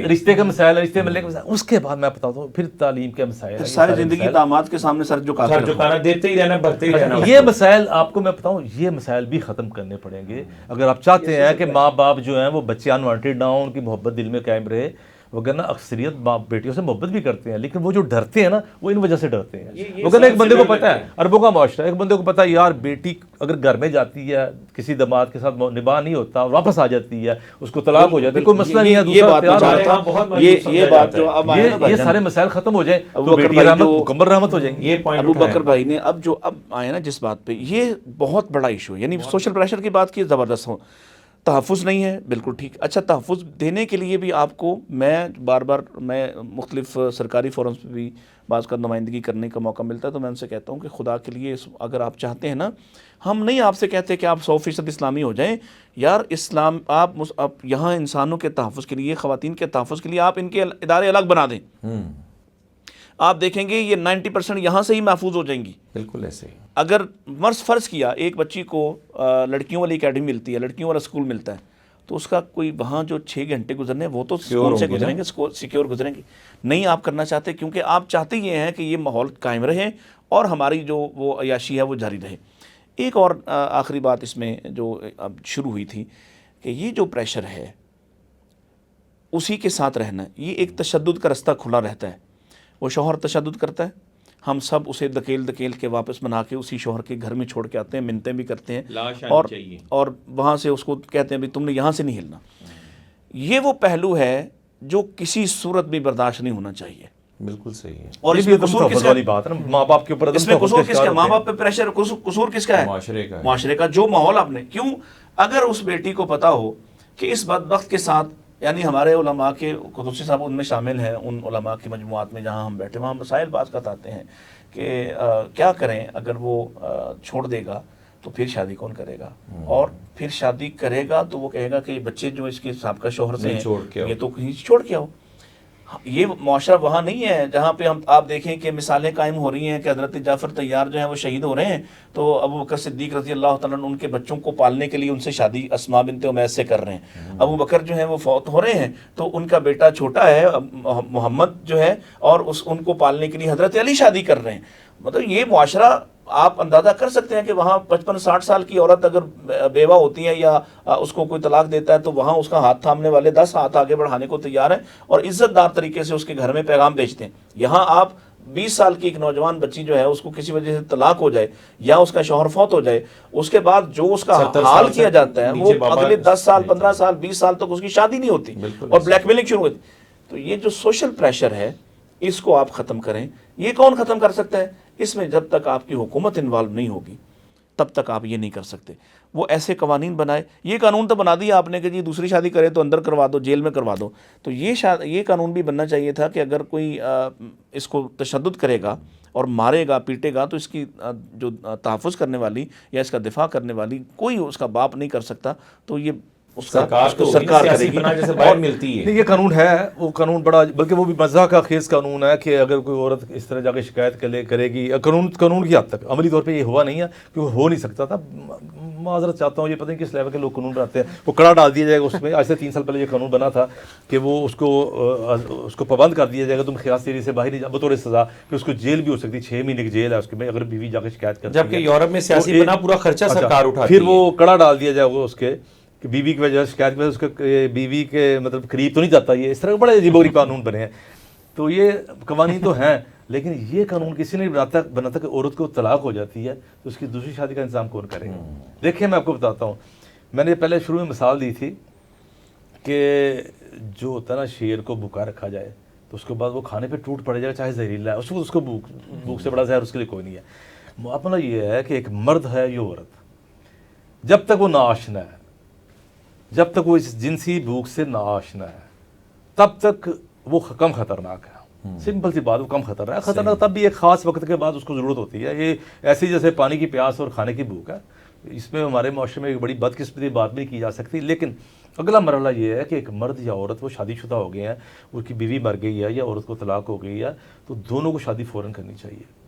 رشتے کے مسائل, رشتے ملنے کے مسائل, اس کے بعد میں بتاتا ہوں پھر تعلیم کے مسائل, ساری زندگی داماد کے سامنے سر جھکانا دیتے ہی رہنا, بھرتے ہی رہنا. یہ مسائل آپ کو میں بتاؤں, یہ مسائل بھی ختم کرنے پڑیں گے اگر آپ چاہتے ہیں کہ ماں باپ جو ہیں وہ بچے انوانٹیڈ نہ ہوں, ان کی محبت دل میں قائم رہے. وگرنہ اکثریت باپ بیٹیوں سے محبت بھی کرتے ہیں, لیکن وہ جو ڈرتے ہیں نا, وہ ان وجہ سے ڈرتے ہیں. وگرنہ ایک بندے کو پتہ ہے, عربوں کا معاشرہ, ایک بندے کو پتہ ہے یار بیٹی اگر گھر میں جاتی ہے کسی داماد کے ساتھ نباہ نہیں ہوتا, واپس آ جاتی ہے, اس کو طلاق ہو جاتی ہے, کوئی مسئلہ نہیں ہے. یہ سارے مسائل ختم ہو جائیں تو بیٹی رحمت مکمل رحمت ہو جائیں گی. ابو بکر بھائی نے اب آئے نا جس بات پہ, یہ بہت بڑا ایشو ہے. یعنی سوشل پریشر کی بات کی زبردست ہو, تحفظ نہیں ہے, بالکل ٹھیک. اچھا, تحفظ دینے کے لیے بھی آپ کو میں مختلف سرکاری فورمز پہ بھی بعض کا نمائندگی کرنے کا موقع ملتا ہے, تو میں ان سے کہتا ہوں کہ خدا کے لیے اگر آپ چاہتے ہیں نا, ہم نہیں آپ سے کہتے کہ آپ 100% اسلامی ہو جائیں یار. اسلام آپ یہاں انسانوں کے تحفظ کے لیے, خواتین کے تحفظ کے لیے آپ ان کے ادارے الگ بنا دیں, آپ دیکھیں گے یہ 90% یہاں سے ہی محفوظ ہو جائیں گی. بالکل ایسے ہی. اگر فرض کیا ایک بچی کو لڑکیوں والی اکیڈمی ملتی ہے, لڑکیوں والا اسکول ملتا ہے, تو اس کا کوئی وہاں جو 6 گھنٹے گزرنے وہ تو اسکول سے گزریں گے, سیکیور گزریں گے. نہیں آپ کرنا چاہتے, کیونکہ آپ چاہتے یہ ہیں کہ یہ ماحول قائم رہے اور ہماری جو وہ عیاشی ہے وہ جاری رہے. ایک اور آخری بات اس میں جو اب شروع ہوئی تھی کہ یہ جو پریشر ہے اسی کے ساتھ رہنا ہے. یہ ایک تشدد کا رستہ کھلا رہتا ہے. وہ شوہر تشدد کرتا ہے, ہم سب اسے دھکیل کے واپس بنا کے اسی شوہر کے گھر میں چھوڑ کے آتے ہیں, منتیں بھی کرتے ہیں اور وہاں سے اس کو کہتے ہیں بھی تم نے یہاں سے نہیں ہلنا. یہ وہ پہلو ہے جو کسی صورت بھی برداشت نہیں ہونا چاہیے. بالکل صحیح ہے. اور اس میں قصور کس کا؟ بات ہے نا, ماں باپ کے اوپر اس میں قصور کس کا؟ ماں باپ پہ پریشر. قصور کس کا ہے؟ معاشرے کا. جو ماحول آپ نے, کیوں اگر اس بیٹی کو پتا ہو کہ اس بدبخت کے ساتھ, یعنی ہمارے علماء کے, قدوسی صاحب ان میں شامل ہیں, ان علماء کی مجموعات میں جہاں ہم بیٹھے وہاں مسائل بعض کا آتے ہیں کہ کیا کریں اگر وہ چھوڑ دے گا تو پھر شادی کون کرے گا, اور پھر شادی کرے گا تو وہ کہے گا کہ بچے جو اس کے سابقہ شوہر سے ہیں یہ تو کہیں چھوڑ کے آؤ. یہ معاشرہ وہاں نہیں ہے جہاں پہ آپ دیکھیں کہ مثالیں قائم ہو رہی ہیں کہ حضرت جعفر طیار جو ہیں وہ شہید ہو رہے ہیں, تو ابو بکر صدیق رضی اللہ تعالیٰ عنہ ان کے بچوں کو پالنے کے لیے ان سے شادی اسماء بنت امیس سے کر رہے ہیں. ابو بکر جو ہیں وہ فوت ہو رہے ہیں تو ان کا بیٹا چھوٹا ہے محمد جو ہے, اور ان کو پالنے کے لیے حضرت علی شادی کر رہے ہیں. مطلب یہ معاشرہ آپ اندازہ کر سکتے ہیں کہ وہاں 55-60 سال کی عورت اگر بیوہ ہوتی ہے یا اس کو کوئی طلاق دیتا ہے تو وہاں اس کا ہاتھ تھامنے والے 10 ہاتھ آگے بڑھانے کو تیار ہیں اور عزت دار طریقے سے اس کے گھر میں پیغام بھیجتے ہیں. یہاں آپ 20 سال کی ایک نوجوان بچی جو ہے اس کو کسی وجہ سے طلاق ہو جائے یا اس کا شوہر فوت ہو جائے, اس کے بعد جو اس کا حال کیا جاتا ہے وہ اگلے 10 سال 15 سال 20 سال تک اس کی شادی نہیں ہوتی اور بلیک میلنگ شروع ہوتی. تو یہ جو سوشل پریشر ہے اس کو آپ ختم کریں. یہ کون ختم کر سکتا ہے؟ اس میں جب تک آپ کی حکومت انوالو نہیں ہوگی تب تک آپ یہ نہیں کر سکتے. وہ ایسے قوانین بنائے, یہ قانون تو بنا دیا آپ نے کہ جی دوسری شادی کرے تو اندر کروا دو, جیل میں کروا دو. تو یہ قانون بھی بننا چاہیے تھا کہ اگر کوئی اس کو تشدد کرے گا اور مارے گا پیٹے گا تو اس کی جو تحفظ کرنے والی یا اس کا دفاع کرنے والی کوئی اس کا باپ نہیں کر سکتا. تو یہ سرکار کرے گی جیسے باہر ملتی ہے. یہ قانون ہے, وہ قانون بڑا, بلکہ وہ بھی مزاح کا خیز قانون ہے کہ اگر کوئی عورت اس طرح جا کے شکایت کرے گی, قانون کی حد تک عملی طور پہ یہ ہوا نہیں ہے کیونکہ ہو نہیں سکتا تھا. معذرت چاہتا ہوں, یہ پتہ نہیں کس لیول کے لوگ قانون بناتے ہیں, وہ کڑا ڈال دیا جائے گا اس میں. آج سے 3 سال پہلے یہ قانون بنا تھا کہ وہ اس کو پابند کر دیا جائے گا, تم خیاس تیری سے باہر نہیں جا, بطور سزا کہ اس کو جیل بھی ہو سکتی, 6 مہینے کی جیل ہے اس میں اگر بیوی جا کے شکایت کرتی ہے. جبکہ یورپ میں سیاسی بنا پورا خرچہ سرکار اٹھاتی ہے. پھر وہ کڑا ڈال دیا جائے گا اس کے کہ بیوی کی وجہ سے شکایت میں اس کے بیوی کے مطلب قریب تو نہیں جاتا. یہ اس طرح بڑے عجیب و غریب قانون بنے ہیں. تو یہ قوانین تو ہیں, لیکن یہ قانون کسی نے بناتا کہ عورت کو طلاق ہو جاتی ہے تو اس کی دوسری شادی کا انتظام کون کرے گا. دیکھیں میں آپ کو بتاتا ہوں, میں نے پہلے شروع میں مثال دی تھی کہ جو ہوتا ہے نا شیر کو بھوکا رکھا جائے تو اس کے بعد وہ کھانے پہ ٹوٹ پڑے جائے چاہے زہریلا ہے, اس کو بھوک سے بڑا زہر اس کے لیے کوئی نہیں ہے. معاملہ یہ ہے کہ ایک مرد ہے یا عورت, جب تک وہ ناآشنا ہے, جب تک وہ اس جنسی بھوک سے ناآشنا ہے تب تک وہ کم خطرناک ہے. سمپل سی بات, وہ کم خطرناک ہے. خطرناک تب بھی ایک خاص وقت کے بعد اس کو ضرورت ہوتی ہے. یہ ایسی جیسے پانی کی پیاس اور کھانے کی بھوک ہے. اس میں ہمارے معاشرے میں ایک بڑی بدقسمتی بات نہیں کی جا سکتی. لیکن اگلا مرحلہ یہ ہے کہ ایک مرد یا عورت وہ شادی شدہ ہو گئے ہیں, اس کی بیوی مر گئی ہے یا عورت کو طلاق ہو گئی ہے, تو دونوں کو شادی فوراً کرنی چاہیے.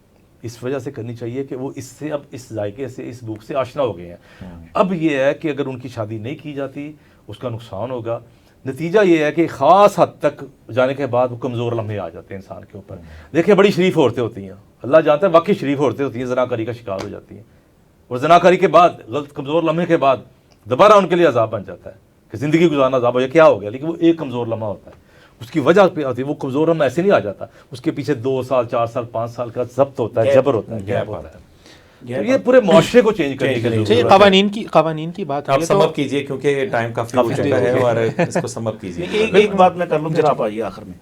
اس وجہ سے کرنی چاہیے کہ وہ اس سے اب اس ذائقے سے اس بھوک سے آشنا ہو گئے ہیں. اب یہ ہے کہ اگر ان کی شادی نہیں کی جاتی اس کا نقصان ہوگا. نتیجہ یہ ہے کہ خاص حد تک جانے کے بعد وہ کمزور لمحے آ جاتے ہیں انسان کے اوپر. دیکھیں بڑی شریف عورتیں ہوتی ہیں, اللہ جانتا ہے واقعی شریف عورتیں ہوتی ہیں, زناکاری کا شکار ہو جاتی ہیں, اور زناکاری کے بعد غلط کمزور لمحے کے بعد دوبارہ ان کے لیے عذاب بن جاتا ہے کہ زندگی گزارنا عذاب ہو جائے. کیا ہو گیا, لیکن وہ ایک کمزور لمحہ ہوتا ہے, اس کی وجہ پہ آتی ہے. وہ کمزور لمحہ ایسے نہیں آ جاتا, اس کے پیچھے 2 سال 4 سال 5 سال کا ضبط ہوتا ہے, جبر ہوتا ہے, گیپ ہوتا ہے. یہ پورے معاشرے کو چینج کرنے کے لیے قوانین کی بات آپ سم اپ کیجئے کیونکہ ٹائم کافی ہو چکا ہے اور اس کو سم اپ کیجئے. ایک بات میں کر لوں پھر آپ آئیے آخر میں.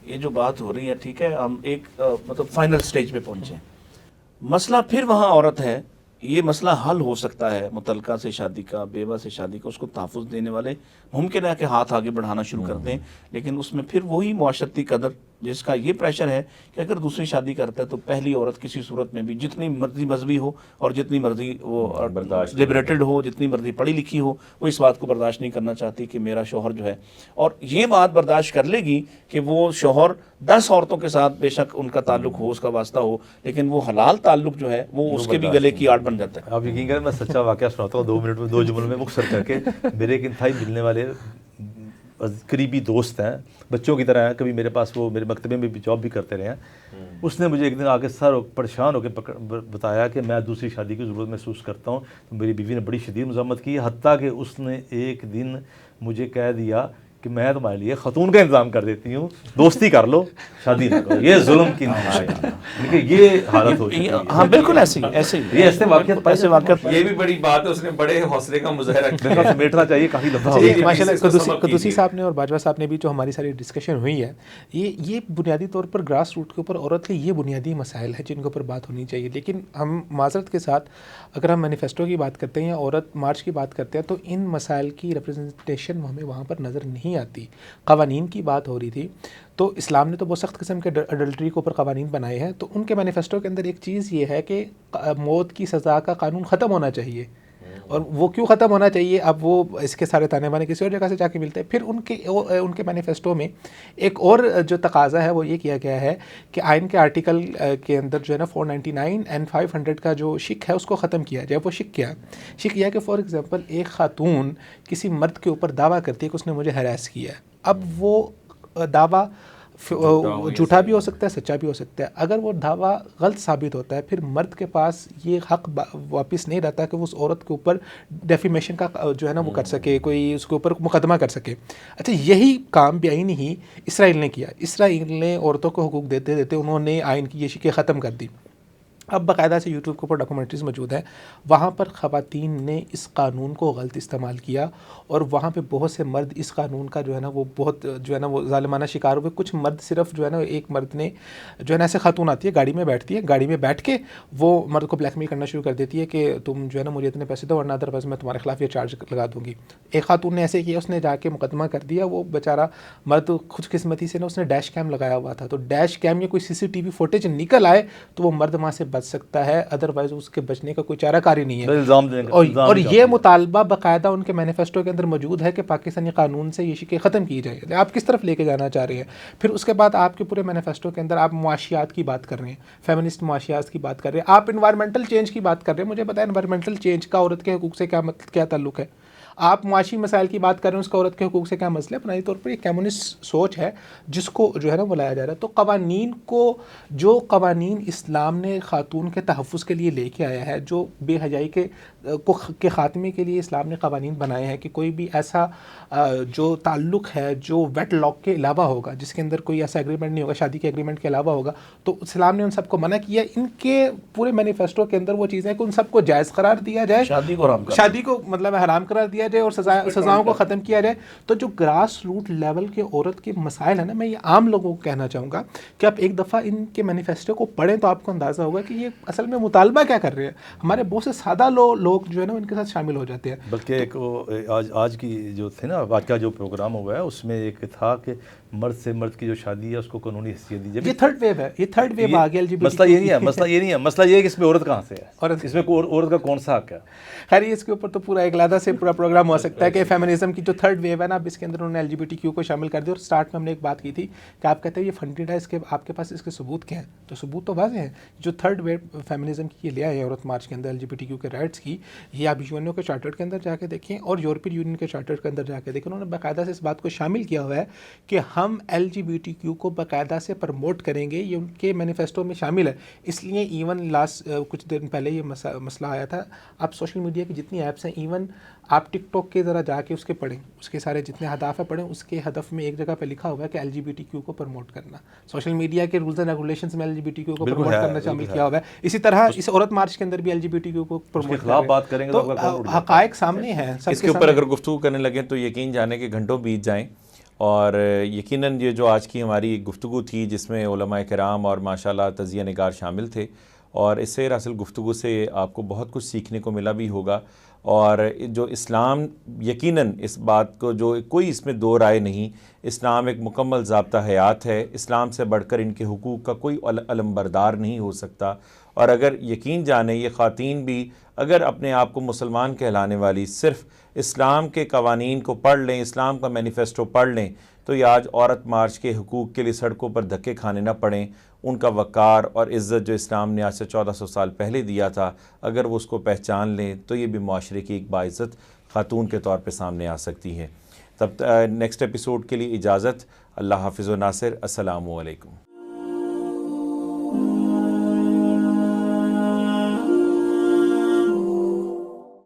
یہ جو بات ہو رہی ہے ٹھیک ہے, ہم ایک مطلب فائنل سٹیج پہ پہنچے. مسئلہ پھر وہاں عورت ہے. یہ مسئلہ حل ہو سکتا ہے متعلقہ سے شادی کا, بیوہ سے شادی کا, اس کو تحفظ دینے والے ممکن ہے کہ ہاتھ آگے بڑھانا شروع کر دیں, لیکن اس میں پھر وہی معاشرتی قدر جس کا یہ پریشر ہے کہ اگر دوسری شادی کرتا ہے تو پہلی عورت کسی صورت میں بھی جتنی مرضی مذہبی ہو اور جتنی مرضی وہ لبریٹڈ ہو, جتنی مرضی پڑھی لکھی ہو, وہ اس بات کو برداشت نہیں کرنا چاہتی کہ میرا شوہر جو ہے, اور یہ بات برداشت کر لے گی کہ وہ شوہر 10 عورتوں کے ساتھ بے شک ان کا تعلق ہو, اس کا واسطہ ہو, لیکن وہ حلال تعلق جو ہے وہ اس کے بھی گلے کی آڑ بن جاتا ہے. آپ یقین کریں میں سچا واقعہ سناتا ہوں 2 منٹ میں 2 جملوں میں مختصر کر کے. میرے ایک انتہائی ملنے والے قریبی دوست ہیں، بچوں کی طرح ہیں، کبھی میرے پاس وہ میرے مکتبے میں بھی جاب بھی کرتے رہے ہیں، اس نے مجھے ایک دن آ کے پریشان ہو کے بتایا کہ میں دوسری شادی کی ضرورت محسوس کرتا ہوں. تو میری بیوی نے بڑی شدید مذمت کی، حتیٰ کہ اس نے ایک دن مجھے کہہ دیا کہ میں تمہارے لیے خاتون کا انتظام کر دیتی ہوں، دوستی کر لو، شادی نہ کرو. یہ ظلم کی انتہا ہے، یہ حالت ہو چکی ہے. ہاں بالکل ایسے ہی یہ ایسے واقعات یہ بھی بڑی بات ہے، اس نے بڑے حوصلے کا مظاہرہ کیا. سمیٹنا چاہیے، کافی لمبا ہو گیا. ماشاء اللہ قدوسی صاحب نے اور باجوہ صاحب نے بھی جو ہماری ساری ڈسکشن ہوئی ہے، یہ بنیادی طور پر گراس روٹ کے اوپر عورت کے یہ بنیادی مسائل ہیں جن کے اوپر بات ہونی چاہیے. لیکن ہم معذرت کے ساتھ اگر ہم مینیفیسٹو کی بات کرتے ہیں یا عورت مارچ کی بات کرتے ہیں تو ان مسائل کی ریپرزنٹیشن ہمیں وہاں پر نظر نہیں آتی. قوانین کی بات ہو رہی تھی تو اسلام نے تو بہت سخت قسم کے اڈلٹری کے اوپر قوانین بنائے ہیں. تو ان کے مینیفیسٹو کے اندر ایک چیز یہ ہے کہ موت کی سزا کا قانون ختم ہونا چاہیے. اور وہ کیوں ختم ہونا چاہیے، اب وہ اس کے سارے تانے بانے کسی اور جگہ سے جا کے ملتے ہیں. پھر ان کے مینیفیسٹو میں ایک اور جو تقاضا ہے وہ یہ کیا گیا ہے کہ آئین کے آرٹیکل کے اندر جو ہے نا 499 اینڈ 500 کا جو شک ہے اس کو ختم کیا جائے. وہ شک یہ ہے کہ فار ایگزامپل ایک خاتون کسی مرد کے اوپر دعویٰ کرتی ہے کہ اس نے مجھے ہراس کیا ہے. اب وہ دعویٰ جھوٹا بھی ہو سکتا ہے، سچا بھی ہو سکتا ہے. اگر وہ دعویٰ غلط ثابت ہوتا ہے پھر مرد کے پاس یہ حق واپس نہیں رہتا کہ وہ اس عورت کے اوپر ڈیفیمیشن کا جو ہے نا وہ کر سکے، کوئی اس کے اوپر مقدمہ کر سکے. اچھا، یہی کام بے آئینی ہی اسرائیل نے کیا. اسرائیل نے عورتوں کو حقوق دیتے دیتے انہوں نے آئین کی یہ شکیں ختم کر دی. اب باقاعدہ سے یوٹیوب کے اوپر ڈاکومنٹریز موجود ہیں، وہاں پر خواتین نے اس قانون کو غلط استعمال کیا اور وہاں پہ بہت سے مرد اس قانون کا جو ہے نا وہ بہت جو ہے نا وہ ظالمانہ شکار ہوئے. کچھ مرد صرف جو ہے نا ایک مرد نے جو ہے نا ایسے خاتون آتی ہے، گاڑی میں بیٹھتی ہے، گاڑی میں بیٹھ کے وہ مرد کو بلیک میل کرنا شروع کر دیتی ہے کہ تم جو ہے نا مجھے اتنے پیسے دو ورنہ ادروائز میں تمہارے خلاف یہ چارج لگا دوں گی. ایک خاتون نے ایسے کیا، اس نے جا کے مقدمہ کر دیا. وہ بیچارہ مرد خوش قسمتی سے نا اس نے ڈیش کیم لگایا ہوا تھا، تو ڈیش کیم یا کوئی CCTV فوٹیج نکل آئے تو وہ مرد وہاں سے بچ سکتا ہے، ادروائز اس کے بچنے کا کوئی چارہ کاری نہیں ہے. اور یہ مطالبہ باقاعدہ ان کے مینیفیسٹو کے اندر موجود ہے کہ پاکستانی قانون سے یہ شکیں ختم کی جائے. آپ کس طرف لے کے جانا چاہ رہے ہیں؟ پھر اس کے بعد آپ کے پورے مینیفیسٹو کے اندر آپ معاشیات کی بات کر رہے ہیں، فیمنسٹ معاشیات کی بات کر رہے ہیں، آپ انوائرمنٹل چینج کی بات کر رہے ہیں. مجھے پتہ ہے انوائرمنٹل چینج کا عورت کے حقوق سے کیا تعلق ہے. آپ معاشی مسائل کی بات کر رہے ہیں، اس کا عورت کے حقوق سے کیا مسئلہ ہے؟ بنیادی طور پر یہ کمیونسٹ سوچ ہے جس کو جو ہے نا وہ لایا جا رہا ہے. تو جو قوانین اسلام نے خاتون کے تحفظ کے لیے لے کے آیا ہے، جو بے حیائی کے خاتمے کے لیے اسلام نے قوانین بنائے ہیں کہ کوئی بھی ایسا جو تعلق ہے جو ویٹ لاک کے علاوہ ہوگا، جس کے اندر کوئی ایسا ایگریمنٹ نہیں ہوگا، شادی کے ایگریمنٹ کے علاوہ ہوگا، تو اسلام نے ان سب کو منع کیا. ان کے پورے مینیفیسٹو کے اندر وہ چیزیں ہیں کہ ان سب کو جائز قرار دیا جائے، شادی کو مطلب حرام قرار دیا جائے اور سزاؤں کو ختم کیا جائے. تو جو گراس روٹ لیول کے عورت کے مسائل ہیں نا، میں یہ عام لوگوں کو کہنا چاہوں گا کہ آپ ایک دفعہ ان کے مینیفیسٹو کو پڑھیں تو آپ کو اندازہ ہوگا کہ یہ اصل میں مطالبہ کیا کر رہے ہیں. ہمارے بہت سے سادہ لوگ جو ہے نا ان کے ساتھ شامل ہو جاتے ہیں. بلکہ ایک آج کی جو تھے نا، آج کا جو پروگرام ہوا ہے اس میں ایک تھا کہ مرد سے مرد کی جو شادی ہے اس کو قانونی حیثیت دی جائے. یہ تھرڈ ویو ہے، یہ تھرڈ ویو آ گیا. مسئلہ یہ نہیں ہے، مسئلہ یہ ہے کہ اس میں عورت کہاں سے ہے، اس میں عورت کا کون سا حق ہے. خیر اس کے اوپر تو پورا ایک علیحدہ سے پورا پروگرام ہو سکتا ہے کہ فیمنزم کی جو تھرڈ ویو ہے نا، اب اس کے اندر انہوں نے LGBTQ کو شامل کر دیا. اور سٹارٹ میں ہم نے ایک بات کی تھی کہ آپ کہتے ہیں یہ فنڈیڈ ہے، اس کے آپ کے پاس اس کے ثبوت کیا ہیں؟ تو ثبوت تو واضح ہیں. جو تھرڈ ویو فیمنزم کی یہ لے آئے عورت مارچ کے اندر LGBTQ کے رائٹس کی، یہ آپ UN کے چارٹر کے اندر جا کے دیکھیں اور یورپین یونین کے چارٹر کے اندر جا کے دیکھیں. انہوں نے باقاعدہ سے اس بات کو شامل کیا ہوا ہے کہ ہم LGBTQ کو باقاعدہ سے پروموٹ کریں گے. یہ ان کے مینیفیسٹو میں شامل ہے. اس لیے ایون کچھ دن پہلے یہ مسئلہ آیا تھا. آپ سوشل میڈیا کی جتنی ایپس ہیں، ایون آپ ٹک ٹاک کے ذرا جا کے اس کے پڑھیں، اس کے سارے جتنے ہدف ہیں پڑھیں. اس کے ہدف میں ایک جگہ پہ لکھا ہوا ہے کہ LGBTQ کو پروموٹ کرنا. سوشل میڈیا کے رولز اینڈ ریگولیشنز میں LGBTQ کو پروموٹ کرنا شامل کیا ہوا ہے. اسی طرح اس عورت مارچ کے اندر بھی LGBTQ کو پروموٹ خلاف بات کریں گے تو حقائق سامنے ہیں. اس کے اوپر اگر گفتگو کرنے لگیں تو یقین جانے کہ گھنٹوں بیت جائیں. اور یقیناً یہ جو آج کی ہماری گفتگو تھی جس میں علماء کرام اور ماشاءاللہ تجزیہ نگار شامل تھے، اور اس سے اصل گفتگو سے آپ کو بہت کچھ سیکھنے کو ملا بھی ہوگا. اور جو اسلام یقیناً اس بات کو جو کوئی اس میں دو رائے نہیں، اسلام ایک مکمل ضابطہ حیات ہے. اسلام سے بڑھ کر ان کے حقوق کا کوئی علمبردار نہیں ہو سکتا. اور اگر یقین جانیں یہ خواتین بھی اگر اپنے آپ کو مسلمان کہلانے والی صرف اسلام کے قوانین کو پڑھ لیں، اسلام کا مینیفیسٹو پڑھ لیں، تو یہ آج عورت مارچ کے حقوق کے لیے سڑکوں پر دھکے کھانے نہ پڑیں. ان کا وقار اور عزت جو اسلام نے آج سے 1400 سال پہلے دیا تھا، اگر وہ اس کو پہچان لیں تو یہ بھی معاشرے کی ایک باعزت خاتون کے طور پہ سامنے آ سکتی ہے. تب نیکسٹ ایپیسوڈ کے لیے اجازت. اللہ حافظ و ناصر. السلام علیکم.